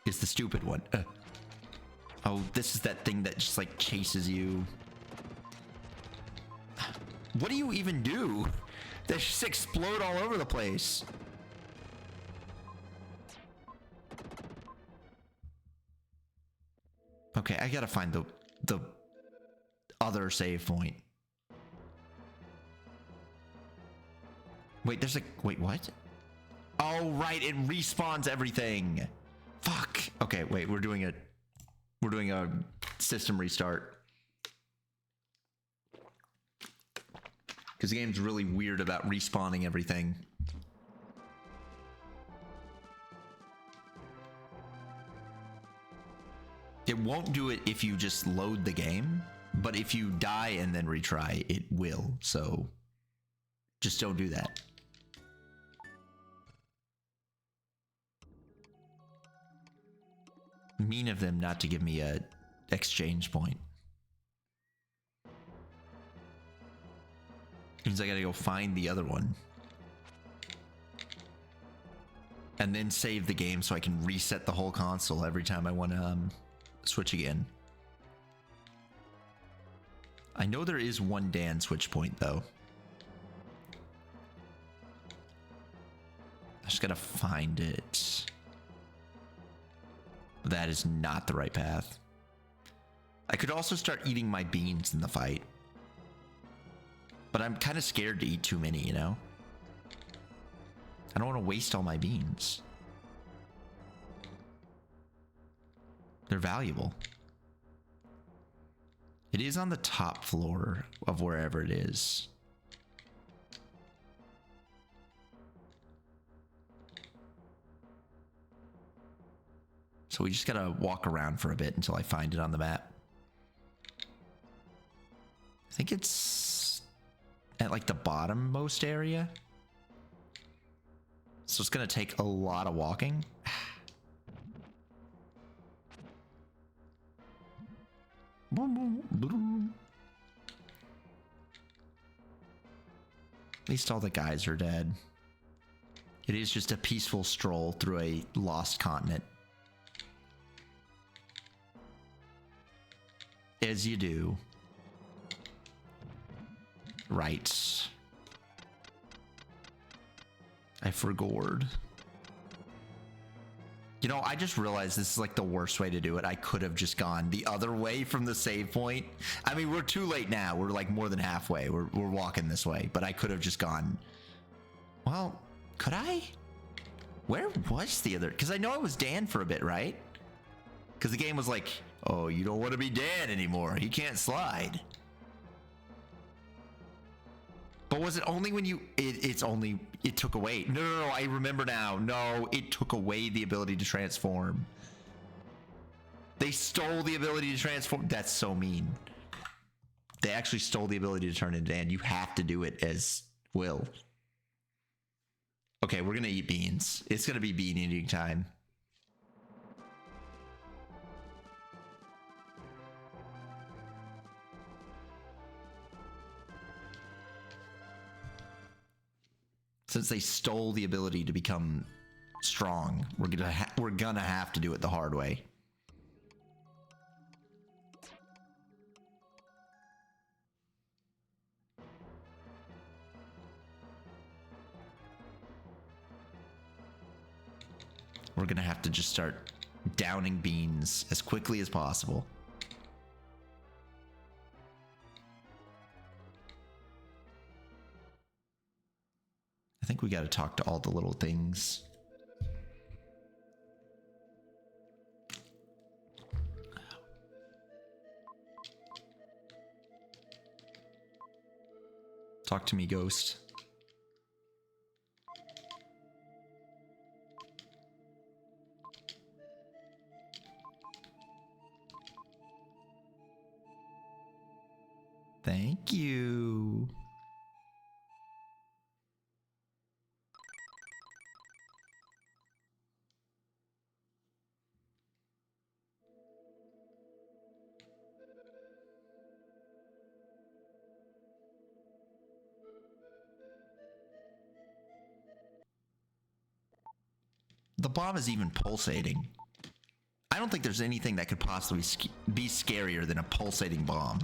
the stupid one. Oh, this is that thing that just like chases you. What do you even do? They just explode all over the place. Okay, I gotta find the other save point. Wait, there's a... Wait, what? Oh, right, it respawns everything. Fuck. Okay, wait, we're doing a system restart. Because the game's really weird about respawning everything. It won't do it if you just load the game, but if you die and then retry, it will. So just don't do that. Mean of them not to give me a exchange point. Means I gotta go find the other one. And then save the game so I can reset the whole console every time I want to switch again. I know there is one Dan switch point though. I just gotta find it. That is not the right path. I could also start eating my beans in the fight. But I'm kind of scared to eat too many, you know? I don't want to waste all my beans. They're valuable. It is on the top floor of wherever it is. So we just gotta walk around for a bit until I find it on the map. I think it's at like the bottommost area. So it's gonna take a lot of walking. At least all the guys are dead. It is just a peaceful stroll through a lost continent. As you do. Right. I forgored. You know, I just realized this is like the worst way to do it. I could have just gone the other way from the save point. I mean, we're too late now. We're like more than halfway. We're walking this way, but I could have just gone. Well, could I? Where was the other? Because I know I was Dan for a bit, right? Because the game was like, oh, you don't want to be Dan anymore. He can't slide. But was it only when you... It took away... No, I remember now. No, it took away the ability to transform. They stole the ability to transform. That's so mean. They actually stole the ability to turn into Dan. You have to do it as Will. Okay, we're going to eat beans. It's going to be bean eating time. since they stole the ability to become strong, we're gonna have to do it the hard way. We're gonna have to just start downing beans as quickly as possible. I think we got to talk to all the little things. Talk to me, ghost. Thank you. The bomb is even pulsating. I don't think there's anything that could possibly be scarier than a pulsating bomb.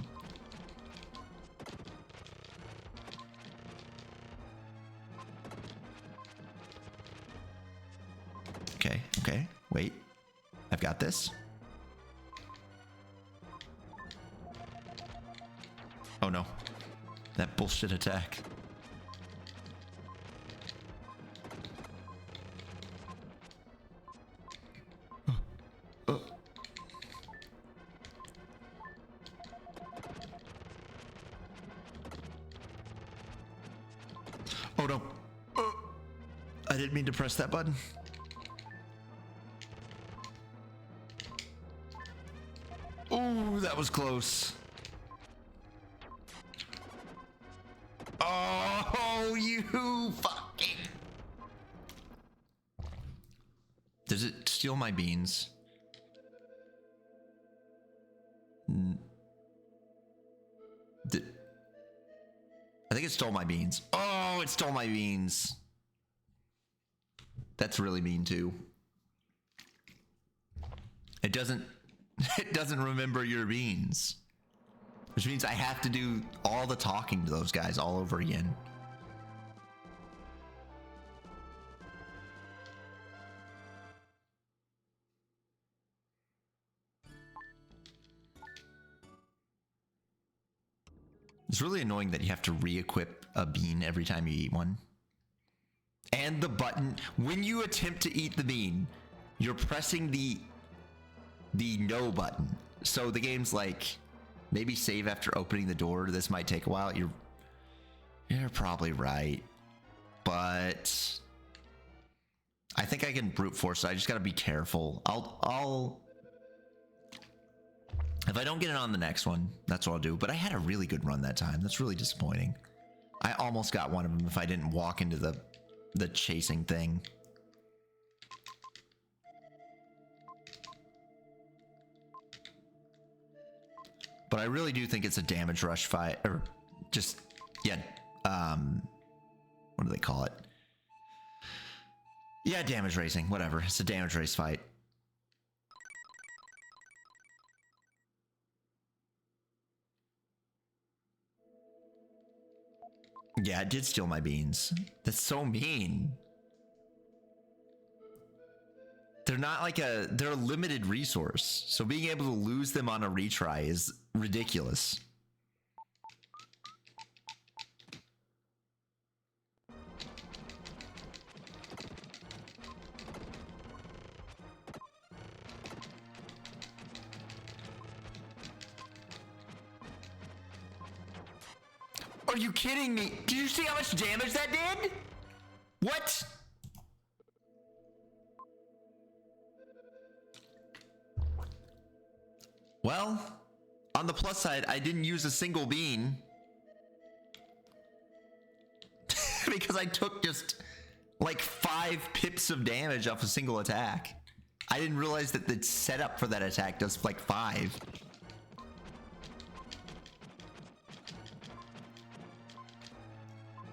Okay, wait. I've got this. Oh no. That bullshit attack. Oh no. I didn't mean to press that button. Ooh, that was close. Oh, you fucking... Does it steal my beans? I think it stole my beans. Oh, it stole my beans. That's really mean too. It doesn't remember your beans. Which means I have to do all the talking to those guys all over again. It's really annoying that you have to re-equip a bean every time you eat one. And the button, when you attempt to eat the bean, you're pressing the no button. So the game's like, maybe save after opening the door. This might take a while. You're probably right. But I think I can brute force it. I just gotta be careful. I'll if I don't get it on the next one, that's what I'll do. But I had a really good run that time. That's really disappointing. I almost got one of them if I didn't walk into the chasing thing. But I really do think it's a damage rush fight, or just, yeah, what do they call it? Yeah, damage racing, whatever. It's a damage race fight. Yeah, it did steal my beans. That's so mean. They're not like they're a limited resource. So being able to lose them on a retry is ridiculous. Are you kidding me? Did you see how much damage that did? What? Well, on the plus side, I didn't use a single bean. Because I took just like 5 pips of damage off a single attack. I didn't realize that the setup for that attack does like 5.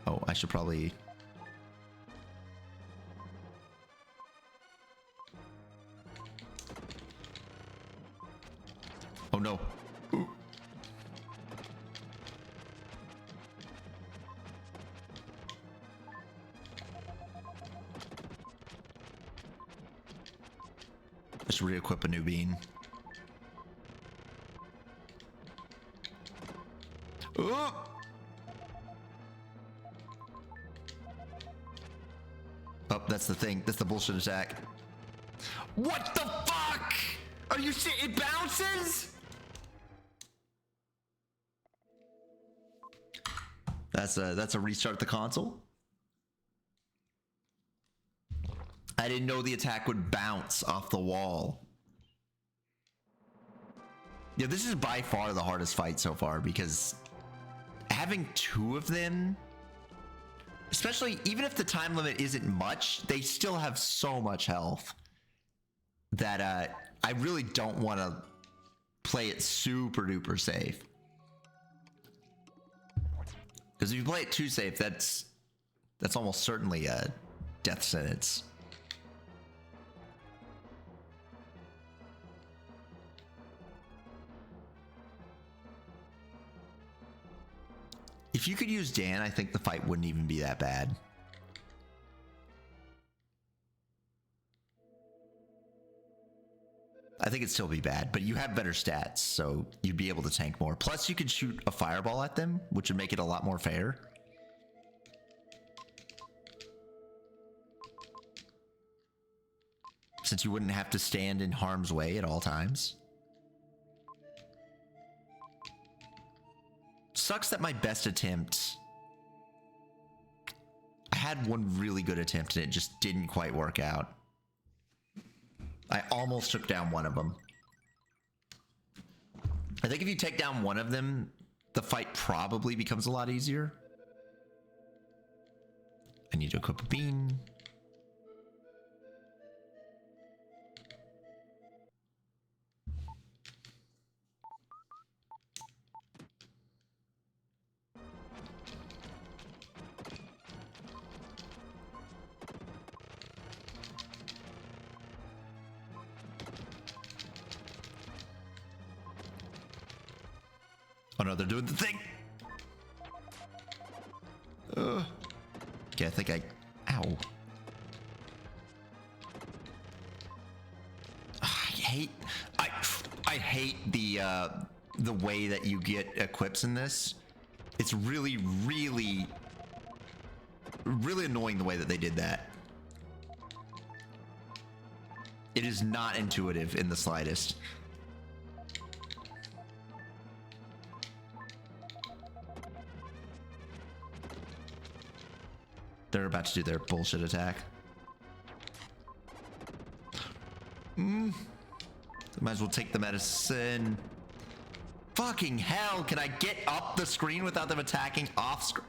Oh, I should probably Oh no. Ooh. Let's re-equip a new bean. Oh! Oh, that's the thing. That's the bullshit attack. What the fuck? Are you serious? It bounces? That's a restart the console. I didn't know the attack would bounce off the wall. Yeah, this is by far the hardest fight so far because having two of them, especially even if the time limit isn't much, they still have so much health that I really don't want to play it super duper safe. Because if you play it too safe, that's almost certainly a death sentence. If you could use Dan, I think the fight wouldn't even be that bad. I think it'd still be bad, but you have better stats, so you'd be able to tank more. Plus, you could shoot a fireball at them, which would make it a lot more fair. Since you wouldn't have to stand in harm's way at all times. Sucks that my best attempt... I had one really good attempt and it just didn't quite work out. I almost took down one of them. I think if you take down one of them, the fight probably becomes a lot easier. I need to equip a bean. Oh no, they're doing the thing. Okay, I think ow. I hate the way that you get equips in this. It's really annoying the way that they did that. It is not intuitive in the slightest. They're about to do their bullshit attack. Might as well take the medicine. Fucking hell, can I get up the screen without them attacking off screen?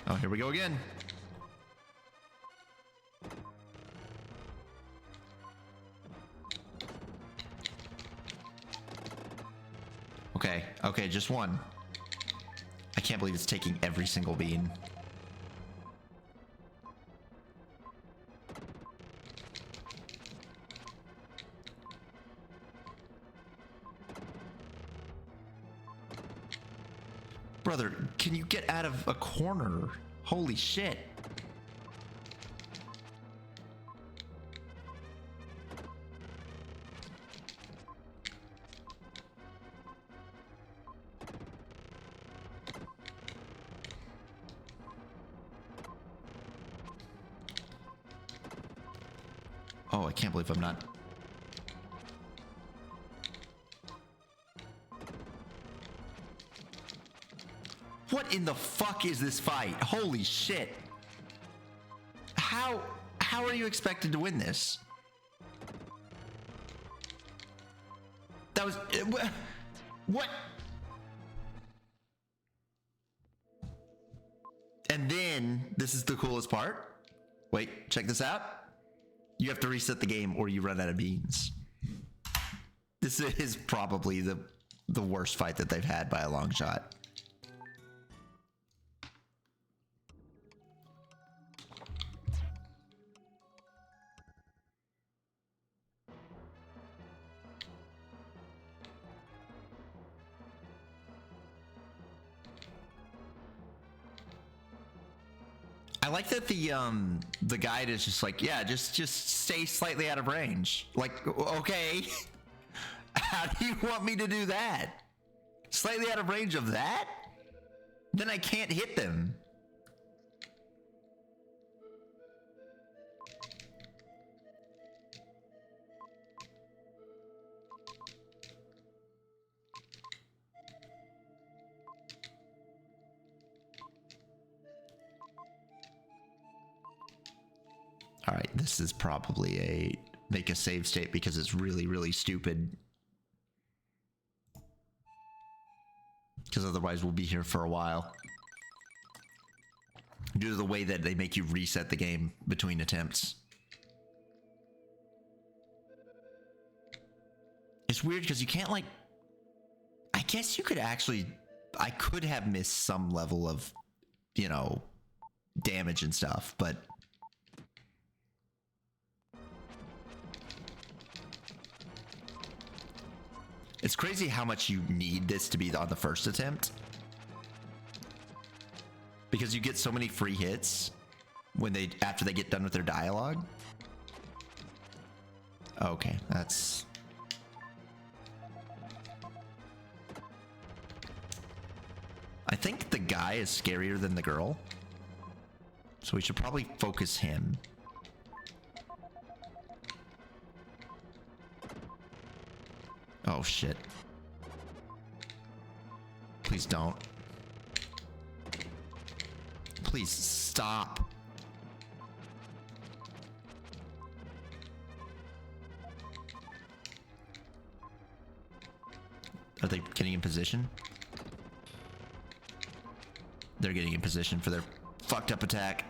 Oh, here we go again. Okay, just one. I can't believe it's taking every single bean. Brother, can you get out of a corner? Holy shit. Oh, I can't believe I'm not. What in the fuck is this fight? Holy shit. How are you expected to win this? That was what? And then this is the coolest part. Wait, check this out. You have to reset the game or you run out of beans. This is probably the worst fight that they've had by a long shot. I like that the guide is just like, yeah, just stay slightly out of range. Like, okay, how do you want me to do that? Slightly out of range of that? Then I can't hit them. All right, this is probably a make a save state because it's really, really stupid. Because otherwise we'll be here for a while. Due to the way that they make you reset the game between attempts. It's weird because you can't like... I guess you could actually... I could have missed some level of, you know, damage and stuff, but... It's crazy how much you need this to be on the first attempt. Because you get so many free hits when they after they get done with their dialogue. Okay, that's... I think the guy is scarier than the girl. So we should probably focus him. Oh, shit. Please don't. Please stop. Are they getting in position? They're getting in position for their fucked up attack.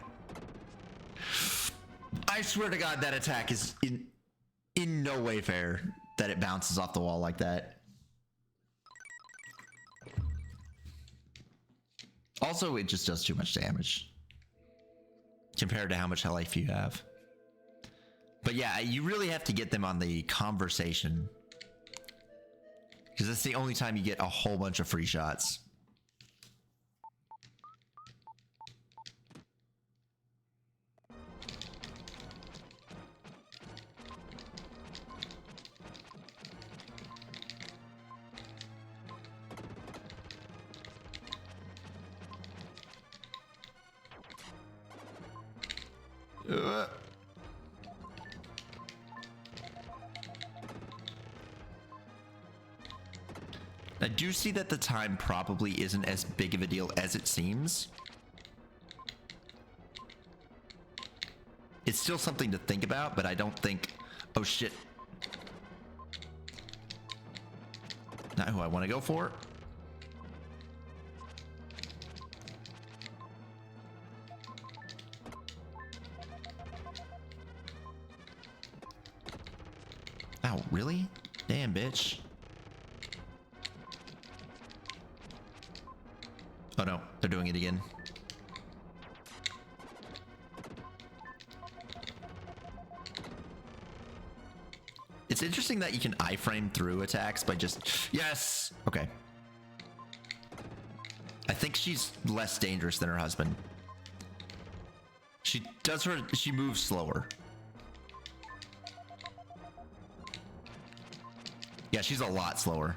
I swear to God, that attack is in no way fair. That it bounces off the wall like that. Also, it just does too much damage compared to how much life you have. But yeah, you really have to get them on the conversation because that's the only time you get a whole bunch of free shots. I do see that the time probably isn't as big of a deal as it seems. It's still something to think about, but I don't think... Oh, shit. Not who I want to go for. Ow, really? Damn, bitch. Oh no, they're doing it again. It's interesting that you can iframe through attacks by just... Yes! Okay. I think she's less dangerous than her husband. She moves slower. Yeah, she's a lot slower.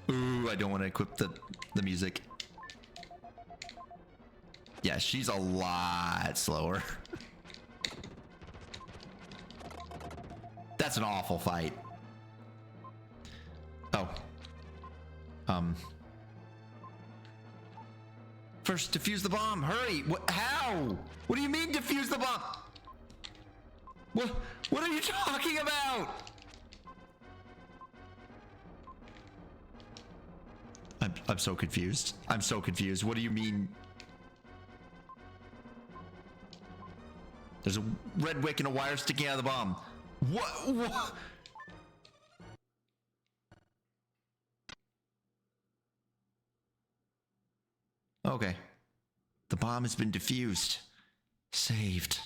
Ooh, I don't want to equip the music. Yeah, she's a lot slower. That's an awful fight. Oh. First, defuse the bomb. Hurry. What? How? What do you mean defuse the bomb? What are you talking about? I'm so confused. I'm so confused. What do you mean? There's a red wick and a wire sticking out of the bomb. What? Okay. The bomb has been defused. Saved.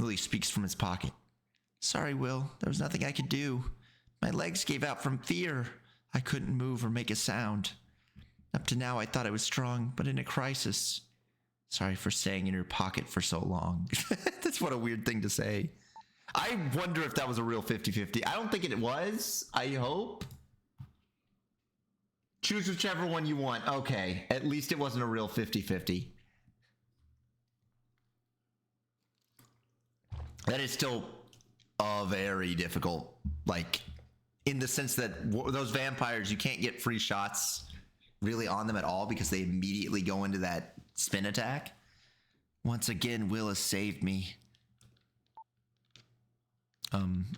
Willie speaks from his pocket. Sorry, Will. There was nothing I could do. My legs gave out from fear. I couldn't move or make a sound. Up to now, I thought I was strong, but in a crisis. Sorry for staying in your pocket for so long. That's what a weird thing to say. I wonder if that was a real 50-50. I don't think it was. I hope. Choose whichever one you want. Okay. At least it wasn't a real 50-50. That is still very difficult. Like, in the sense that those vampires, you can't get free shots really on them at all because they immediately go into that spin attack. Once again, Will has saved me.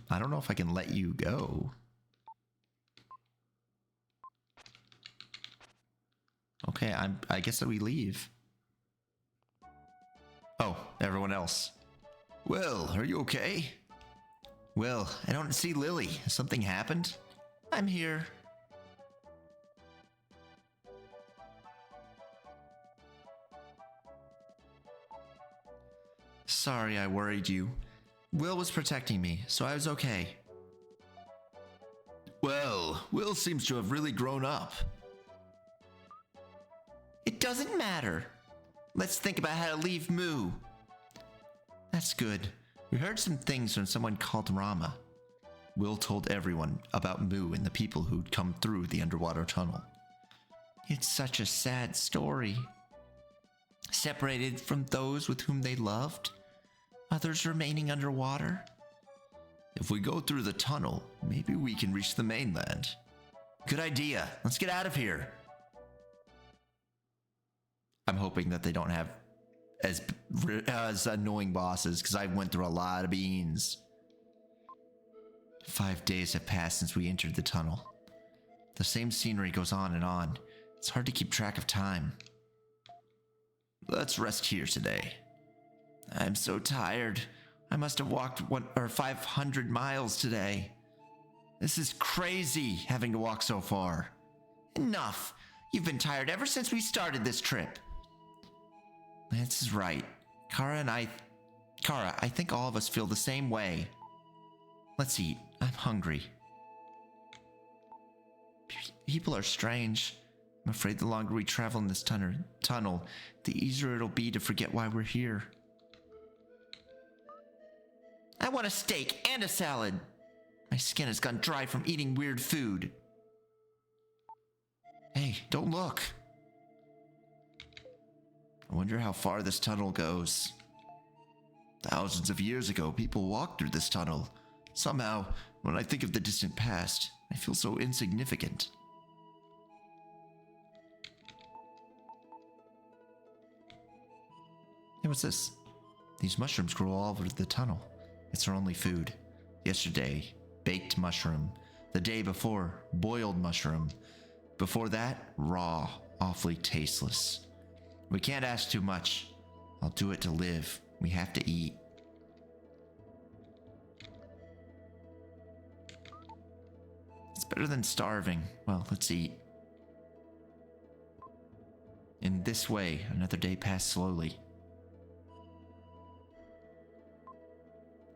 I don't know if I can let you go. Okay, I guess that we leave. Oh, everyone else. Will, are you okay? Will, I don't see Lily. Has something happened? I'm here. Sorry I worried you. Will was protecting me, so I was okay. Well, Will seems to have really grown up. It doesn't matter. Let's think about how to leave Moo. That's good. We heard some things from someone called Rama. Will told everyone about Moo and the people who'd come through the underwater tunnel. It's such a sad story. Separated from those with whom they loved, others remaining underwater. If we go through the tunnel, maybe we can reach the mainland. Good idea. Let's get out of here. I'm hoping that they don't have as annoying bosses, because I went through a lot of beans. 5 days have passed since we entered the tunnel. The same scenery goes on and on. It's hard to keep track of time. Let's rest here today. I'm so tired. I must have walked 500 miles today. This is crazy, having to walk so far. Enough. You've been tired ever since we started this trip. Lance is right. Kara, I think all of us feel the same way. Let's eat. I'm hungry. People are strange. I'm afraid the longer we travel in this tunnel, the easier it'll be to forget why we're here. I want a steak and a salad. My skin has gone dry from eating weird food. Hey, don't look. I wonder how far this tunnel goes. Thousands of years ago, people walked through this tunnel. Somehow, when I think of the distant past, I feel so insignificant. Hey, what's this? These mushrooms grow all over the tunnel. It's our only food. Yesterday, baked mushroom. The day before, boiled mushroom. Before that, raw, awfully tasteless. We can't ask too much. I'll do it to live. We have to eat. It's better than starving. Well, let's eat. In this way, another day passed slowly.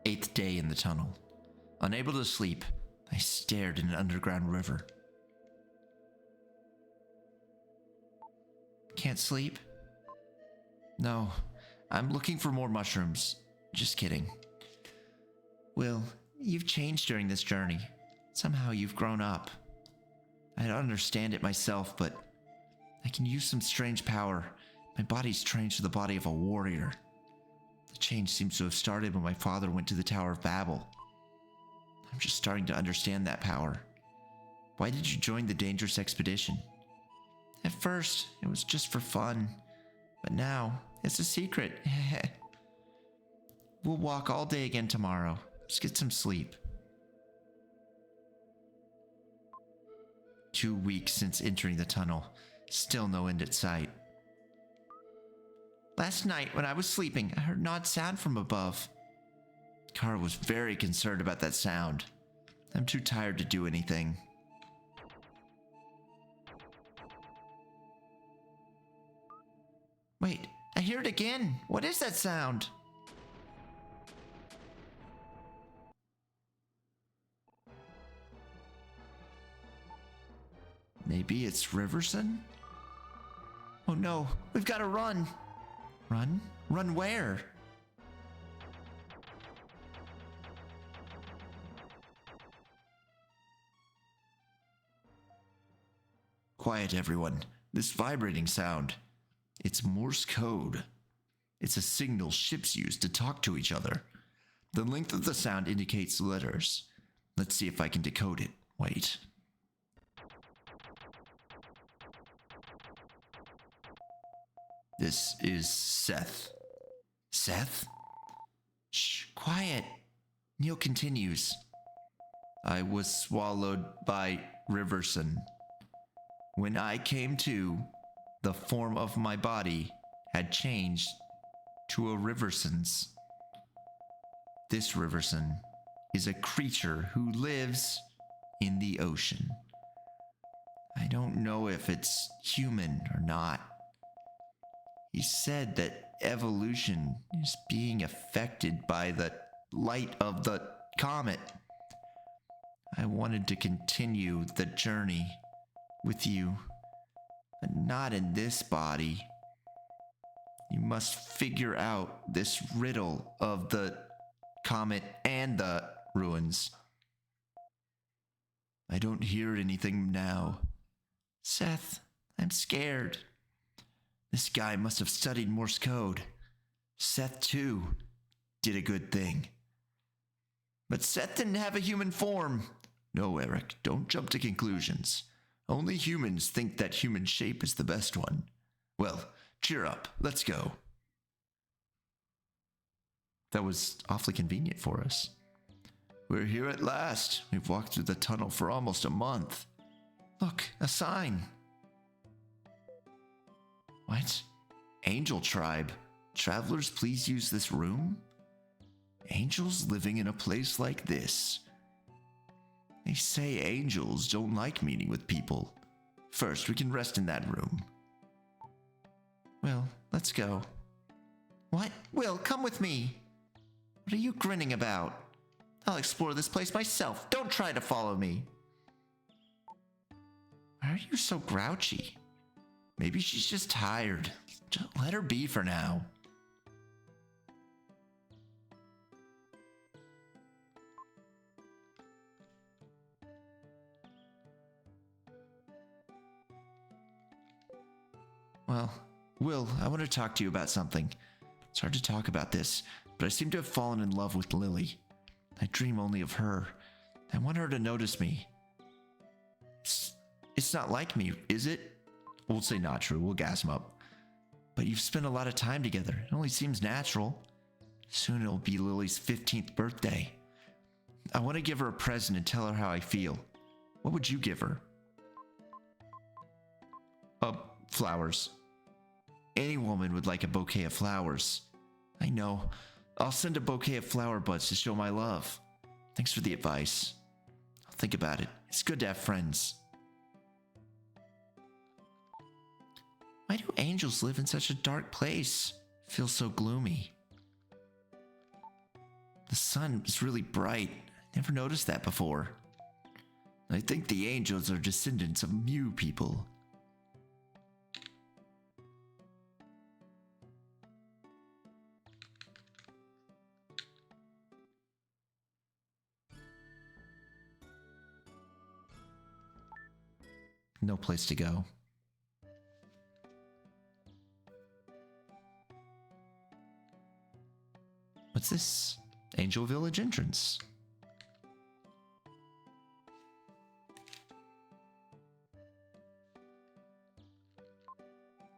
8th day in the tunnel. Unable to sleep, I stared at an underground river. Can't sleep? No, I'm looking for more mushrooms. Just kidding. Will, you've changed during this journey. Somehow you've grown up. I don't understand it myself, but I can use some strange power. My body's changed to the body of a warrior. The change seems to have started when my father went to the Tower of Babel. I'm just starting to understand that power. Why did you join the dangerous expedition? At first, it was just for fun. But now, it's a secret. We'll walk all day again tomorrow. Just get some sleep. 2 weeks since entering the tunnel. Still no end in sight. Last night, when I was sleeping, I heard an odd sound from above. Kara was very concerned about that sound. I'm too tired to do anything. Wait, I hear it again. What is that sound? Maybe it's Riverson? Oh no, we've got to run. Run? Run where? Quiet, everyone. This vibrating sound. It's Morse code. It's a signal ships use to talk to each other. The length of the sound indicates letters. Let's see if I can decode it. Wait. This is Seth. Seth? Shh, quiet. Neil continues. I was swallowed by Riverson. When I came to, the form of my body had changed to a Riverson's. This Riverson is a creature who lives in the ocean. I don't know if it's human or not. He said that evolution is being affected by the light of the comet. I wanted to continue the journey with you, but not in this body. You must figure out this riddle of the comet and the ruins. I don't hear anything now. Seth, I'm scared. This guy must have studied Morse code. Seth, too, did a good thing. But Seth didn't have a human form. No, Eric, don't jump to conclusions. Only humans think that human shape is the best one. Well, cheer up. Let's go. That was awfully convenient for us. We're here at last. We've walked through the tunnel for almost a month. Look, a sign. What? Angel tribe. Travelers, please use this room? Angels living in a place like this. They say angels don't like meeting with people. First, we can rest in that room. Well, let's go. What? Will, come with me. What are you grinning about? I'll explore this place myself. Don't try to follow me. Why are you so grouchy? Maybe she's just tired. Just let her be for now. Well, Will, I want to talk to you about something. It's hard to talk about this, but I seem to have fallen in love with Lily. I dream only of her. I want her to notice me. It's not like me, is it? We'll say not true. We'll gas him up. But you've spent a lot of time together. It only seems natural. Soon it'll be Lily's 15th birthday. I want to give her a present and tell her how I feel. What would you give her? Flowers. Any woman would like a bouquet of flowers. I know. I'll send a bouquet of flower buds to show my love. Thanks for the advice. I'll think about it. It's good to have friends. Why do angels live in such a dark place? It feels so gloomy. The sun is really bright. Never noticed that before. I think the angels are descendants of Mew people. No place to go. What's this? Angel Village entrance.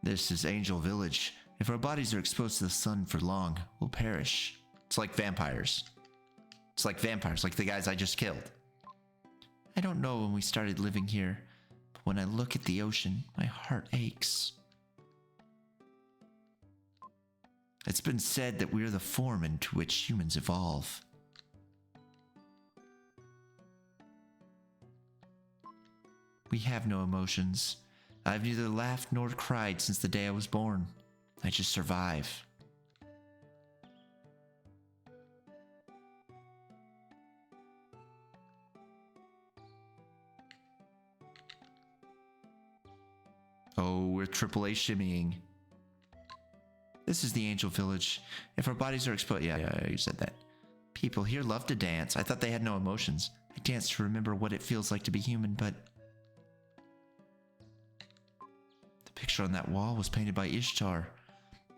This is Angel Village. If our bodies are exposed to the sun for long, we'll perish. It's like vampires. It's like vampires, like the guys I just killed. I don't know when we started living here, but when I look at the ocean, my heart aches. It's been said that we are the form into which humans evolve. We have no emotions. I've neither laughed nor cried since the day I was born. I just survive. Oh, we're AAA shimmying. This is the Angel Village. If our bodies are exposed... Yeah, you said that. People here love to dance. I thought they had no emotions. I dance to remember what it feels like to be human, but... The picture on that wall was painted by Ishtar,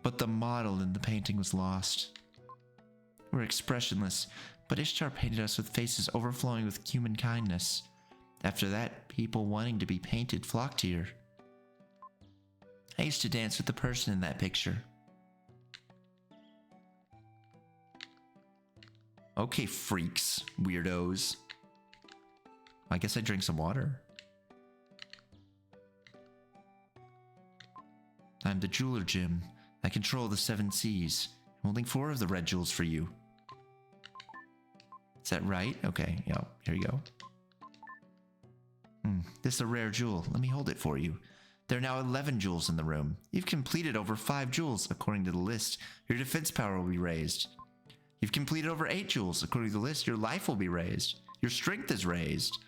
but the model in the painting was lost. We're expressionless, but Ishtar painted us with faces overflowing with human kindness. After that, people wanting to be painted flocked here. I used to dance with the person in that picture. Okay, freaks, weirdos. I guess I drink some water. I'm the jeweler, Jim. I control the 7 seas. I'm holding 4 of the red jewels for you. Is that right? Okay, yeah, here you go. This is a rare jewel. Let me hold it for you. There are now 11 jewels in the room. You've completed over 5 jewels, according to the list. Your defense power will be raised. You've completed over 8 jewels, according to the list. Your life will be raised. Your strength is raised.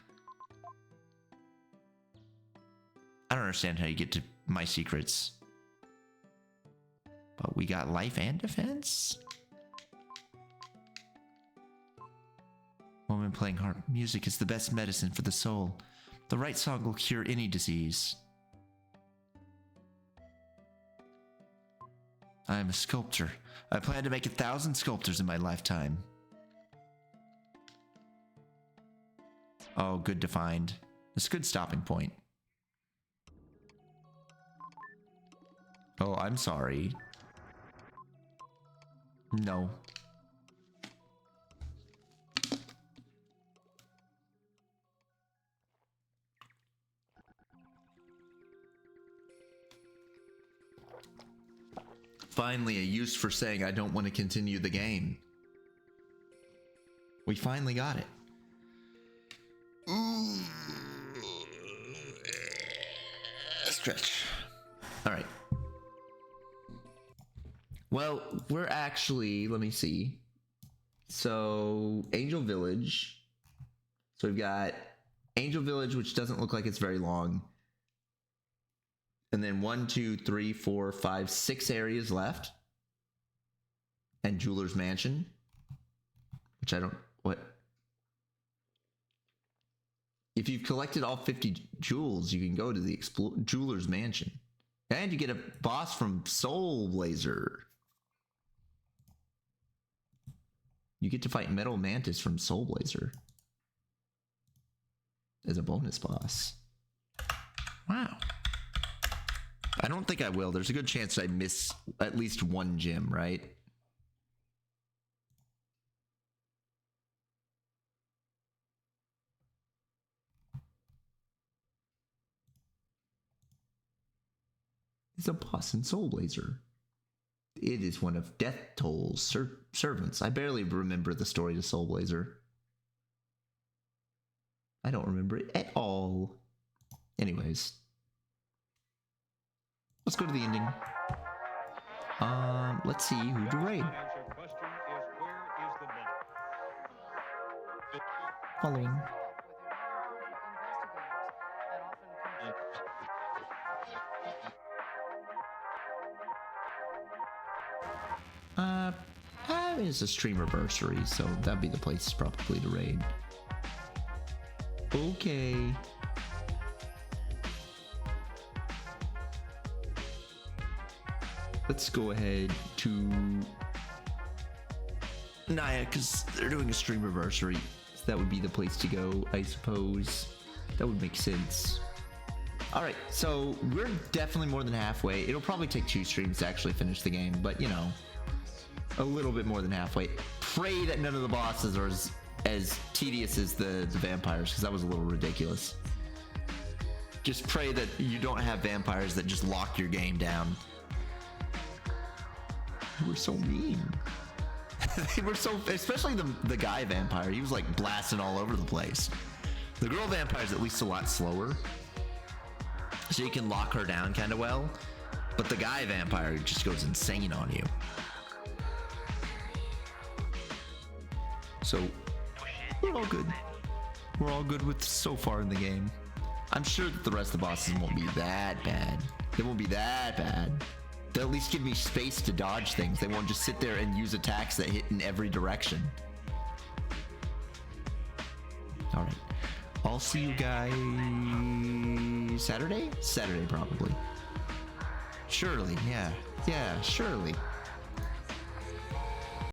I don't understand how you get to my secrets. But we got life and defense? Woman playing harp. Music is the best medicine for the soul. The right song will cure any disease. I am a sculptor. I plan to make 1,000 sculptors in my lifetime. Oh, good to find. It's a good stopping point. Oh, I'm sorry. No. Finally, a use for saying I don't want to continue the game. We finally got it. Stretch. All right. Well, we're actually, let me see. So, Angel Village. So we've got Angel Village, which doesn't look like it's very long. And then 1, 2, 3, 4, 5, 6 areas left. And Jeweler's Mansion. Which I don't... What? If you've collected all 50 jewels, you can go to the Jeweler's Mansion. And you get a boss from Soul Blazer. You get to fight Metal Mantis from Soul Blazer. As a bonus boss. Wow. I don't think I will. There's a good chance I miss at least one gym, right? It's a boss in Soul Blazer. It is one of Death Toll's servants. I barely remember the story to Soul Blazer. I don't remember it at all. Anyways. Let's go to the ending. Let's see who to raid. Following. It's a streamerversary, so that'd be the place probably to raid. Okay. Let's go ahead to Naya, because they're doing a streamerversary. So that would be the place to go, I suppose. That would make sense. Alright, so we're definitely more than halfway. It'll probably take 2 streams to actually finish the game, but you know, a little bit more than halfway. Pray that none of the bosses are as tedious as the vampires, because that was a little ridiculous. Just pray that you don't have vampires that just lock your game down. They were so mean. They were so, especially the guy vampire. He was like blasting all over the place. The girl vampire is at least a lot slower, so you can lock her down kind of well. But the guy vampire just goes insane on you. So we're all good. We're all good with so far in the game. I'm sure that the rest of the bosses won't be that bad. They won't be that bad. They'll at least give me space to dodge things. They won't just sit there and use attacks that hit in every direction. All right. I'll see you guys Saturday? Saturday, probably. Surely, yeah. Yeah, surely.